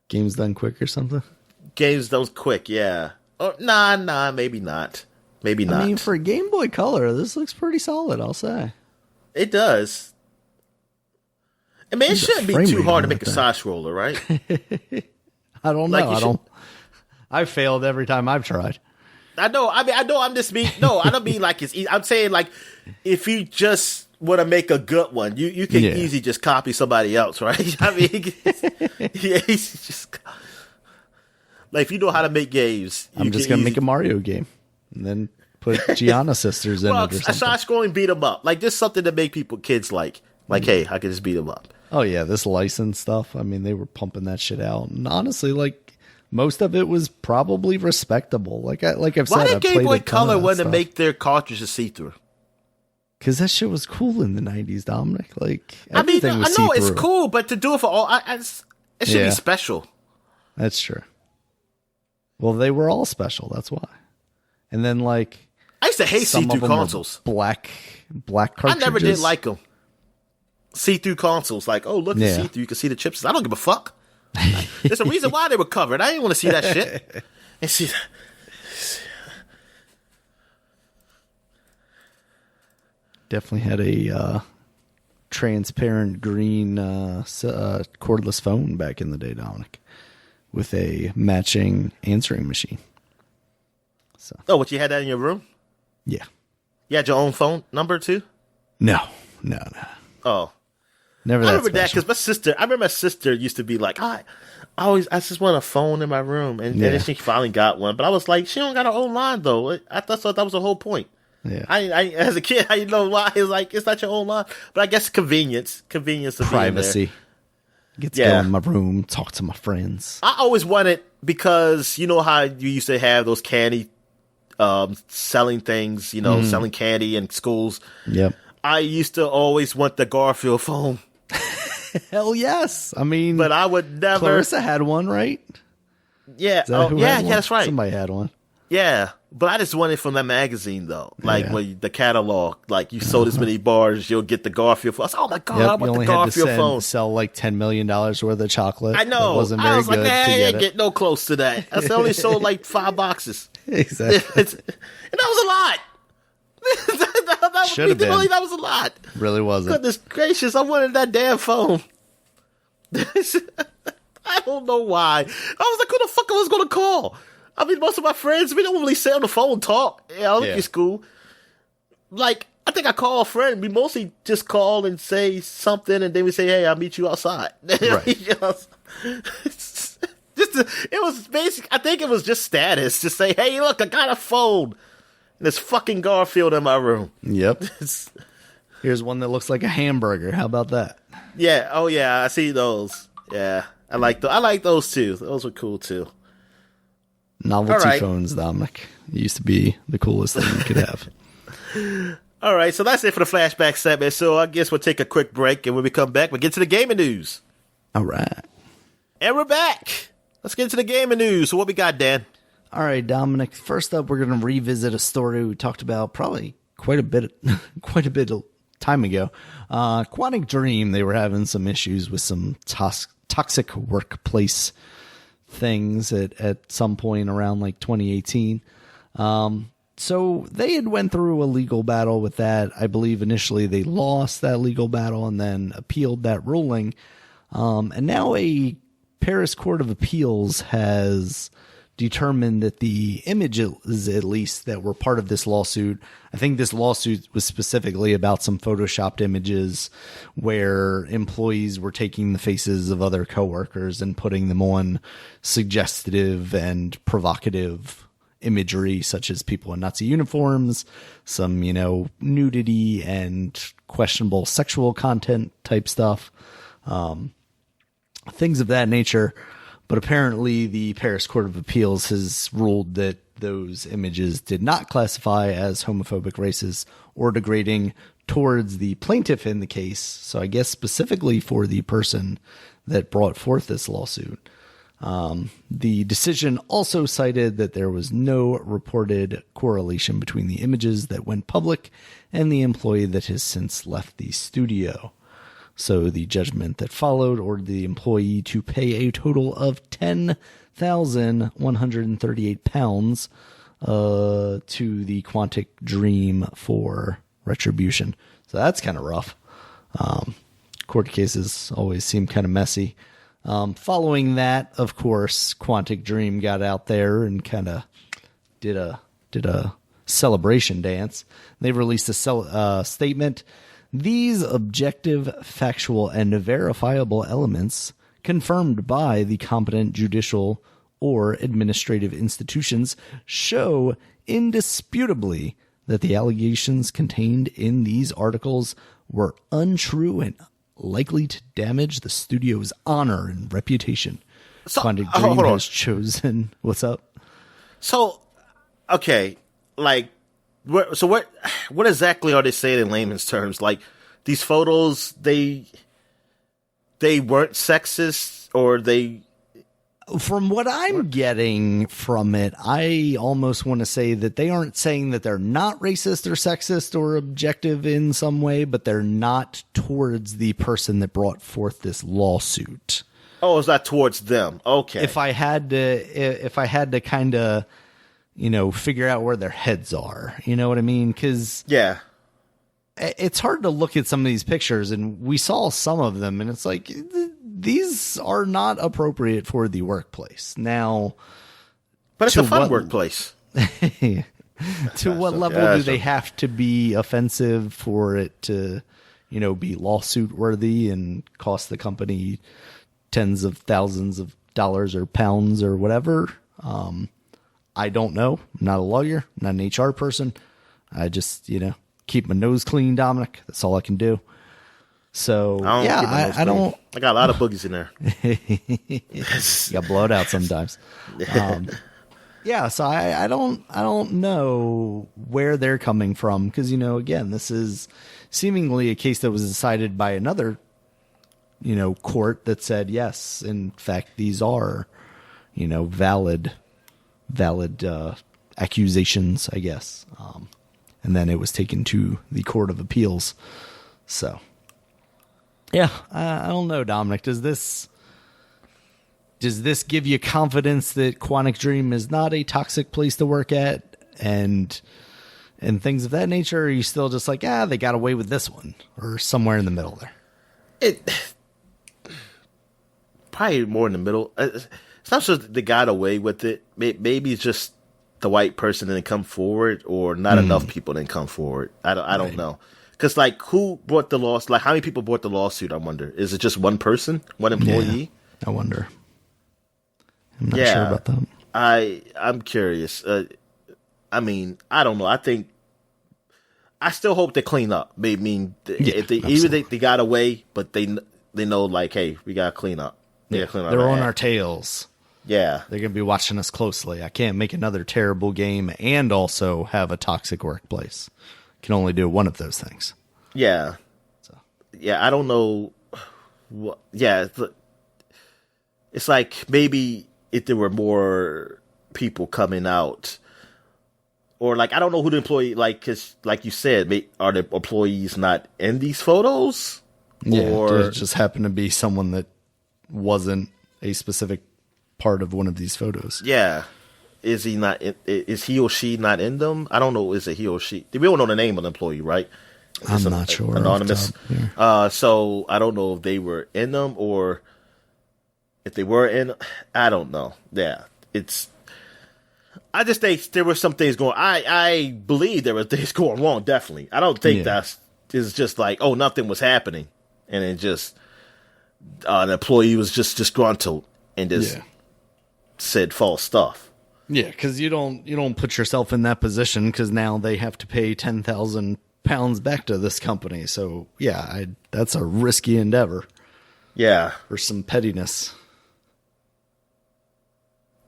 Games Done Quick or something. Games Done Quick, yeah. Oh, nah, maybe not. Maybe not. I mean, for Game Boy Color, this looks pretty solid, I'll say. It does. I mean, it shouldn't be too hard to make a side scroller, right? I don't know. I've failed every time I've tried. I know. I mean, I know I'm just being... No, I don't mean like it's easy. I'm saying like if you just want to make a good one, you can easily just copy somebody else, right? I mean, it's just... Like, if you know how to make games... I'm just going to make a Mario game and then put Gianna Sisters in it or something. A side-scrolling beat 'em up. Like, just something to make kids like. Like, hey, I can just beat 'em up. Oh, yeah, this license stuff. I mean, they were pumping that shit out. And honestly, like, most of it was probably respectable. Like I've said, why did Game Boy Color want to make their cartridges see-through? Because that shit was cool in the 90s, Dominic. Like, I mean, everything was I know see-through. it's cool, but to do it for all... it should be special. That's true. Well, they were all special. That's why. And then, like, I used to hate see-through consoles. Black cartridges. I never did like them. See-through consoles, like, oh, look, it's see-through. You can see the chips. I don't give a fuck. There's a reason why they were covered. I didn't want to see that shit. And see that. Definitely had a transparent green cordless phone back in the day, Dominic, with a matching answering machine. So. Oh, what, you had that in your room? Yeah. You had your own phone number too? No. Oh. Never that I remember special. that because I remember my sister used to be like, I just want a phone in my room. And then she finally got one. But I was like, she don't got her own line though. I thought that was the whole point. Yeah. I as a kid, I know why. It's like, it's not your own line. But I guess convenience of privacy. Get to go in my room, talk to my friends. I always wanted, because you know how you used to have those candy selling things, selling candy in schools. Yep. I used to always want the Garfield phone. Hell yes. I mean, but I would never. Clarissa had one, right? Yeah. That's right. Somebody had one. Yeah. But I just wanted it from that magazine, though. Like, the catalog. Like, you sold this many bars, you'll get the Garfield phone. I was like, oh my God, I want the Garfield phone. Sell like $10 million worth of chocolate. I know. That wasn't very good. I ain't get no close to that. I only sold like 5 boxes. Exactly. And that was a lot. Should have been. That was a lot. Really wasn't. Goodness gracious, I wanted that damn phone. I don't know why. I was like, who the fuck I was going to call? I mean, most of my friends, we don't really sit on the phone and talk. Yeah, elementary school. Like, I think I call a friend. We mostly just call and say something, and then we say, hey, I'll meet you outside. Right. It was basic. I think it was just status. Just say, hey, look, I got a phone. And there's fucking Garfield in my room. Yep. Here's one that looks like a hamburger. How about that? Yeah. Oh, yeah. I see those. Yeah. I like those too. Those were cool too. Novelty phones, Dominic. It used to be the coolest thing you could have. All right, so that's it for the flashback segment. So I guess we'll take a quick break, and when we come back, we'll get to the gaming news. All right. And we're back. Let's get into the gaming news. So what we got, Dan? All right, Dominic. First up, we're going to revisit a story we talked about probably quite a bit time ago. Quantic Dream, they were having some issues with some toxic workplace things at some point around like 2018. So they had went through a legal battle with that. I believe initially they lost that legal battle and then appealed that ruling. And now a Paris Court of Appeals has determined that the images, at least, that were part of this lawsuit, I think this lawsuit was specifically about some photoshopped images where employees were taking the faces of other coworkers and putting them on suggestive and provocative imagery, such as people in Nazi uniforms, some, nudity and questionable sexual content type stuff, things of that nature. But apparently the Paris Court of Appeals has ruled that those images did not classify as homophobic, racist, or degrading towards the plaintiff in the case. So I guess specifically for the person that brought forth this lawsuit. The decision also cited that there was no reported correlation between the images that went public and the employee that has since left the studio. So the judgment that followed ordered the employee to pay a total of £10,138 to the Quantic Dream for retribution. So that's kind of rough. Court cases always seem kind of messy. Following that, of course, Quantic Dream got out there and kind of did a celebration dance. They released a statement. These objective, factual, and verifiable elements, confirmed by the competent judicial or administrative institutions, show indisputably that the allegations contained in these articles were untrue and likely to damage the studio's honor and reputation. So, Quantic Dream has chosen... What's up? So, okay, like... So what exactly are they saying in layman's terms? Like, these photos, they weren't sexist, or they... From what I'm getting from it, I almost want to say that they aren't saying that they're not racist or sexist or objective in some way, but they're not towards the person that brought forth this lawsuit. Oh, it's not towards them. Okay. If I had to kind of... figure out where their heads are. You know what I mean? Because yeah, it's hard to look at some of these pictures, and we saw some of them, and it's like, these are not appropriate for the workplace. Now, but it's a fun workplace. To what level do they have to be offensive for it to, be lawsuit worthy and cost the company tens of thousands of dollars or pounds or whatever? I don't know. I'm not a lawyer, I'm not an HR person. I just, keep my nose clean, Dominic. That's all I can do. So, I don't. I got a lot of boogies in there. You got blowed out sometimes. So I don't know where they're coming from. Because, again, this is seemingly a case that was decided by another, court that said, yes, in fact, these are, valid accusations, I guess. And then it was taken to the Court of Appeals. So, yeah, I don't know, Dominic. Does this give you confidence that Quantic Dream is not a toxic place to work at and things of that nature? Or are you still just like, they got away with this one, or somewhere in the middle there? Probably more in the middle. It's not just they got away with it. Maybe it's just the white person didn't come forward, or not enough people didn't come forward. I don't know. Because, who brought the lawsuit? How many people brought the lawsuit, I wonder? Is it just one person? One employee? Yeah, I wonder. I'm not sure about that. I'm curious. I don't know. I still hope they clean up. Even they got away, but they know, hey, we got to clean up. They're on our tails. Yeah. They're going to be watching us closely. I can't make another terrible game and also have a toxic workplace. Can only do one of those things. Yeah. So. Yeah, I don't know. It's like maybe if there were more people coming out Or like, I don't know who the employee, like, cause like you said, are the employees not in these photos? Yeah, or it just happened to be someone that wasn't a specific part of one of these photos. Yeah. Is he or she not in them? I don't know. Is it he or she? We don't know the name of the employee, right? I'm not sure. Anonymous. So I don't know if they were in them or if they were in. I don't know. Yeah, I just think there were some things going. I believe there were things going wrong. Definitely. I don't think it's just like, oh, nothing was happening, and then just the employee was just disgruntled and just said false stuff. Yeah, because you don't put yourself in that position because now they have to pay £10,000 back to this company. So yeah, that's a risky endeavor. Yeah, for some pettiness.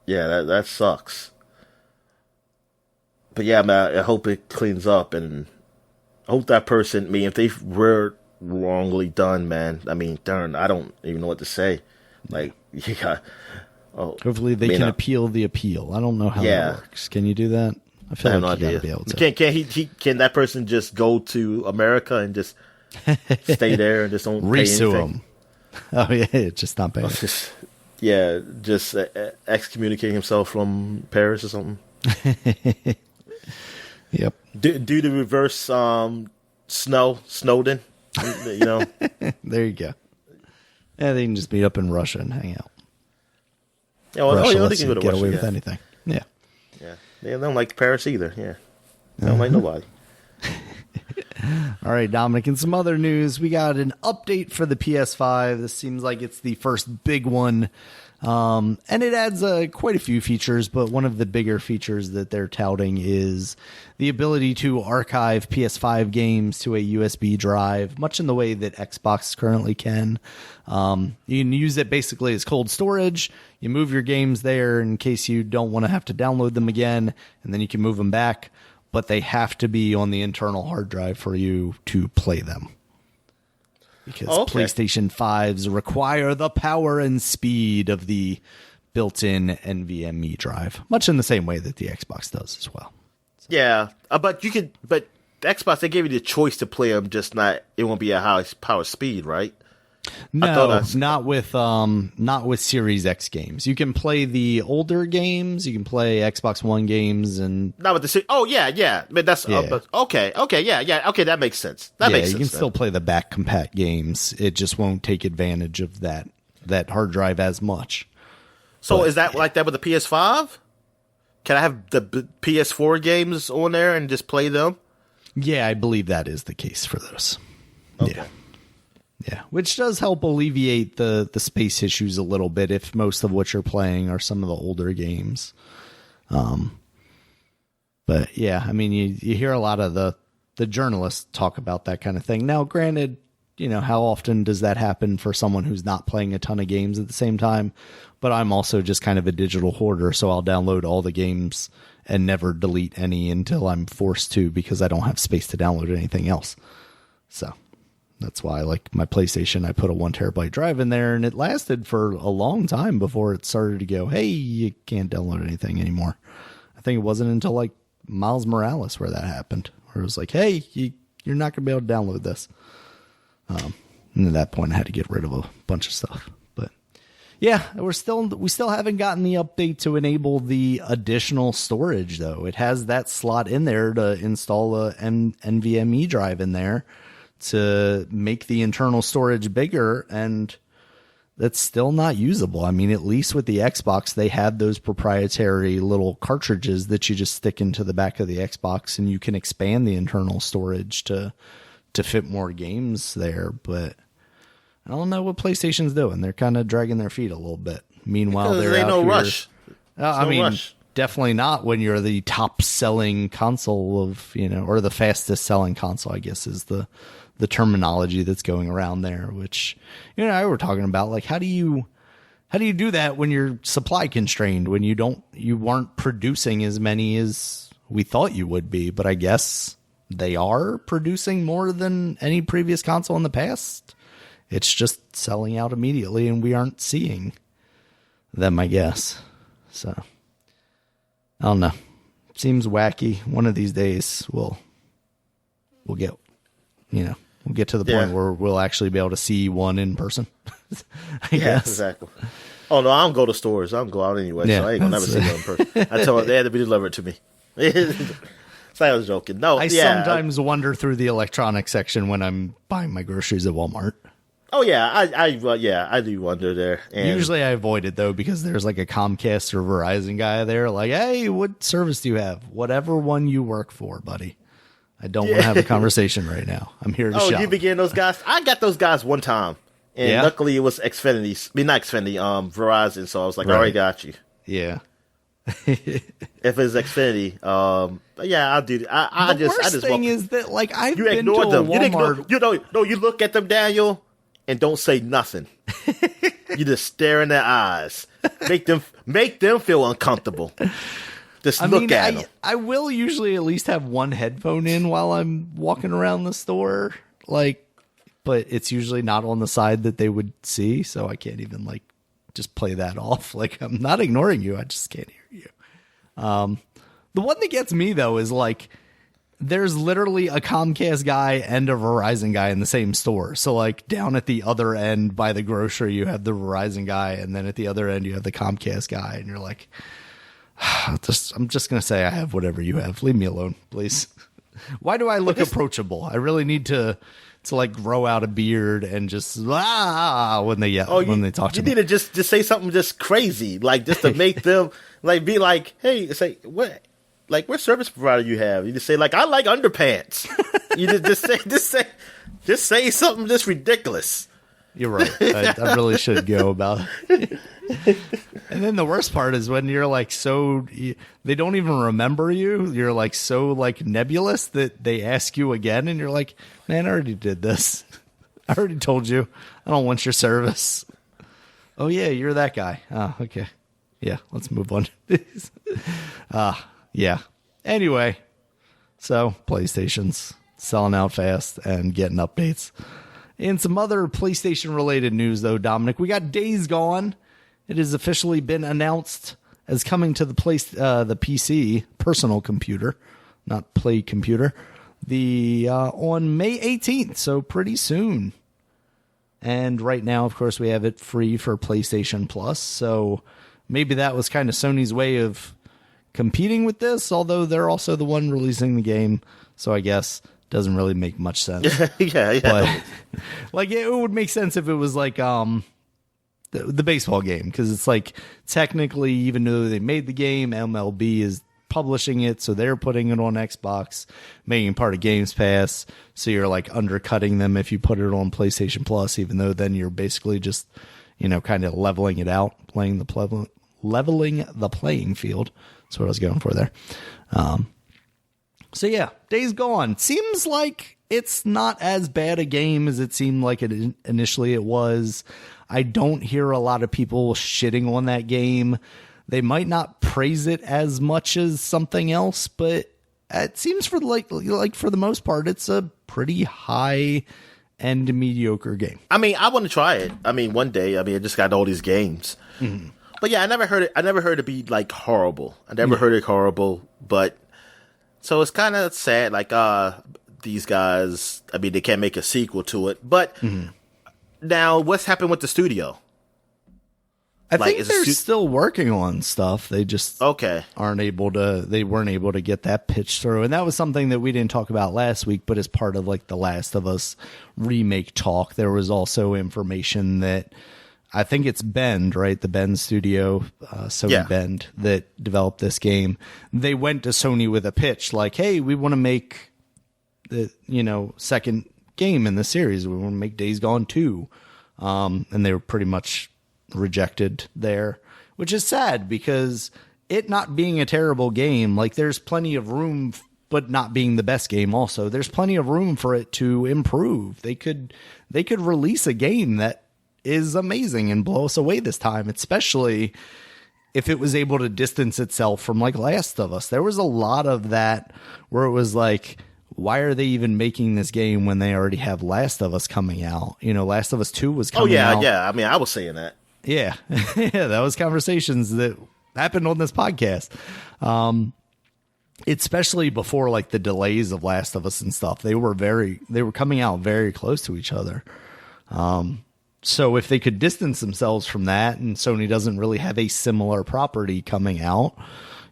Yeah, that sucks. But yeah, man, I hope it cleans up, and I hope that person. I mean, if they were wrongly done, man. I mean, darn, I don't even know what to say. Like, yeah. Oh, hopefully they can appeal the appeal. I don't know how that works. Can you do that? I feel like you gotta be able to. Can that person just go to America and just stay there and just don't resue pay anything? Him? Oh yeah, just not paying. Just excommunicate himself from Paris or something. Yep. Do the reverse Snowden. You know. There you go. Yeah, they can just meet up in Russia and hang out. Yeah, well, Russia they lets can you go to get Russia, away with anything. Yeah. Yeah. They don't like Paris either. Yeah. They don't like nobody. All right, Dominic, in some other news, we got an update for the PS5. This seems like it's the first big one. And it adds quite a few features, but one of the bigger features that they're touting is the ability to archive PS5 games to a USB drive, much in the way that Xbox currently can. You can use it basically as cold storage. You move your games there in case you don't want to have to download them again, and then you can move them back. But they have to be on the internal hard drive for you to play them. Because PlayStation 5s require the power and speed of the built-in NVMe drive, much in the same way that the Xbox does as well. Yeah, but the Xbox, they gave you the choice to play them, just it won't be a high power speed, right? No, not with Series X games. You can play the older games. You can play Xbox One games, and not with the. Oh yeah. But that's okay. Yeah. Okay, that makes sense. That makes sense. You can still play the back compat games. It just won't take advantage of that hard drive as much. So is that like that with the PS5? Can I have the PS4 games on there and just play them? Yeah, I believe that is the case for those. Okay. Yeah, which does help alleviate the space issues a little bit if most of what you're playing are some of the older games. But yeah, I mean, you hear a lot of the journalists talk about that kind of thing. Now, granted, how often does that happen for someone who's not playing a ton of games at the same time? But I'm also just kind of a digital hoarder, so I'll download all the games and never delete any until I'm forced to because I don't have space to download anything else. So that's why, like my PlayStation, I put a 1 terabyte drive in there, and it lasted for a long time before it started to go, hey, you can't download anything anymore. I think it wasn't until like Miles Morales where that happened, where it was like, hey, you're not going to be able to download this. And at that point, I had to get rid of a bunch of stuff. But yeah, we still haven't gotten the update to enable the additional storage, though. It has that slot in there to install a NVMe drive in there to make the internal storage bigger, and that's still not usable. I mean, at least with the Xbox, they had those proprietary little cartridges that you just stick into the back of the Xbox, and you can expand the internal storage to fit more games there. But I don't know what PlayStation's doing. They're kind of dragging their feet a little bit. Meanwhile, there ain't no rush. Rush. Definitely not when you're the top selling console of, or the fastest selling console, I guess is the terminology that's going around there, which, I were talking about, like, how do you do that when you're supply constrained, when you weren't producing as many as we thought you would be? But I guess they are producing more than any previous console in the past. It's just selling out immediately, and we aren't seeing them, I guess. So I don't know. seems wacky. One of these days we'll get, we'll get to the point where we'll actually be able to see one in person. I guess. Exactly. Oh no, I don't go to stores. I don't go out anyway, so I ain't gonna never see one in person. I tell them they had to be delivered to me. So I was joking. No, I sometimes wander through the electronics section when I'm buying my groceries at Walmart. Oh yeah, I do wander there. And usually I avoid it though because there's like a Comcast or Verizon guy there. Like, hey, what service do you have? Whatever one you work for, buddy. I don't want to have a conversation right now. I'm here to shop. Oh, you begin those guys? I got those guys one time, and luckily it was Xfinity. I mean, not Xfinity, Verizon. So I was like, I already got you. Yeah. If it's Xfinity, I'll do. I the worst just thing walk. is that like I've You been ignore to them. Walmart. You look at them, Daniel, and don't say nothing. You just stare in their eyes. Make them feel uncomfortable. Just look at them. I will usually at least have one headphone in while I'm walking around the store, but it's usually not on the side that they would see, so I can't even just play that off. Like, I'm not ignoring you, I just can't hear you. The one that gets me though is there's literally a Comcast guy and a Verizon guy in the same store. So down at the other end by the grocery, you have the Verizon guy, and then at the other end you have the Comcast guy, and you're like, I'm just going to say I have whatever you have. Leave me alone, please. Why do I look approachable? I really need to grow out a beard and just when they yell, when they talk to me. You need to just say something just crazy, just to make them be like, hey, say what? What service provider you have? You just say I like underpants. You just say something just ridiculous. You're right. I really should go about it. And then the worst part is when you're they don't even remember you. You're so nebulous that they ask you again, and you're like, man, I already did this. I already told you. I don't want your service. Oh yeah, you're that guy. Oh, okay. Yeah, let's move on. Yeah. Anyway, so PlayStation's selling out fast and getting updates. In some other PlayStation-related news, though, Dominic, we got Days Gone. It has officially been announced as coming to the PC personal computer, not play computer, on May 18th, so pretty soon. And right now, of course, we have it free for PlayStation Plus, so maybe that was kind of Sony's way of competing with this, although they're also the one releasing the game, so I guess doesn't really make much sense. Yeah. But it would make sense if it was the baseball game, because it's technically, even though they made the game, MLB is publishing it, so they're putting it on Xbox, making it part of Games Pass, so you're undercutting them if you put it on PlayStation Plus, even though then you're basically just kind of leveling it out, leveling the playing field. That's what I was going for there. So yeah, Days Gone seems like it's not as bad a game as it seemed like initially it was. I don't hear a lot of people shitting on that game. They might not praise it as much as something else, but it seems for for the most part, it's a pretty high end mediocre game. I mean, I want to try it. I mean, one day. I mean, I just got all these games. Mm-hmm. But yeah, I never heard it be horrible. I never heard it horrible, but so it's kind of sad. These guys, I mean, they can't make a sequel to it. But now, what's happened with the studio? I think they're still working on stuff. They just weren't able to get that pitch through. And that was something that we didn't talk about last week, but as part of the Last of Us remake talk, there was also information that I think it's Bend, right? The Bend studio, Sony Bend, that developed this game. They went to Sony with a pitch hey, we want to make the, second game in the series. We want to make Days Gone 2. And they were pretty much rejected there, which is sad because it not being a terrible game, there's plenty of room, but not being the best game also, there's plenty of room for it to improve. They could release a game that is amazing and blow us away this time, especially if it was able to distance itself from Last of Us. There was a lot of that where it was why are they even making this game when they already have Last of Us coming out? Last of Us 2 was coming out. Oh yeah. I mean, I was saying that. Yeah. Yeah, that was conversations that happened on this podcast. especially before like the delays of Last of Us and stuff, they were coming out very close to each other. So if they could distance themselves from that, and Sony doesn't really have a similar property coming out,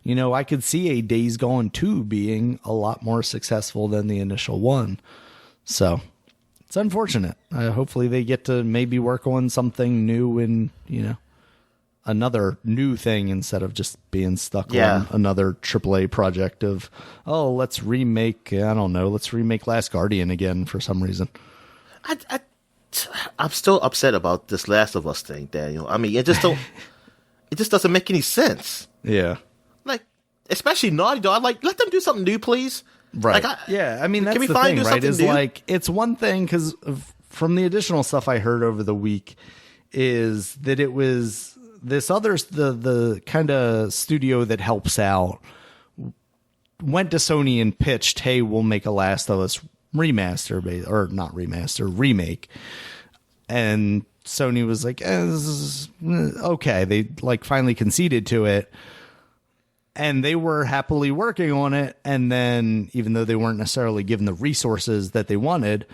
you know, I could see a Days Gone 2 being a lot more successful than the initial one. So it's unfortunate. Hopefully they get to maybe work on something new and, you know, another new thing instead of just being stuck on another AAA project of, oh, let's remake Last Guardian again for some reason. I'm still upset about this Last of Us thing, Daniel. I mean, it just doesn't make any sense. Yeah. Like, especially Naughty Dog. Like, let them do something new, please. Right. Like, I mean, that's the thing, right? Is new? Like, it's one thing because from the additional stuff I heard over the week is that it was this other, the kind of studio that helps out went to Sony and pitched, hey, we'll make a Last of Us remake. And Sony was like, this is okay. They like finally conceded to it. And they were happily working on it. And then, even though they weren't necessarily given the resources that they wanted,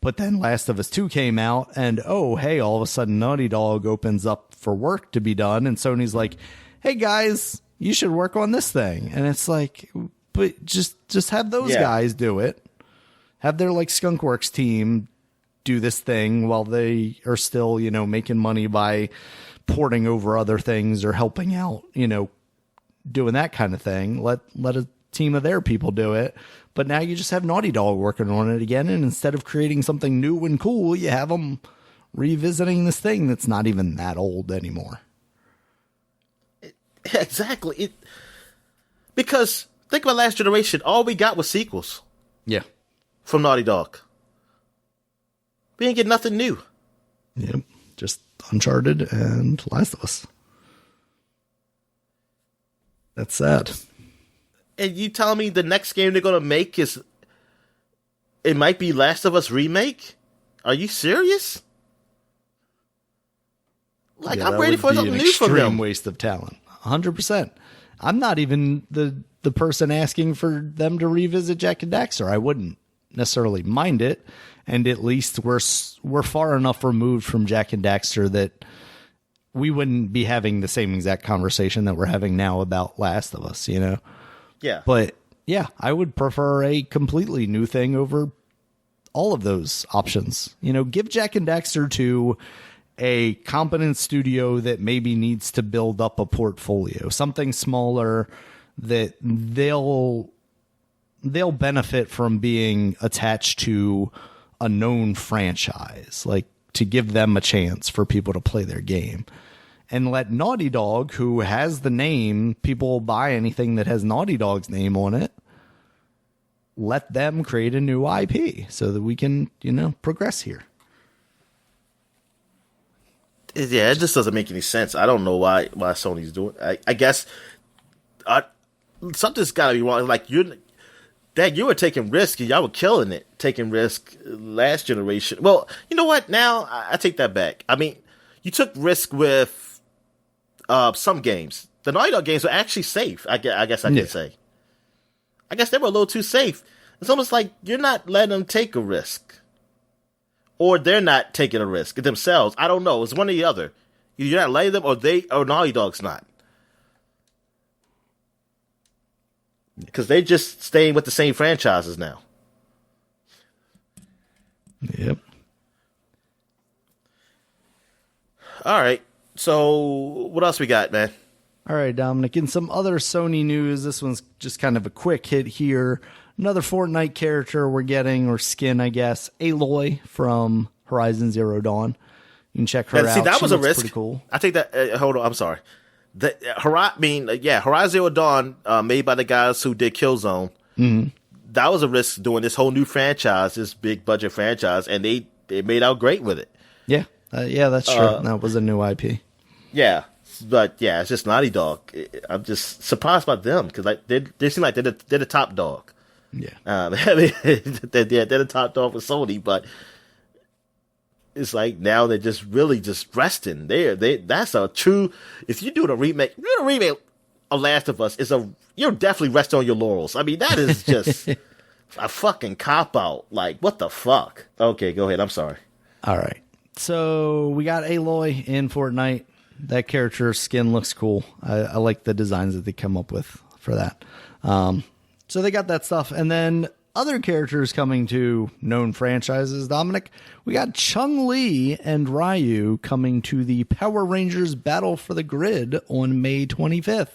but then Last of Us 2 came out, and oh, hey, all of a sudden Naughty Dog opens up for work to be done. And Sony's like, hey, guys, you should work on this thing. And it's like, but just have those guys do it. Have their like Skunkworks team do this thing while they are still, you know, making money by porting over other things or helping out, you know, doing that kind of thing. Let a team of their people do it. But now you just have Naughty Dog working on it again. And instead of creating something new and cool, you have them revisiting this thing that's not even that old anymore. Exactly. Because think about Last Generation. All we got was sequels. Yeah. From Naughty Dog. We didn't get nothing new. Yep. Just Uncharted and Last of Us. That's sad. And you tell me the next game they're going to make it might be Last of Us Remake? Are you serious? Like, I'm ready for something new from them. Extreme waste of talent. 100%. I'm not even the person asking for them to revisit Jak and Daxter. I wouldn't necessarily mind it. And at least we're far enough removed from Jak and Daxter that we wouldn't be having the same exact conversation that we're having now about Last of Us, you know? Yeah. But yeah, I would prefer a completely new thing over all of those options. You know, give Jak and Daxter to a competent studio that maybe needs to build up a portfolio, something smaller that they'll benefit from being attached to a known franchise, like to give them a chance for people to play their game. And let Naughty Dog, who has the name, people will buy anything that has Naughty Dog's name on it, let them create a new IP so that we can, you know, progress here. Yeah, it just doesn't make any sense. I don't know why Sony's doing it. I guess something's got to be wrong. Like, you were taking risk, and y'all were killing it, taking risk Last Generation. Well, you know what? Now, I take that back. I mean, you took risk with some games. The Naughty Dog games were actually safe, I guess I could say. I guess they were a little too safe. It's almost like you're not letting them take a risk. Or they're not taking a risk themselves. I don't know. It's one or the other. You're not letting them, or Naughty Dog's not. Because they're just staying with the same franchises now. Yep. All right. So, what else we got, man? All right, Dominic. In some other Sony news, this one's just kind of a quick hit here. Another Fortnite character we're getting, or skin, I guess. Aloy from Horizon Zero Dawn. You can check her out. See, that was a risk. Pretty cool. I think that. Hold on, I'm sorry. Horizon Zero Dawn, made by the guys who did Killzone. Mm-hmm. That was a risk doing this whole new franchise, this big budget franchise, and they made out great with it. Yeah, that's true. That was a new IP. Yeah, but yeah, it's just Naughty Dog. I'm just surprised by them because like they seem like they're the top dog. Yeah, they're the top dog for Sony, but it's like now they're just really just resting. That's a true. If you do the remake, Last of Us you're definitely resting on your laurels. I mean, that is just a fucking cop-out. Like, what the fuck? Okay, go ahead. I'm sorry. All right. So we got Aloy in Fortnite. That character skin looks cool. I like the designs that they come up with for that. So they got that stuff. And then other characters coming to known franchises, Dominic. We got Chun-Li and Ryu coming to the Power Rangers Battle for the Grid on May 25th.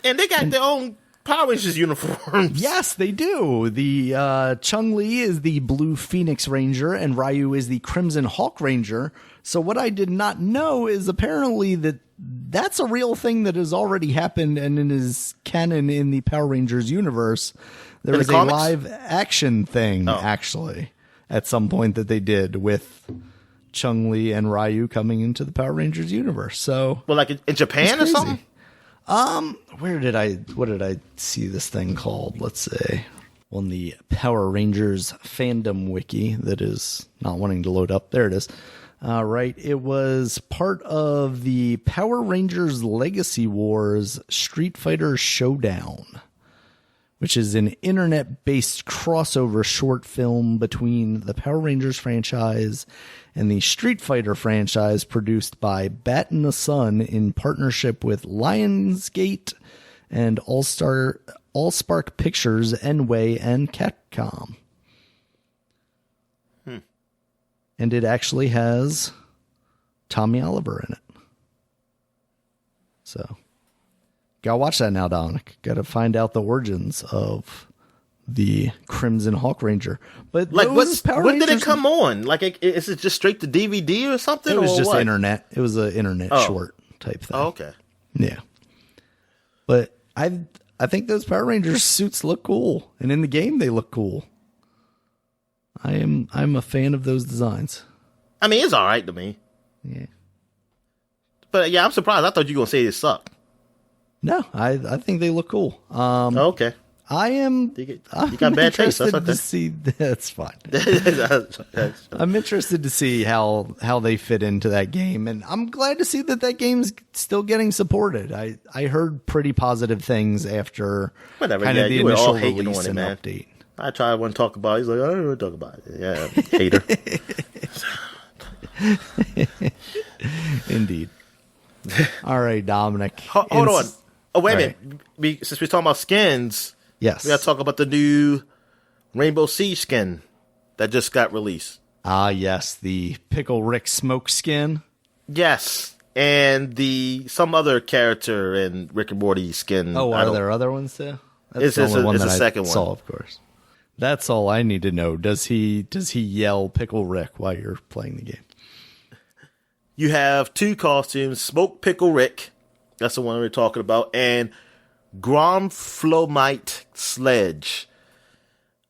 And they got their own Power Rangers uniforms. Yes, they do. The Chun-Li is the Blue Phoenix Ranger and Ryu is the Crimson Hawk Ranger. So what I did not know is apparently that's a real thing that has already happened and it is canon in the Power Rangers universe. There was a live action thing, actually, at some point that they did with Chun-Li and Ryu coming into the Power Rangers universe. So, well, like in Japan or something? What did I see this thing called? Let's say on the Power Rangers fandom wiki that is not wanting to load up. There it is. Right. It was part of the Power Rangers Legacy Wars Street Fighter Showdown, which is an internet-based crossover short film between the Power Rangers franchise and the Street Fighter franchise, produced by Bat and the Sun in partnership with Lionsgate and Allspark Pictures, Enway, and Capcom. And it actually has Tommy Oliver in it. So, gotta watch that now, Dominic. Gotta find out the origins of the Crimson Hawk Ranger. But like, when did it come on? Like, is it just straight to DVD or something? It was just what? internet. It was an internet short type thing. Oh, okay. Yeah. But I think those Power Rangers suits look cool, and in the game they look cool. I'm a fan of those designs. I mean, it's all right to me. Yeah. But yeah, I'm surprised. I thought you were gonna say it sucked. No, I think they look cool. Okay. You got bad taste. That's okay. To see, that's fine. I'm interested to see how they fit into that game, and I'm glad to see that game's still getting supported. I heard pretty positive things after kind of the initial release and update. I tried to talk about it. He's like, I don't want to talk about it. Yeah, hater. Indeed. All right, Dominic. Hold on. Oh, wait a minute. Since we're talking about skins, yes, we got to talk about the new Rainbow Siege skin that just got released. Yes, the Pickle Rick smoke skin. Yes, and some other character in Rick and Morty skin. Oh, are there other ones too? That's the only one that I saw, of course. That's all I need to know. Does he yell Pickle Rick while you're playing the game? You have two costumes: Smoke Pickle Rick, that's the one we're talking about, and Gromflomite Sledge.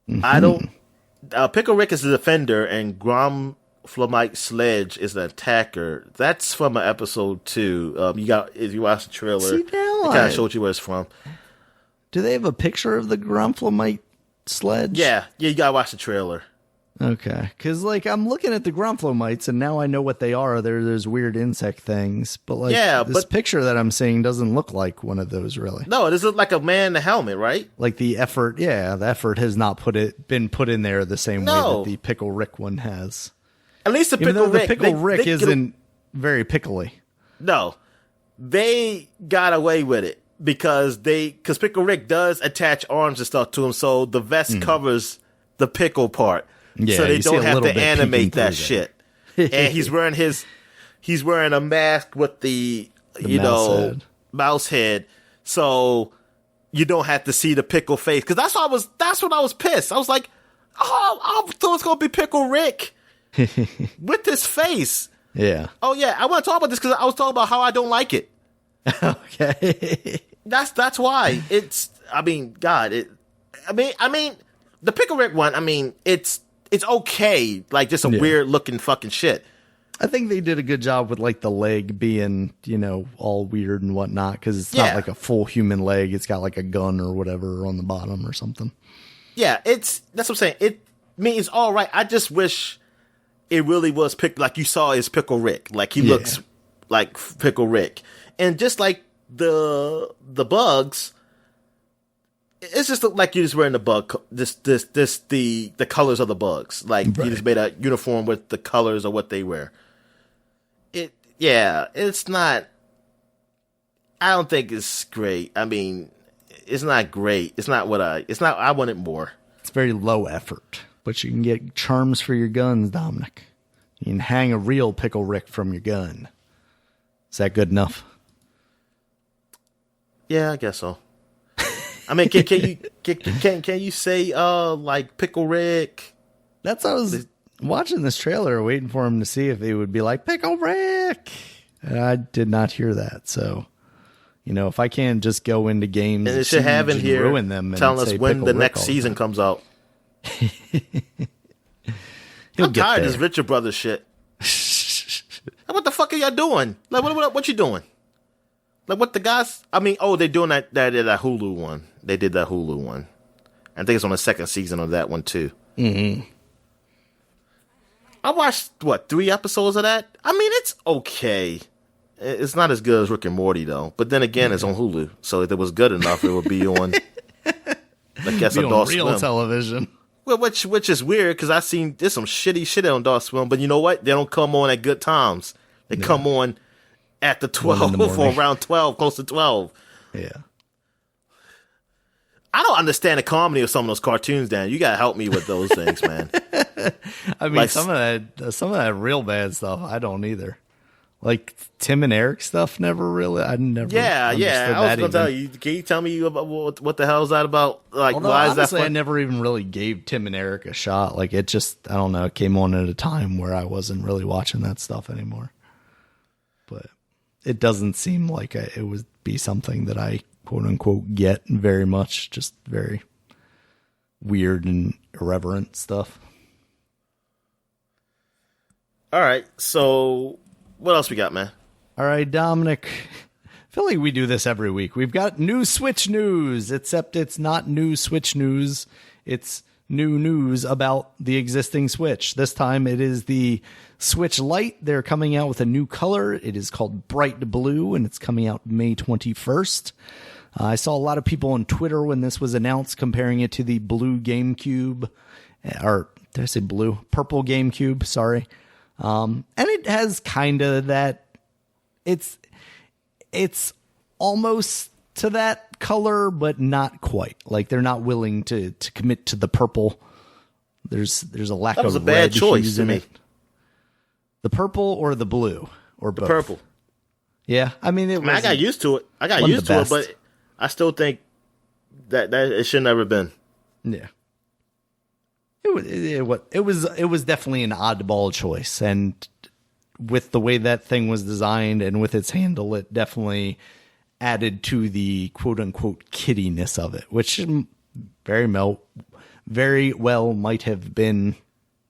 Mm-hmm. Pickle Rick is the defender, and Gromflomite Sledge is the attacker. That's from episode 2. If you watch the trailer, it kind of showed you where it's from. Do they have a picture of the Gromflomite Sledge? Yeah, you gotta watch the trailer. Okay, because I'm looking at the Gromflomites and now I know what they are. There's weird insect things, but this picture that I'm seeing doesn't look like one of those really. No, this looks like a man in a helmet, right? Like the effort has not been put in there the same way that the Pickle Rick one has. At least the Pickle Rick isn't very pickly. No, they got away with it. Because Pickle Rick does attach arms and stuff to him, so the vest covers the pickle part, so they don't have to animate that shit. And he's wearing a mask with the mouse head, so you don't have to see the pickle face. Because that's when I was pissed. I was like, I thought it's gonna be Pickle Rick with this face. Yeah. Oh yeah, I want to talk about this because I was talking about how I don't like it. Okay. That's why the Pickle Rick one, it's okay, like just a weird looking fucking shit. I think they did a good job with the leg being, all weird and whatnot, because it's not like a full human leg. It's got like a gun or whatever on the bottom or something. Yeah, that's what I'm saying. It's all right. I just wish it really was like you saw is Pickle Rick. Like he looks like Pickle Rick. And just like the bugs, it's just look like you just wearing the bug, the colors of the bugs. Like you just made a uniform with the colors of what they wear. It's not. I don't think it's great. I mean, it's not great. It's not. I wanted more. It's very low effort, but you can get charms for your guns, Dominic. You can hang a real Pickle Rick from your gun. Is that good enough? Yeah, I guess so. I mean, can you say like Pickle Rick? That's I was watching this trailer, waiting for him to see if they would be like Pickle Rick. I did not hear that, so if I can just go into games and it should have in here ruin them, and telling us when Pickle the Rick next season comes out. I'm tired of this Richard Brothers shit. What the fuck are y'all doing? Like, what you doing? Like, what the guys? I mean, they're doing that Hulu one. They did that Hulu one. I think it's on the second season of that one too. Mm-hmm. I watched 3 episodes of that. I mean, it's okay. It's not as good as Rick and Morty though. But then again, it's on Hulu, so if it was good enough, it would be on. I guess Adult real Swim television. Well, which is weird because I've seen there's some shitty shit on Adult Swim, but you know what? They don't come on at good times. They come on at the 12 or around 12, close to 12. Yeah. I don't understand the comedy of some of those cartoons, Dan. You gotta help me with those things, man. I mean, like, some of that real bad stuff, I don't either. Like Tim and Eric stuff, I never. Yeah. I was gonna tell you. Can you tell me about what the hell is that about? Like, why is that fun? I never even really gave Tim and Eric a shot. Like, it just, I don't know, it came on at a time where I wasn't really watching that stuff anymore. But it doesn't seem like it would be something that I quote unquote get very much. Just very weird and irreverent stuff. All right, so what else we got, man? All right, Dominic. I feel like we do this every week. We've got new Switch news, except it's not new Switch news. It's new news about the existing Switch. This time it is the Switch Lite. They're coming out with a new color. It is called Bright Blue, and it's coming out May 21st. I saw a lot of people on Twitter when this was announced comparing it to the blue GameCube, or did I say blue? Purple GameCube, sorry. And it has kind of that, it's almost to that color, but not quite. Like, they're not willing to commit to the purple. There's a lack of red. That was a bad choice to me. The purple or the blue or both? The purple. Yeah, I mean, I got used to it. But I still think that it should never been. Yeah. It was definitely an oddball choice, and with the way that thing was designed and with its handle, it definitely added to the quote unquote kiddiness of it, which very well might have been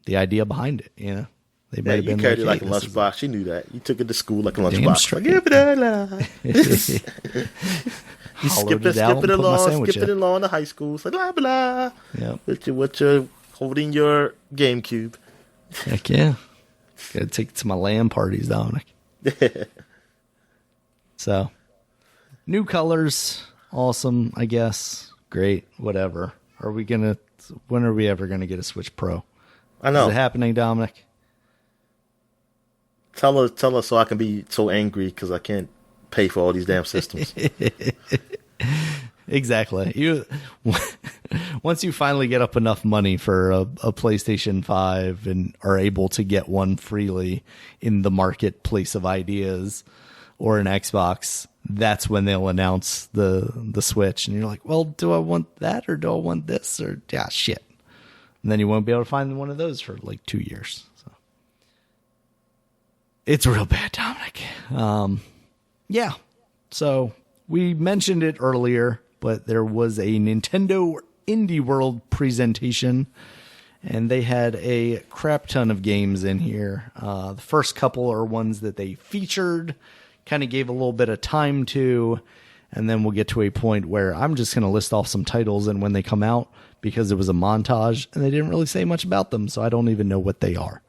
the idea behind it. They might have been carried it like a lunchbox. You knew that. You took it to school like a lunchbox. You skip it along to high school. It's like blah blah. Yeah. With your holding your GameCube. Heck yeah. Gotta take it to my LAN parties, Dominic. So, new colors. Awesome, I guess. Great, whatever. When are we ever gonna get a Switch Pro? I know. Is it happening, Dominic? Tell us so I can be so angry because I can't pay for all these damn systems. Exactly. Once you finally get up enough money for a PlayStation 5 and are able to get one freely in the marketplace of ideas or an Xbox, that's when they'll announce the Switch. And you're like, well, do I want that or do I want this? Or, yeah, shit. And then you won't be able to find one of those for like 2 years. So it's real bad, Dominic. Yeah. So we mentioned it earlier, but there was a Nintendo Indie World presentation, and they had a crap ton of games in here. The first couple are ones that they featured, kind of gave a little bit of time to, and then we'll get to a point where I'm just going to list off some titles and when they come out, because it was a montage, and they didn't really say much about them, so I don't even know what they are.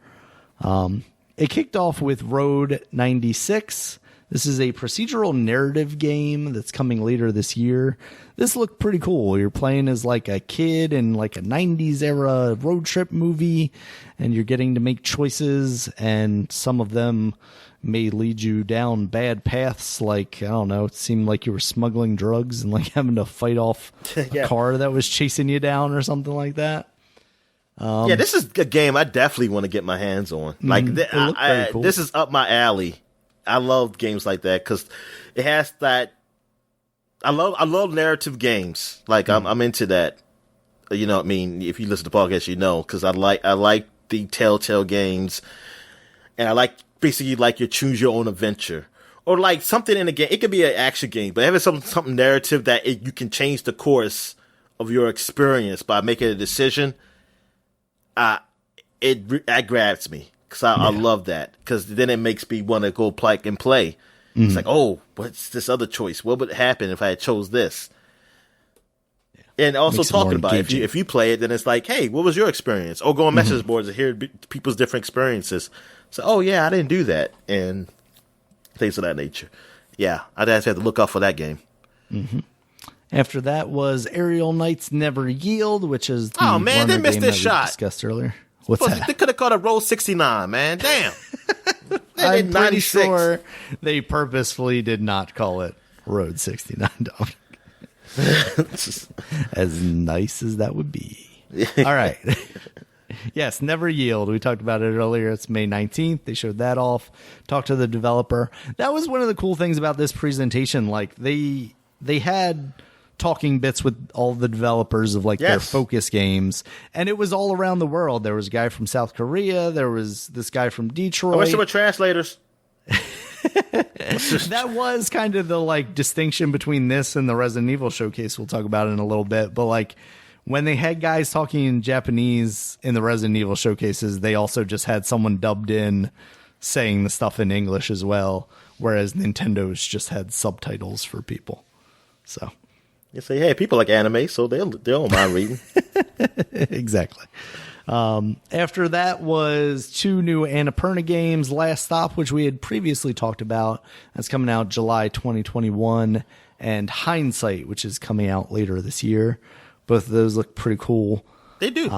It kicked off with Road 96. This is a procedural narrative game that's coming later this year. This looked pretty cool. You're playing as like a kid in like a 90s era road trip movie, and you're getting to make choices, and some of them may lead you down bad paths. Like, I don't know, it seemed like you were smuggling drugs and like having to fight off a car that was chasing you down or something like that. Yeah, this is a game I definitely want to get my hands on. Like, cool. This is up my alley. I love games like that because it has that. I love narrative games. Like, I'm into that. You know what I mean? If you listen to podcasts, you know, because I like the Telltale games, and I like basically like you choose your own adventure, or like something in a game. It could be an action game, but having something narrative that you can change the course of your experience by making a decision. That grabs me because I love that, because then it makes me want to go play. It's like, oh, what's this other choice? What would happen if I had chose this? And also talking about it. If you play it, then it's like, hey, what was your experience? Or go on message boards and hear people's different experiences. So, oh yeah, I didn't do that, and things of that nature. Yeah, I'd have to look out for that game. Mm-hmm. After that was Aerial Knights Never Yield, which is the runner they missed this shot discussed earlier. What's that? They could have called it Roll 69, man. Damn. I'm pretty sure they purposefully did not call it Road 69, dog. As nice as that would be. All right. Yes, Never Yield. We talked about it earlier. It's May 19th. They showed that off. Talked to the developer. That was one of the cool things about this presentation. Like, they had talking bits with all the developers of like their focus games, and it was all around the world. There was a guy from South Korea. There was this guy from Detroit. I wish there were translators. That was kind of the like distinction between this and the Resident Evil showcase we'll talk about in a little bit. But like when they had guys talking in Japanese in the Resident Evil showcases, they also just had someone dubbed in saying the stuff in English as well, whereas Nintendo's just had subtitles for people. So you say, hey, people like anime, so they don't mind reading. Exactly. After that was 2 new Annapurna games, Last Stop, which we had previously talked about. That's coming out July 2021, and Hindsight, which is coming out later this year. Both of those look pretty cool. They do.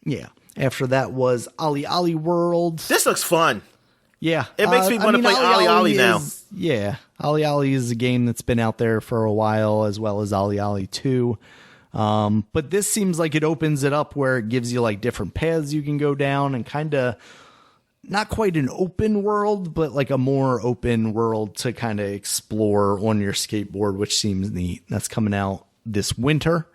Yeah. After that was Ali Ali World. This looks fun. Yeah. It makes me want to play Ali Ali now. Yeah. Ali Ali is a game that's been out there for a while, as well as Ali Ali 2. But this seems like it opens it up where it gives you like different paths you can go down, and kind of not quite an open world, but like a more open world to kind of explore on your skateboard, which seems neat. That's coming out this winter.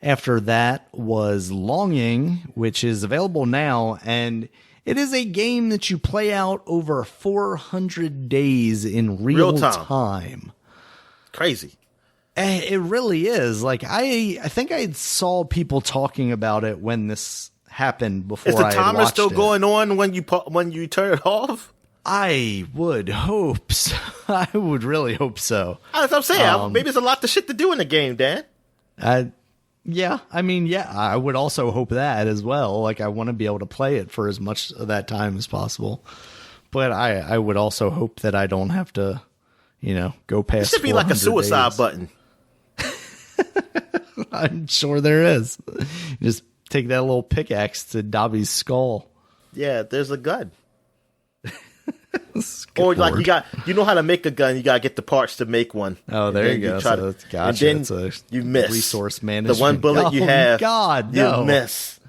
After that was Longing, which is available now, and it is a game that you play out over 400 days in real time. Crazy. It really is. Like, I think I saw people talking about it when this happened before. Is the timer still going on when you turn it off? I would hope so. I would really hope so. That's what I'm saying. Maybe there's a lot of shit to do in the game, Dan. Yeah, I mean, yeah, I would also hope that as well. Like, I want to be able to play it for as much of that time as possible. But I would also hope that I don't have to, go past. It should be like a suicide button. I'm sure there is. Just take that little pickaxe to Dobby's skull. Yeah, there's a gun. Or like you know how to make a gun, you gotta get the parts to make one. Oh, there you go. So gotcha. And then you miss. Resource management. The one bullet you have, you miss.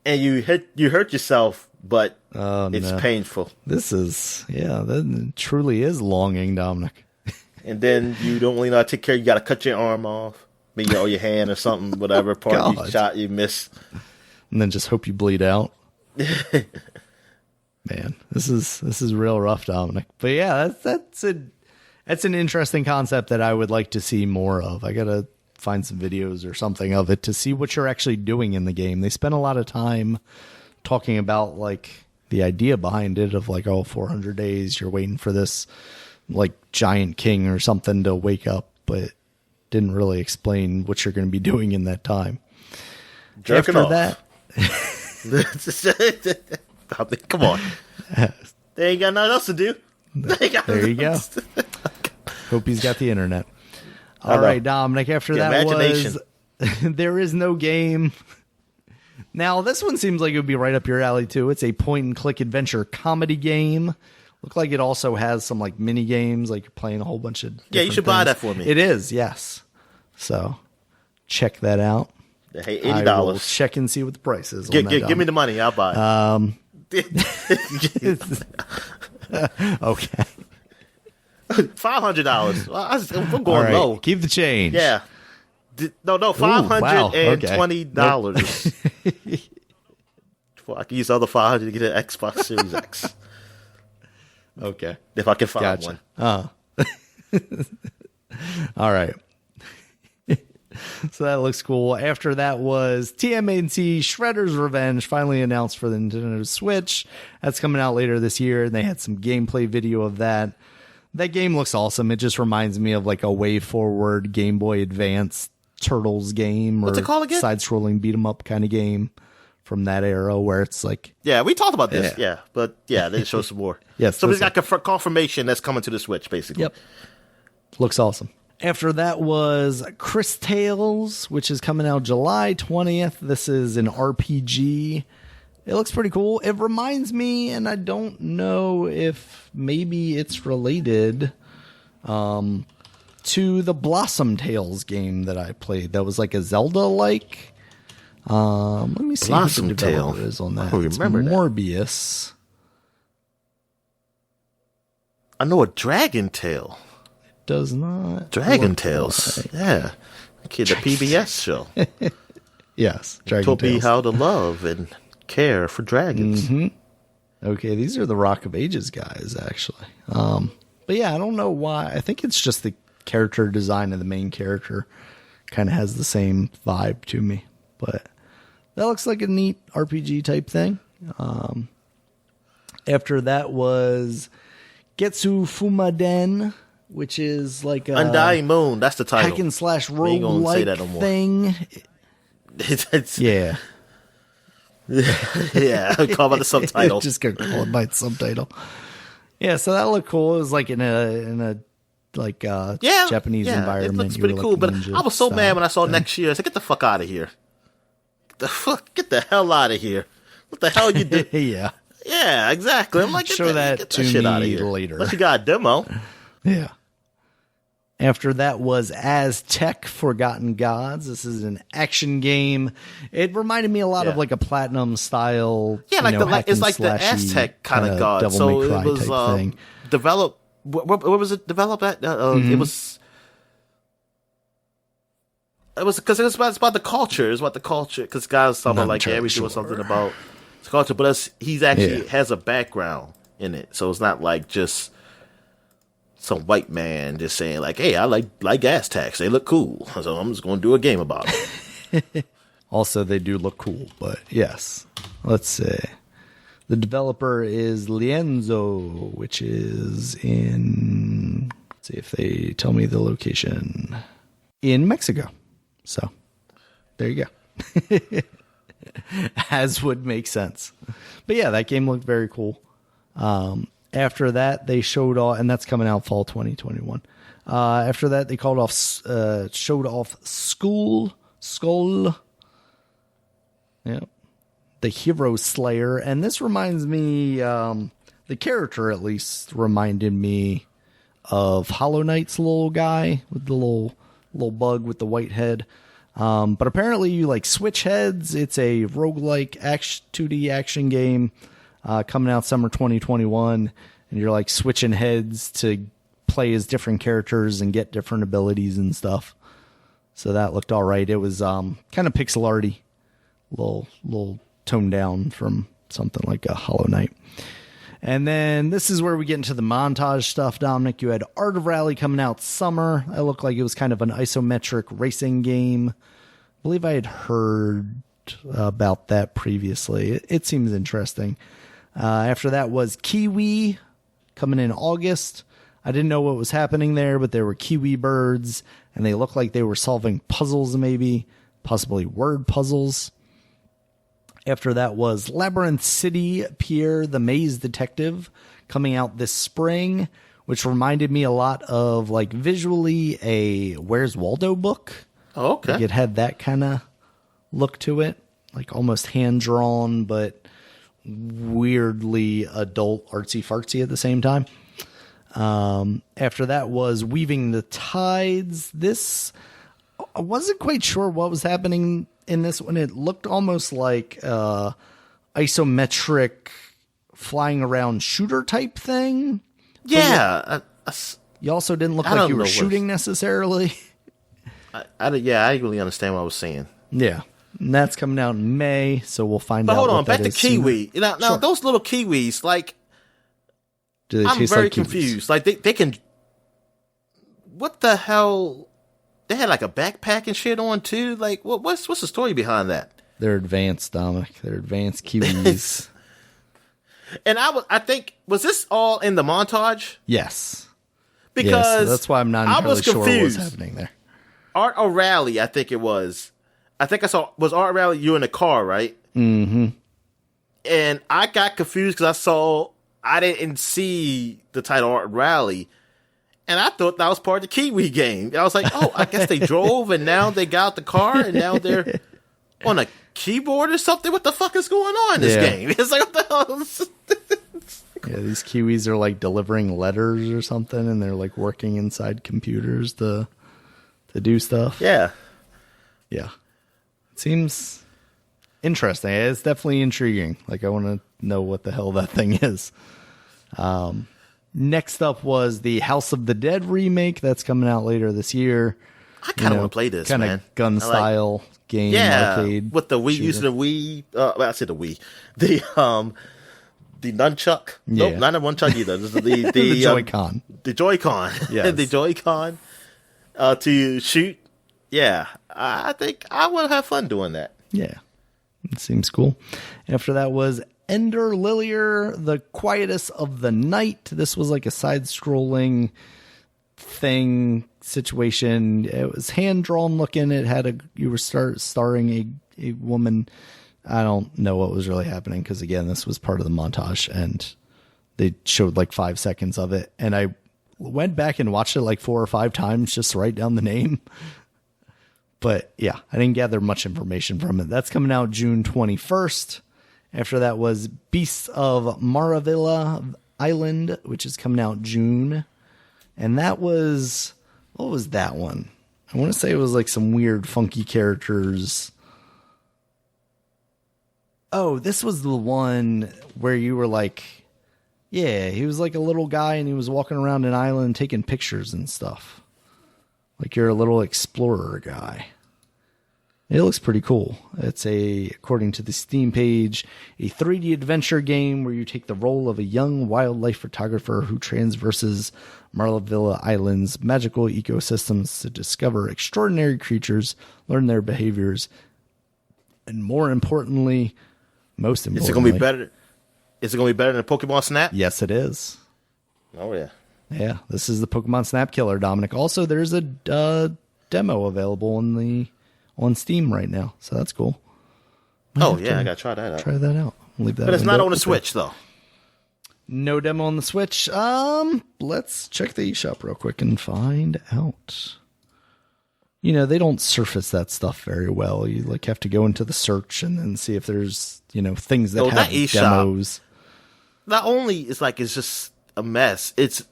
And you hurt yourself, but it's painful. This is, that truly is Longing, Dominic. And then you don't really know how to take care. You gotta cut your arm off, maybe or your hand or something, whatever part you shot, you miss. And then just hope you bleed out. Man, this is real rough, Dominic. But yeah, that's an interesting concept that I would like to see more of. I gotta find some videos or something of it to see what you're actually doing in the game. They spent a lot of time talking about like the idea behind it of like, 400 days, you're waiting for this like giant king or something to wake up, but didn't really explain what you're going to be doing in that time. Jerking off. That. Come on. They ain't got nothing else to do. There you go. Hope he's got the internet. All right, Dominic, after that was There Is No Game. Now, this one seems like it would be right up your alley, too. It's a point-and-click adventure comedy game. Look like it also has some like mini games, like you're playing a whole bunch of Yeah, you should buy that for me. It is, yes. So, check that out. Hey, $80. I will check and see what the price is. Give me the money. I'll buy it. Okay. $500. I'm going low. Keep the change. Yeah. No, $520. I can use the other $500 to get an Xbox Series X. Okay. If I can find one. All right. So that looks cool. After that was TMNT Shredder's Revenge, finally announced for the Nintendo Switch. That's coming out later this year, and they had some gameplay video of that. That game looks awesome. It just reminds me of like a Way Forward Game Boy Advance Turtles game. What's it called again? Side-scrolling beat-em-up kind of game from that era where it's like... Yeah, we talked about this. Yeah, but yeah, they show some more. Yes. So we got confirmation that's coming to the Switch, basically. Yep. Looks awesome. After that was Chris Tales, which is coming out July 20th. This is an RPG. It looks pretty cool. It reminds me, and I don't know if maybe it's related to the Blossom Tales game that I played. That was like a Zelda-like. Let me see Blossom who the developer Tale. is on that. I remember it's that. Morbius. I know a Dragon Tale. Does not. Dragon look Tales. like. Yeah. Kid, the PBS show. Yes, Dragon Taught me Tales. how to love and care for dragons. Okay, these are the Rock of Ages guys, actually. But yeah, I don't know why. I think it's just the character design of the main character kind of has the same vibe to me. But that looks like a neat RPG type thing. After that was Getsu Fumaden, which is like a Undying Moon, that's the title. hack and slash We ain't gonna say that roguelike no more. thing. It's, Yeah. yeah, call by the subtitle. Just gonna call it by its subtitle. Yeah, so that looked cool. It was like in a Japanese environment. It looks You pretty were, cool. like, But ninja I was so style mad when I saw thing. next year. I said, "Get the fuck out of here! Get the hell out of here! What the hell you do?" Yeah. Yeah, exactly. I'm like, Show that get to shit out of me here. later. Unless you got a demo. Yeah. After that was Aztec Forgotten Gods. This is an action game. It reminded me a lot of like a Platinum style. Yeah, like hack it's and like the slashy Aztec kind of god. Devil So May Cry it was type thing. developed. What was it developed at? It was. It was because it's about the culture. It's about the culture. Because guys talking about like everything was something about the culture, but he's actually has a background in it, so it's not like just some white man just saying like, "Hey, I like Aztecs. They look cool, so I'm just going to do a game about it." Also, they do look cool, but yes. Let's see. The developer is Lienzo, which is in... Let's see if they tell me the location. In Mexico. So, there you go. As would make sense. But yeah, that game looked very cool. After that, they showed off... And that's coming out fall 2021. After that, they showed off Skull. Yep. The Hero Slayer. And this reminds me, the character at least reminded me of Hollow Knight's little guy with the little bug with the white head. But apparently you like switch heads. It's a roguelike 2D action game coming out summer 2021. And you're like switching heads to play as different characters and get different abilities and stuff. So that looked all right. It was kind of pixel arty. Little toned down from something like a Hollow Knight. And then this is where we get into the montage stuff, Dominic. You had Art of Rally coming out summer. It looked like it was kind of an isometric racing game. I believe I had heard about that previously. It seems interesting. After that was Kiwi coming in August. I didn't know what was happening there, but there were kiwi birds, and they looked like they were solving puzzles, maybe, possibly word puzzles. After that was Labyrinth City, Pierre the Maze Detective, coming out this spring, which reminded me a lot of like visually a Where's Waldo book. Oh, okay. Like it had that kind of look to it, like almost hand drawn, but weirdly adult artsy fartsy at the same time. After that was Weaving the Tides. This, I wasn't quite sure what was happening in this one. It looked almost like isometric flying around shooter type thing. Yeah. You also didn't look like you were shooting necessarily. I didn't really understand what I was saying. Yeah. And that's coming out in May, so we'll find out. But hold on, what back that to is kiwi. soon. Now Sure. those little kiwis, like, Do they I'm taste very like kiwis? confused. Like, they can. What the hell? They had like a backpack and shit on too. Like, what's the story behind that? They're advanced, Dominic. They're advanced kiwis. And I think, was this all in the montage? Yes. Because yes, so that's why I'm not entirely sure what was confused. happening there. Art O'Reilly, I think it was. I think I saw, was Art O'Reilly, you in the car, right? Mm-hmm. And I got confused because I didn't see the title Art O'Reilly. And I thought that was part of the Kiwi game. And I was like, oh, I guess they drove and now they got out the car and now they're on a keyboard or something. What the fuck is going on in this game? It's like, what the hell? Yeah, these kiwis are like delivering letters or something, and they're like working inside computers to do stuff. Yeah. Yeah. It seems interesting. It's definitely intriguing. Like, I want to know what the hell that thing is. Next up was the House of the Dead remake that's coming out later this year. I kind of want to play this, man. Kind of gun style game, arcade. With the Wii, shooter. using the Wii. I said the Wii. The nunchuck. Yeah. Nope, not the nunchuck either. The The Joy-Con. The Joy-Con. Yes. The Joy-Con to shoot. Yeah. I think I would have fun doing that. Yeah. It seems cool. After that was Ender Lilier, The Quietest of the Night. This was like a side-scrolling thing situation. It was hand-drawn looking. It had you were starring a woman. I don't know what was really happening because, again, this was part of the montage, and they showed like 5 seconds of it. And I went back and watched it like 4 or 5 times just to write down the name. But yeah, I didn't gather much information from it. That's coming out June 21st. After that was Beasts of Maravilla Island, which is coming out June. And that was, what was that one? I want to say it was like some weird funky characters. Oh, this was the one where you were like, yeah, he was like a little guy and he was walking around an island taking pictures and stuff. Like you're a little explorer guy. It looks pretty cool. It's according to the Steam page, a 3D adventure game where you take the role of a young wildlife photographer who traverses Maravilla Island's magical ecosystems to discover extraordinary creatures, learn their behaviors, and most importantly, is it going to be better? Is it going to be better than Pokemon Snap? Yes, it is. Oh yeah. Yeah, this is the Pokemon Snap killer, Dominic. Also, there's a demo available on Steam right now, so that's cool. Oh yeah, I gotta try that out. Try that out. Leave that. But it's not on the open. Switch though. No demo on the Switch. Let's check the eShop real quick and find out. You know, they don't surface that stuff very well. You like have to go into the search and then see if there's, things that have demos. Not only is like it's just a mess. It's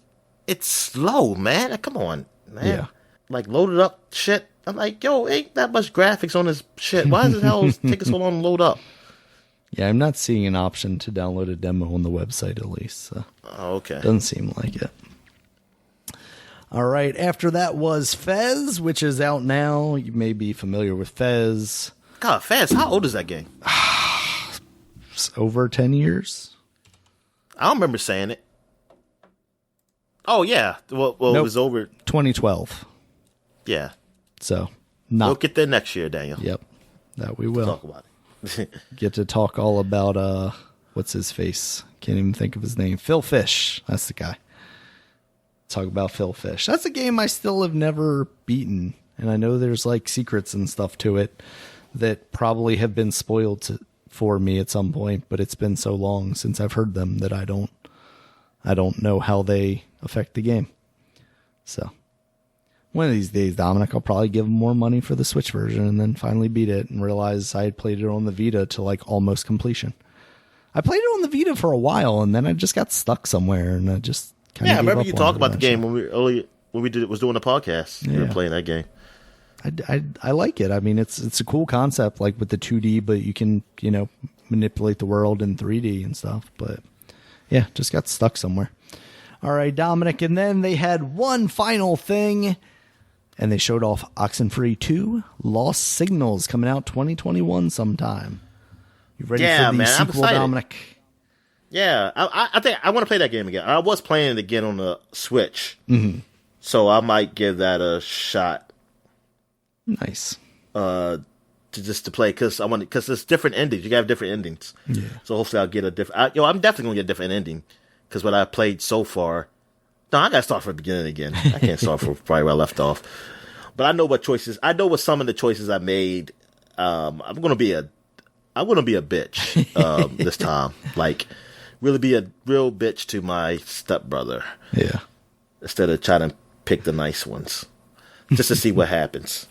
slow, man. Come on, man. Yeah. Like loaded up shit. I'm like, yo, ain't that much graphics on this shit. Why does the hell take so long to load up? Yeah, I'm not seeing an option to download a demo on the website at least. So. Oh, okay. Doesn't seem like it. All right. After that was Fez, which is out now. You may be familiar with Fez. God, Fez, how old is that game? It's over 10 years. I don't remember saying it. Oh, yeah. Well, Nope. It was over. 2012. Yeah. So, We'll get there next year, Daniel. Yep. That we will. Talk about it. Get to talk all about, what's his face? Can't even think of his name. Phil Fish. That's the guy. Talk about Phil Fish. That's a game I still have never beaten. And I know there's like secrets and stuff to it that probably have been spoiled for me at some point, but it's been so long since I've heard them that I don't I don't know how they affect the game. So one of these days, Dominic, I'll probably give him more money for the Switch version and then finally beat it and realize I had played it on the Vita to like almost completion. I played it on the Vita for a while and then I just got stuck somewhere and I just kind of I remember you talked about the game when we was doing the podcast. Yeah. You were playing that game. I like it. I mean, it's a cool concept, like with the 2D, but you can, manipulate the world in 3D and stuff. But yeah, just got stuck somewhere. All right, Dominic. And then they had one final thing, and they showed off Oxenfree 2 Lost Signals coming out 2021 sometime. You ready for the sequel, Dominic? Yeah, I think I want to play that game again. I was playing it again on the Switch, so I might give that a shot. Nice. To play because there's different endings. You gotta have different endings. Yeah. So hopefully I'll get a different. I'm definitely gonna get a different ending because what I played so far. No, I gotta start from the beginning again. I can't start from probably where I left off. But I know what choices. I know what some of the choices I made. I'm gonna be a bitch this time. Like really be a real bitch to my stepbrother. Yeah. Instead of trying to pick the nice ones, just to see what happens.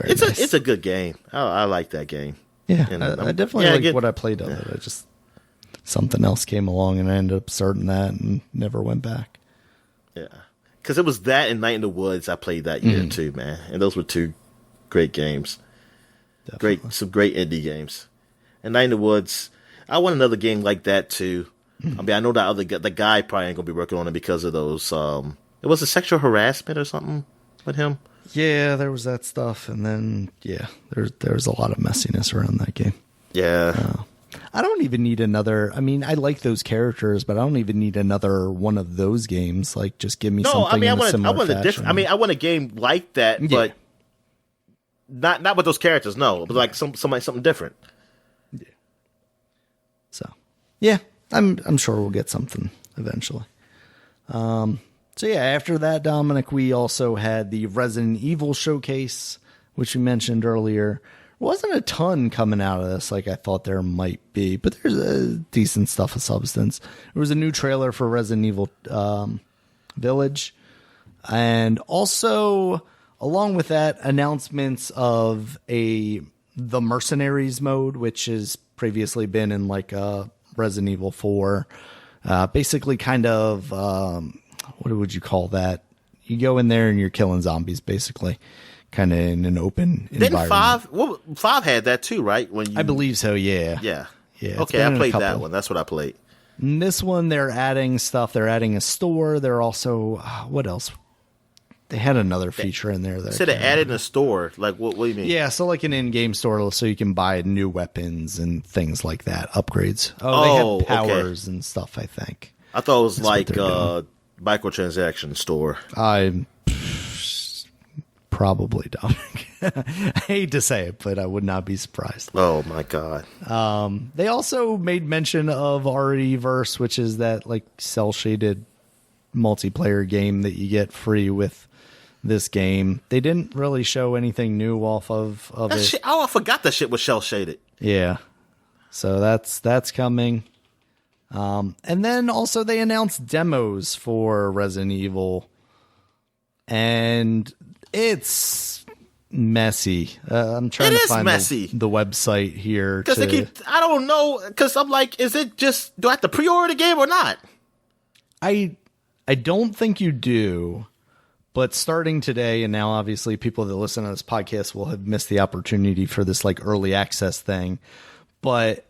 It's a good game. I like that game. Yeah, and I definitely like what I played of it. Something else came along and I ended up starting that and never went back. Yeah, because it was that and Night in the Woods I played that year too, man. And those were two great games. Definitely. Some great indie games. And Night in the Woods, I want another game like that too. I mean, I know that the guy probably ain't gonna be working on it because of those. It was a sexual harassment or something with him. Yeah, there was that stuff, and then there's a lot of messiness around that game. Yeah, I don't even need another. I mean, I like those characters, but I don't even need another one of those games. Like, just give me something in a similar fashion. I want a game like that, but not with those characters. No, but like something different. Yeah. So, yeah, I'm sure we'll get something eventually. So yeah, after that, Dominic, we also had the Resident Evil showcase, which we mentioned earlier. There wasn't a ton coming out of this like I thought there might be, but there's a decent stuff of substance. There was a new trailer for Resident Evil Village, and also along with that, announcements of the Mercenaries mode, which has previously been in like Resident Evil 4. Basically kind of what would you call that? You go in there and you're killing zombies, basically, kind of in an open environment. Five had that too, right? I believe so. Yeah. Yeah. Yeah. Okay, I played that one. That's what I played. And this one, they're adding stuff. They're adding a store. They're also what else? They had another feature in there. They added a store. Like what do you mean? Yeah, so like an in-game store, so you can buy new weapons and things like that, upgrades. They had powers and stuff. I think. I thought it was like a microtransaction store. I'm probably Dominic. I hate to say it, but I would not be surprised. Oh my god. They also made mention of RE-verse, which is that like cell shaded multiplayer game that you get free with this game. They didn't really show anything new off of it. Shit, I forgot that shit was cell shaded. Yeah. So that's coming. And then also they announced demos for Resident Evil, and it's messy. I'm trying to find the website here. Because I don't know, because I'm like, is it just, do I have to pre-order the game or not? I don't think you do, but starting today, and now obviously people that listen to this podcast will have missed the opportunity for this like early access thing, but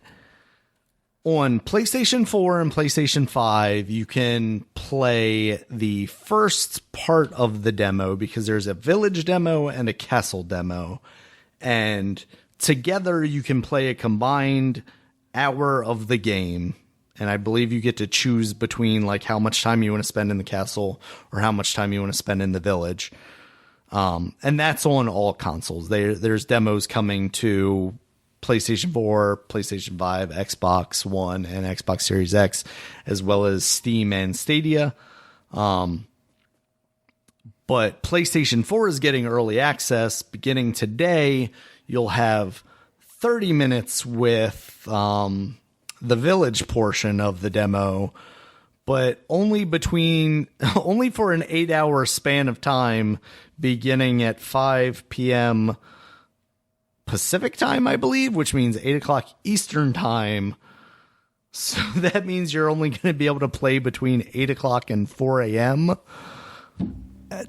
on PlayStation 4 and PlayStation 5, you can play the first part of the demo because there's a village demo and a castle demo. And together you can play a combined hour of the game. And I believe you get to choose between like how much time you want to spend in the castle or how much time you want to spend in the village. And that's on all consoles. There's demos coming to PlayStation 4, PlayStation 5, Xbox One, and Xbox Series X, as well as Steam and Stadia. But PlayStation 4 is getting early access. Beginning today, you'll have 30 minutes with the village portion of the demo, but only for an 8-hour span of time, beginning at 5 p.m. Pacific time, I believe, which means 8 o'clock Eastern time. So that means you're only going to be able to play between 8 o'clock and 4 a.m.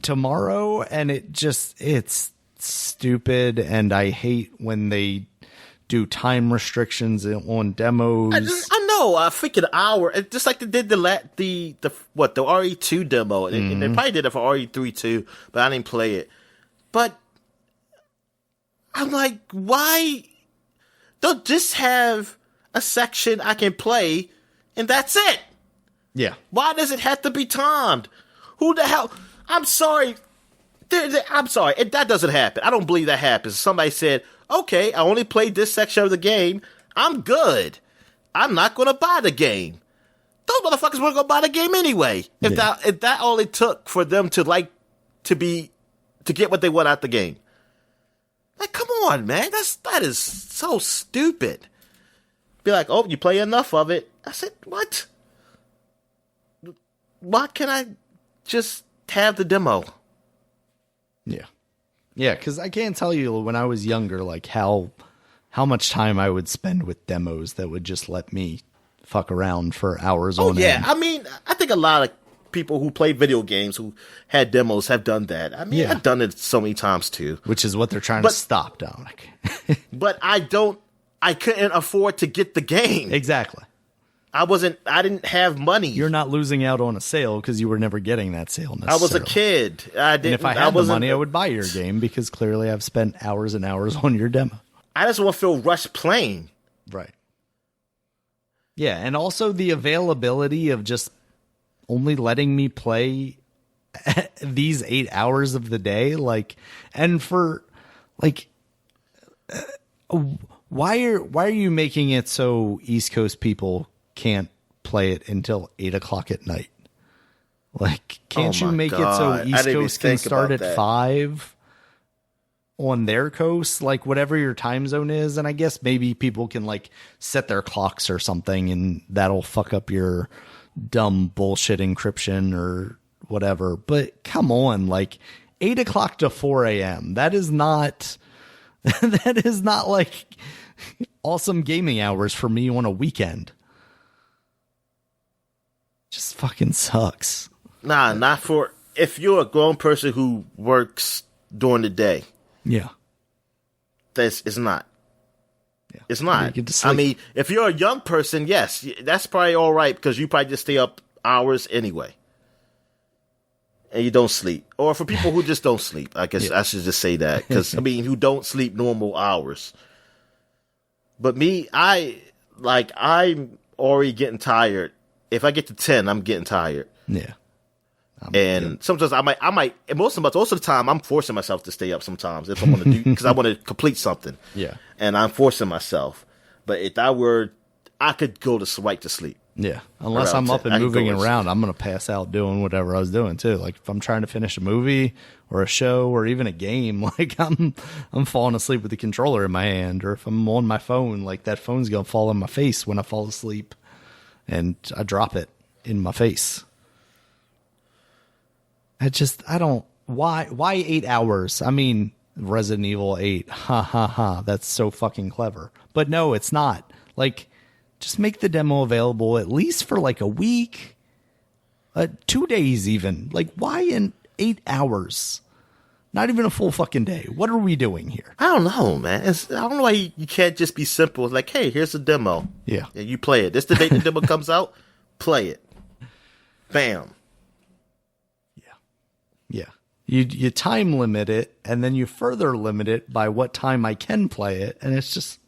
tomorrow. And it's stupid. And I hate when they do time restrictions on demos. I know. I think an hour, just like they did the RE2 demo. And they probably did it for RE3 too, but I didn't play it. But I'm like, why don't just have a section I can play and that's it? Yeah. Why does it have to be timed? Who the hell? I'm sorry. I'm sorry. That doesn't happen. I don't believe that happens. Somebody said, okay, I only played this section of the game. I'm good. I'm not going to buy the game. Those motherfuckers weren't going to buy the game anyway. If that all it took for them to get what they want out the game. Like, come on, man. That is so stupid. Be like, oh, you play enough of it. I said, what? Why can't I just have the demo? Yeah. Yeah, because I can't tell you when I was younger, like how much time I would spend with demos that would just let me fuck around for hours on end. I mean, I think a lot of people who play video games who had demos have done that. I mean, I've done it so many times too. Which is what they're trying to stop, Dominic. But I couldn't afford to get the game. Exactly. I didn't have money. You're not losing out on a sale because you were never getting that sale necessarily. I was a kid. And if I had the money, I would buy your game because clearly I've spent hours and hours on your demo. I just want to feel rushed playing. Right. Yeah, and also the availability of just only letting me play these 8 hours of the day, and for why are you making it so East Coast people can't play it until 8 o'clock at night? Can't you make it so East Coast can start at 5 on their coast, whatever your time zone is? And I guess maybe people can set their clocks or something, and that'll fuck up your dumb bullshit encryption or whatever. But come on, 8 o'clock to 4 a.m. That is not awesome gaming hours for me on a weekend. Just fucking sucks. Nah, not for if you're a grown person who works during the day. Yeah. It's not. Yeah. It's not. I mean, if you're a young person, yes, that's probably all right because you probably just stay up hours anyway. And you don't sleep. Or for people who just don't sleep, I guess I should just say that. Because, I mean, who don't sleep normal hours. But me, I'm already getting tired. If I get to 10, I'm getting tired. Yeah. And sometimes I might, and most of the time, I'm forcing myself to stay up sometimes if I want to do, because I want to complete something. Yeah. And I'm forcing myself. But if I could go right to sleep. Yeah. Unless I'm up and moving around, I'm going to pass out doing whatever I was doing too. If I'm trying to finish a movie or a show or even a game, I'm falling asleep with the controller in my hand. Or if I'm on my phone, that phone's going to fall on my face when I fall asleep and I drop it in my face. Why 8 hours? I mean, Resident Evil 8, ha ha ha, that's so fucking clever. But no, it's not. Just make the demo available at least for a week, 2 days even. Why in 8 hours? Not even a full fucking day. What are we doing here? I don't know, man. I don't know why you can't just be simple. Hey, here's the demo. Yeah. And you play it. This the date the demo comes out. Play it. Bam. Yeah. You time limit it, and then you further limit it by what time I can play it, and it's just,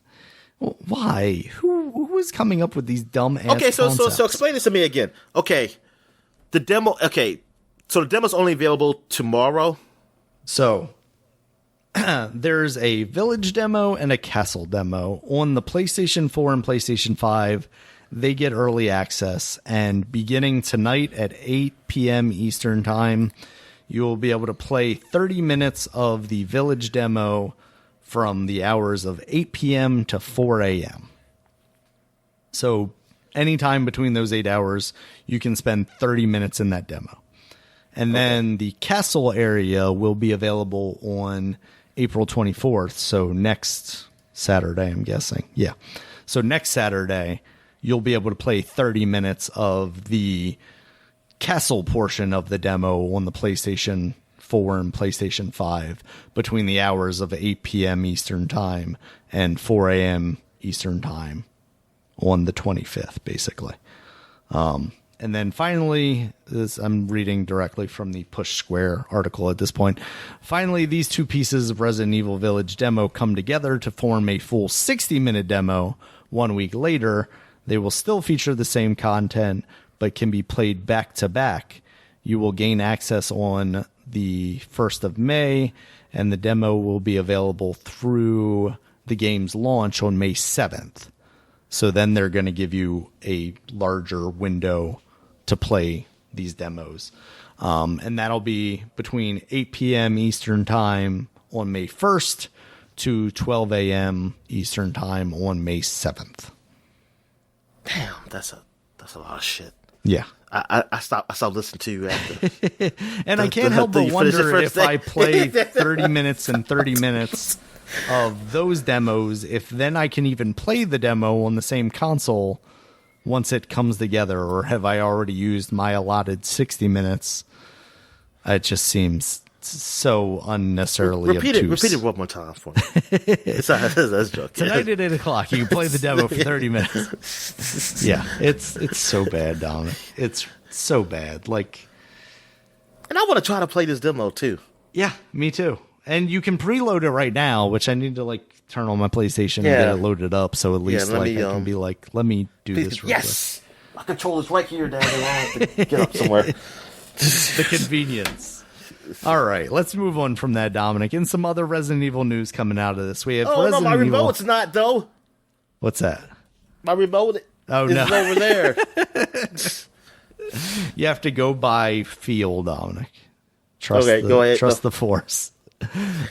why? Who is coming up with these dumb ass concepts? So explain this to me again. Okay, the demo. Okay, so the demo's only available tomorrow. So there's a village demo and a castle demo on the PlayStation 4 and PlayStation 5. They get early access, and beginning tonight at 8 p.m. Eastern time, you will be able to play 30 minutes of the village demo from the hours of 8 p.m. to 4 a.m. So anytime between those 8 hours, you can spend 30 minutes in that demo. And then the castle area will be available on April 24th. So next Saturday, I'm guessing. Yeah. So next Saturday, you'll be able to play 30 minutes of the castle portion of the demo on the PlayStation 4 and PlayStation 5 between the hours of 8 p.m. Eastern Time and 4 a.m. Eastern Time on the 25th, basically. And then finally, I'm reading directly from the Push Square article at this point. Finally, these two pieces of Resident Evil Village demo come together to form a full 60-minute demo 1 week later. They will still feature the same content, but can be played back to back. You will gain access on the 1st of May, and the demo will be available through the game's launch on May 7th. So then they're going to give you a larger window to play these demos. And that'll be between 8 p.m. Eastern Time on May 1st to 12 a.m. Eastern Time on May 7th. Damn, that's a lot of shit. Yeah. I stopped listening to you after. And I can't help but wonder if I play 30 minutes and 30 minutes of those demos, if then I can even play the demo on the same console once it comes together, or have I already used my allotted 60 minutes? It just seems so unnecessarily obtuse. Repeat it one more time for me. That's a joke. Tonight at 8 o'clock, you can play the demo for 30 minutes. Yeah, it's so bad, Dominic. It's so bad. Like, and I want to try to play this demo too. Yeah, me too. And you can preload it right now, which I need to like turn on my PlayStation and get it loaded up, so at least I can be like, let me do this real quick. My controller's right here, Dad. I have to get up somewhere. The convenience. All right, let's move on from that, Dominic. And some other Resident Evil news coming out of this. We have Resident my Evil. remote's not though. What's that? My remote is over there. You have to go by feel, Dominic. Go ahead. Trust the Force.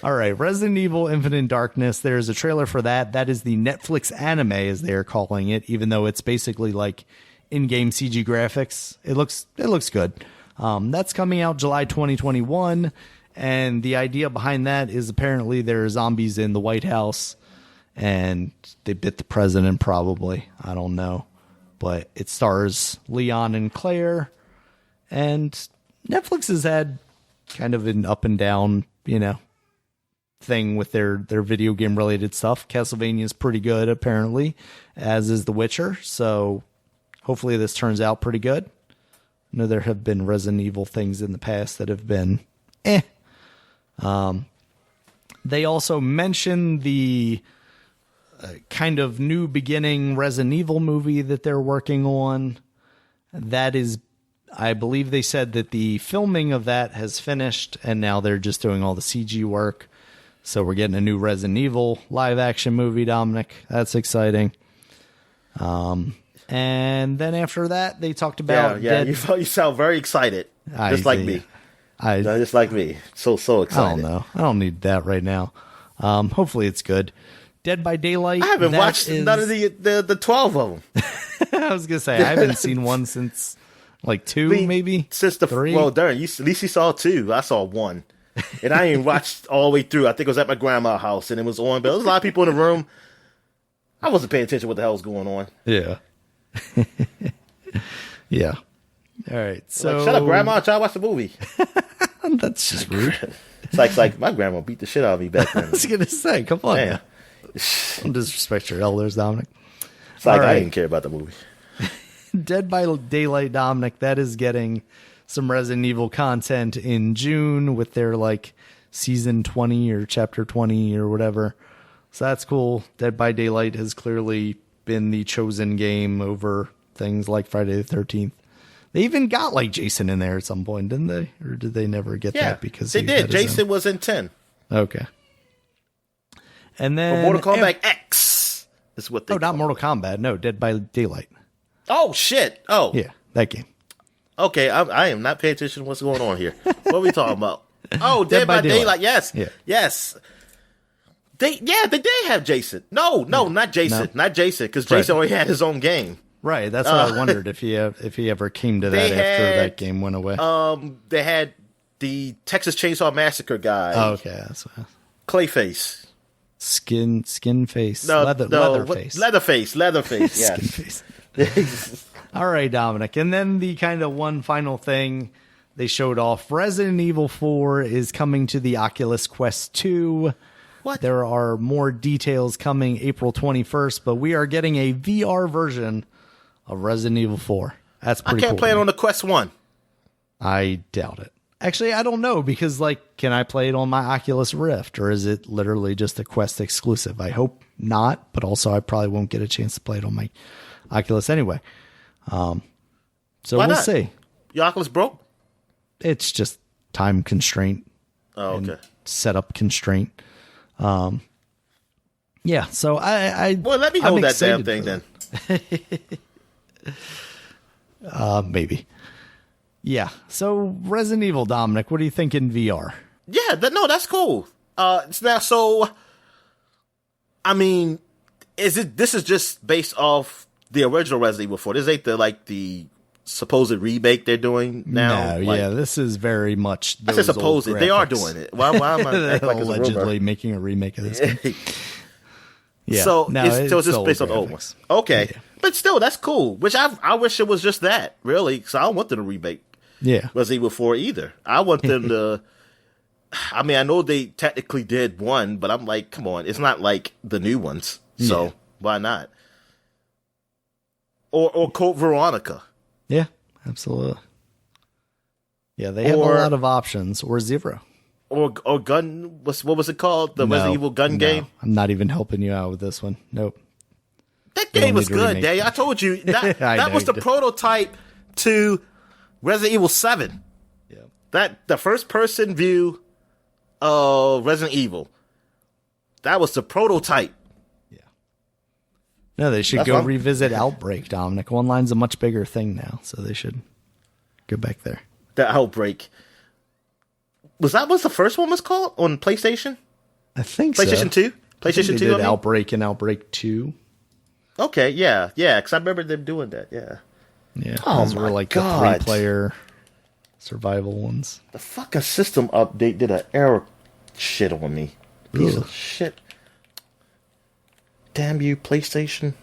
All right, Resident Evil Infinite Darkness. There's a trailer for that. That is the Netflix anime, as they're calling it, even though it's basically like in-game CG graphics. It looks good. That's coming out July 2021, and the idea behind that is apparently there are zombies in the White House, and they bit the president probably. I don't know. But it stars Leon and Claire, and Netflix has had kind of an up and down, thing with their video game related stuff. Castlevania is pretty good, apparently, as is The Witcher. So hopefully this turns out pretty good. I know there have been Resident Evil things in the past that have been They also mentioned the kind of new beginning Resident Evil movie that they're working on. That is, I believe they said that the filming of that has finished, and now they're just doing all the CG work. So we're getting a new Resident Evil live action movie, Dominic. That's exciting. And then after that, they talked about you sound very excited, just like me. Just like me, so excited. I don't know. I don't need that right now. Hopefully it's good. Dead by Daylight. I haven't watched none of the 12 of them. I was gonna say I haven't seen one since like two, maybe since the 3. Well, darn, at least you saw 2. I saw 1, and I didn't watch all the way through. I think it was at my grandma's house, and it was on. But there was a lot of people in the room. I wasn't paying attention to what the hell was going on. Yeah. Yeah. All right. So shut up, Grandma. Try to watch the movie. That's just rude. It's like my grandma beat the shit out of me back then. I was gonna say, come on. Man. Don't disrespect your elders, Dominic. It's like I didn't care about the movie. Dead by Daylight, Dominic, that is getting some Resident Evil content in June with their like season 20 or chapter 20 or whatever. So that's cool. Dead by Daylight has clearly been the chosen game over things like Friday the 13th. They even got like Jason in there at some point, didn't they? Or did they never get that? Because they did. Jason was in 10. Okay. And then Mortal Kombat X is what they. Oh, not Mortal Kombat. No, Dead by Daylight. Oh shit! Oh yeah, that game. Okay, I am not paying attention to what's going on here. What are we talking about? Oh, Dead by Daylight. Yes, yes. They did have Jason. No, not Jason, not Jason, because Jason already had his own game. Right, that's what I wondered if he ever came to that after that game went away. They had the Texas Chainsaw Massacre guy. Oh, okay, that's what Clayface. Skin face. No, Leatherface. Leatherface, yeah. Skin face. All right, Dominic. And then the kind of one final thing they showed off. Resident Evil 4 is coming to the Oculus Quest 2. What? There are more details coming April 21st, but we are getting a VR version of Resident Evil 4. That's pretty cool. I can't play it on the Quest 1. I doubt it. Actually, I don't know because, like, can I play it on my Oculus Rift or is it literally just a Quest exclusive? I hope not, but also I probably won't get a chance to play it on my Oculus anyway. So Why we'll not? see. Your Oculus broke? It's just time constraint. Oh, okay. And setup constraint. Yeah, so Well, let me hold that damn thing then. Maybe. Yeah. So Resident Evil, Dominic, what do you think in VR? Yeah, no, that's cool. Now, so I mean, this is just based off the original Resident Evil 4. This ain't the supposed remake they're doing now. No, yeah, this is very much. I said supposed. They are doing it. Why am I acting like it's allegedly making a remake of this game? Yeah. So no, it's just still based on the old graphics. one. Okay, Yeah. but still, that's cool. Which I wish it was just that, really, because I don't want them to remake Resident Evil 4 either. I want them to. I mean, I know they technically did one, but I'm like, come on, it's not like the new ones, so why not? Or Code Veronica. Yeah, absolutely. Yeah, they have a lot of options. Or Zero. Or Gun. What was it called? The Resident Evil Gun game. I'm not even helping you out with this one. Nope. That game was good, Dave. I told you that was the prototype to Resident Evil 7. Yeah. That the first person view of Resident Evil. That was the prototype. Yeah. No, they should revisit Outbreak, Dominic. Online's a much bigger thing now, so they should go back there. The Outbreak. Was that what the first one was called on PlayStation? I think PlayStation 2? PlayStation 2, did Outbreak and Outbreak 2. Okay, yeah, because I remember them doing that, yeah. Yeah, Oh those were like God. the 3-player survival ones. The fucking system update did an error shit on me. Piece of shit. Damn you, PlayStation.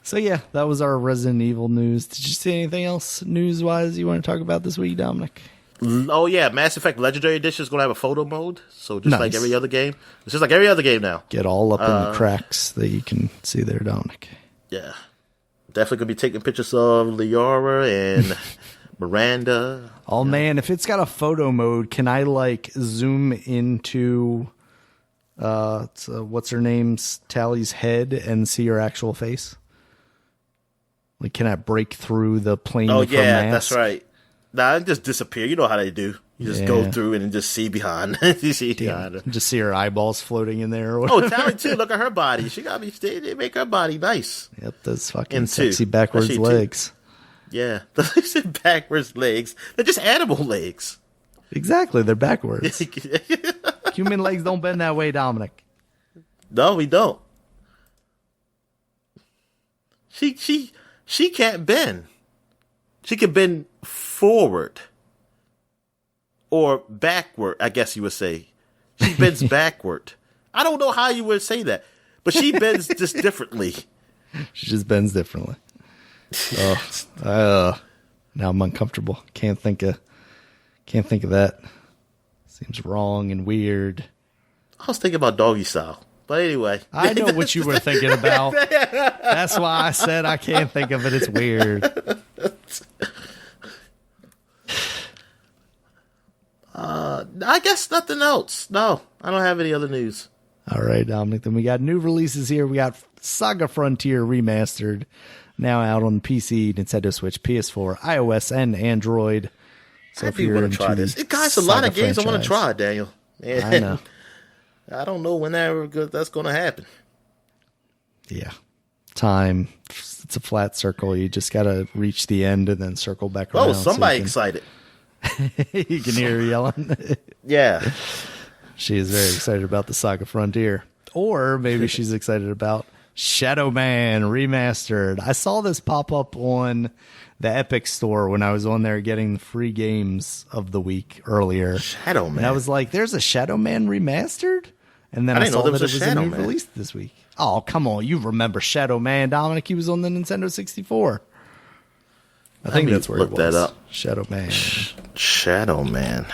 So yeah, that was our Resident Evil news. Did you see anything else news-wise you want to talk about this week, Dominic? Oh yeah, Mass Effect Legendary Edition is going to have a photo mode. So just Nice. like every other game. It's just like every other game now. Get all up in the cracks that you can see there, Dominic. Yeah. Definitely going to be taking pictures of Liara and Miranda. Oh man, if it's got a photo mode, can I like zoom into what's her name's Tally's head and see her actual face? Like, can I break through the plane of her mask? That's right. Nah, it just disappear. You know how they do. You just go through it and just see behind. You see behind her. Just see her eyeballs floating in there. Or Oh, Tally too. Look at her body. She got me. They make her body nice. Yep, those fucking And two. sexy backwards Actually, two. legs. Yeah, the backwards legs. They're just animal legs. Exactly, they're backwards. Human legs don't bend that way, Dominic. No, we don't. She can't bend. She can bend forward or backward, I guess you would say. She bends backward. I don't know how you would say that, but she bends just differently. She just bends differently. Now I'm uncomfortable. Can't think of that. Seems wrong and weird. I was thinking about doggy style. But anyway. I know what you were thinking about. That's why I said I can't think of it. It's weird. I guess nothing else. No, I don't have any other news. All right, Dominic. Then we got new releases here. We got Saga Frontier Remastered, now out on PC, Nintendo Switch, PS4, iOS, and Android. So I if do you're want to try into this. the Guys, a lot of Saga games I want to franchise. try, Daniel. And I know. I don't know when that's going to happen. Yeah. Time. It's a flat circle. You just got to reach the end and then circle back around. Oh, somebody so excited. you can hear her yelling. Yeah. She is very excited about the Saga Frontier. Or maybe she's excited about Shadow Man Remastered. I saw this pop up on the Epic Store when I was on there getting the free games of the week earlier. Shadow Man. And I was like, there's a Shadow Man Remastered? And then I saw that it was a new release this week. Oh, come on. You remember Shadow Man, Dominic. He was on the Nintendo 64. I think that's where it was. Look that up. Shadow Man. Shadow Man.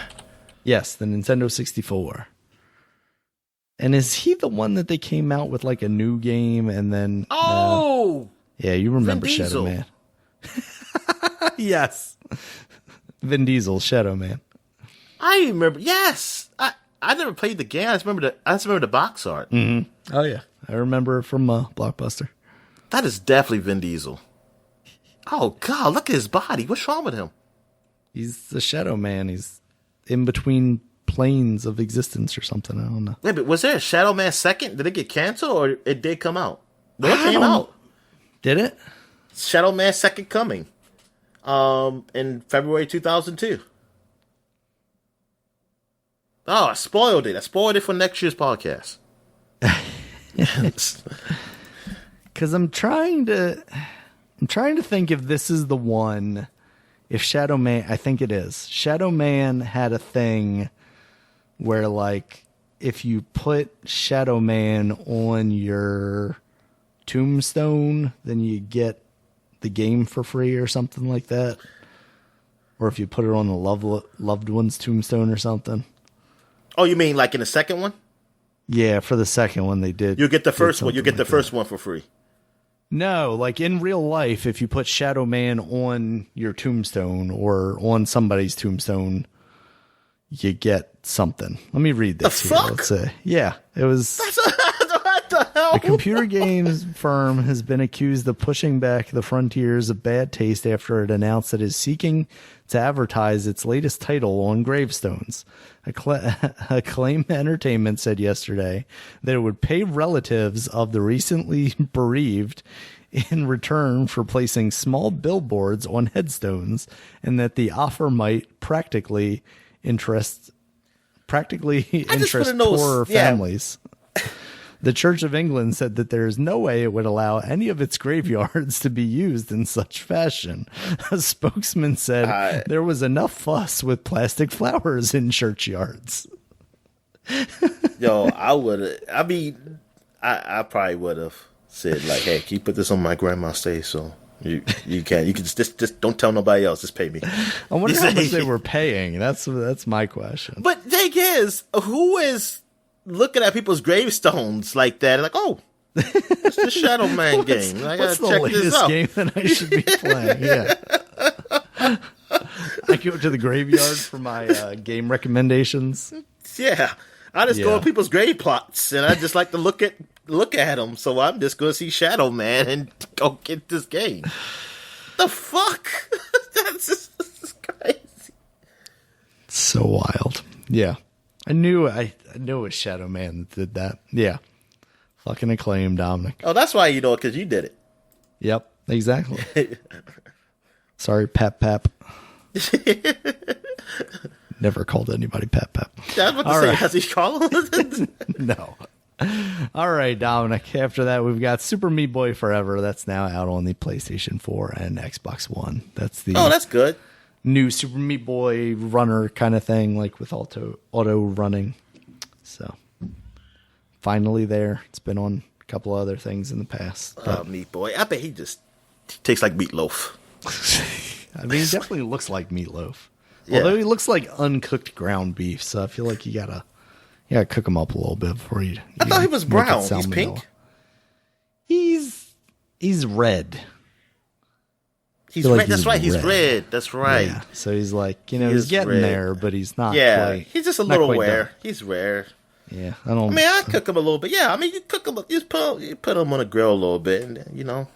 Yes, the Nintendo 64. And is he the one that they came out with like a new game and then... Oh! Yeah, you remember Shadow Man. Yes. Vin Diesel, Shadow Man. I remember. Yes. I never played the game. I just remember the box art. Mm-hmm. Oh, yeah. I remember it from Blockbuster. That is definitely Vin Diesel. Oh, God. Look at his body. What's wrong with him? He's the Shadow Man. He's in between planes of existence or something. I don't know. Yeah, but was there a Shadow Man 2nd? Did it get canceled or it did come out? No, it came out. Did it? Shadow Man 2nd coming. In February 2002. Oh, I spoiled it. I spoiled it for next year's podcast. Because I'm trying to think if this is the one. If Shadow Man, I think it is. Shadow Man had a thing where, like, if you put Shadow Man on your tombstone, then you get the game for free or something like that. Or if you put it on the loved one's tombstone or something. Oh, you mean like in the second one? Yeah, for the second one they did. You get the first one. You get the first one for free. No, like in real life, if you put Shadow Man on your tombstone or on somebody's tombstone, you get something. Let me read this. The fuck? Let's say. Yeah, it was. What the hell? A computer games firm has been accused of pushing back the frontiers of bad taste after it announced that it is seeking to advertise its latest title on gravestones. Acclaim Entertainment said yesterday that it would pay relatives of the recently bereaved in return for placing small billboards on headstones, and that the offer might practically interest poorer families. The Church of England said that there is no way it would allow any of its graveyards to be used in such fashion. A spokesman said there was enough fuss with plastic flowers in churchyards. Yo, I probably would have said, like, hey, can you put this on my grandma's stage so you can just don't tell nobody else, just pay me. I wonder how much they were paying. That's my question. But the thing is, who is looking at people's gravestones like that? Like, oh, it's the Shadow Man game. I gotta check this out. Game that I should be playing? Yeah. I go to the graveyard for my game recommendations. Yeah, I just go to people's grave plots, and I just like to look at them. So I'm just going to see Shadow Man and go get this game. The fuck? That's just crazy. So wild. Yeah. I knew it was Shadow Man that did that. Yeah. Fucking Acclaim, Dominic. Oh, that's why you know it, because you did it. Yep, exactly. Sorry, Pap. Never called anybody Pap. I was about to say, has he called him? No. All right, Dominic. After that, we've got Super Meat Boy Forever. That's now out on the PlayStation 4 and Xbox One. That's good. New Super Meat Boy runner kind of thing, like with auto running. So finally there. It's been on a couple other things in the past. Meat Boy. I bet he tastes like meatloaf. I mean, he definitely looks like meatloaf. Yeah. Although he looks like uncooked ground beef, so I feel like you gotta cook him up a little bit before you. I thought he was brown. He's pink. He's red. He's red. That's right. He's red. That's right. Yeah. So he's like, he's getting red there, but he's not. Yeah, quite, he's just a little rare. Done. He's rare. Yeah, I cook him a little bit. Yeah, I mean, you cook him. You put him on a grill a little bit, and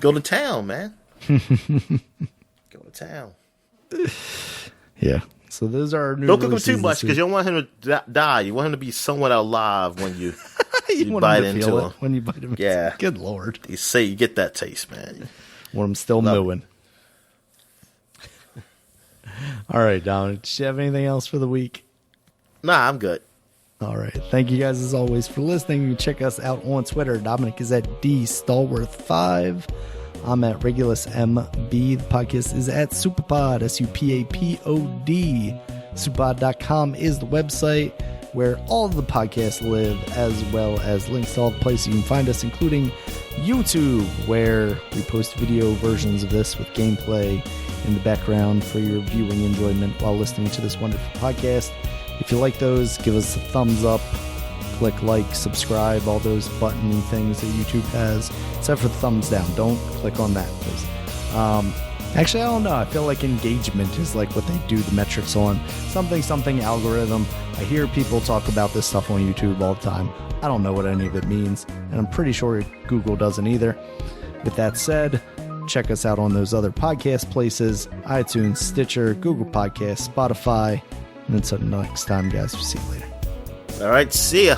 go to town, man. Go to town. Yeah. So those are our new Don't cook him too much because you don't want him to die. You want him to be somewhat alive when you bite into him. When you bite him. Yeah. Good Lord. You say you get that taste, man. Want him still mooing. All right, Dominic. Do you have anything else for the week? Nah, I'm good. All right. Thank you guys as always for listening. You can check us out on Twitter. Dominic is at DStalworth5. I'm at Regulus MB. The podcast is at SupaPod, SupaPod. SupaPod.com is the website where all of the podcasts live, as well as links to all the places you can find us, including YouTube, where we post video versions of this with gameplay in the background for your viewing enjoyment while listening to this wonderful podcast. If you like those, give us a thumbs up, click like, subscribe, all those buttony things that YouTube has, except for the thumbs down. Don't click on that, please. Actually, I don't know. I feel like engagement is like what they do the metrics on. Something algorithm. I hear people talk about this stuff on YouTube all the time. I don't know what any of it means, and I'm pretty sure Google doesn't either. With that said, check us out on those other podcast places: iTunes, Stitcher, Google Podcasts, Spotify. And until next time, guys, we'll see you later. All right, see ya.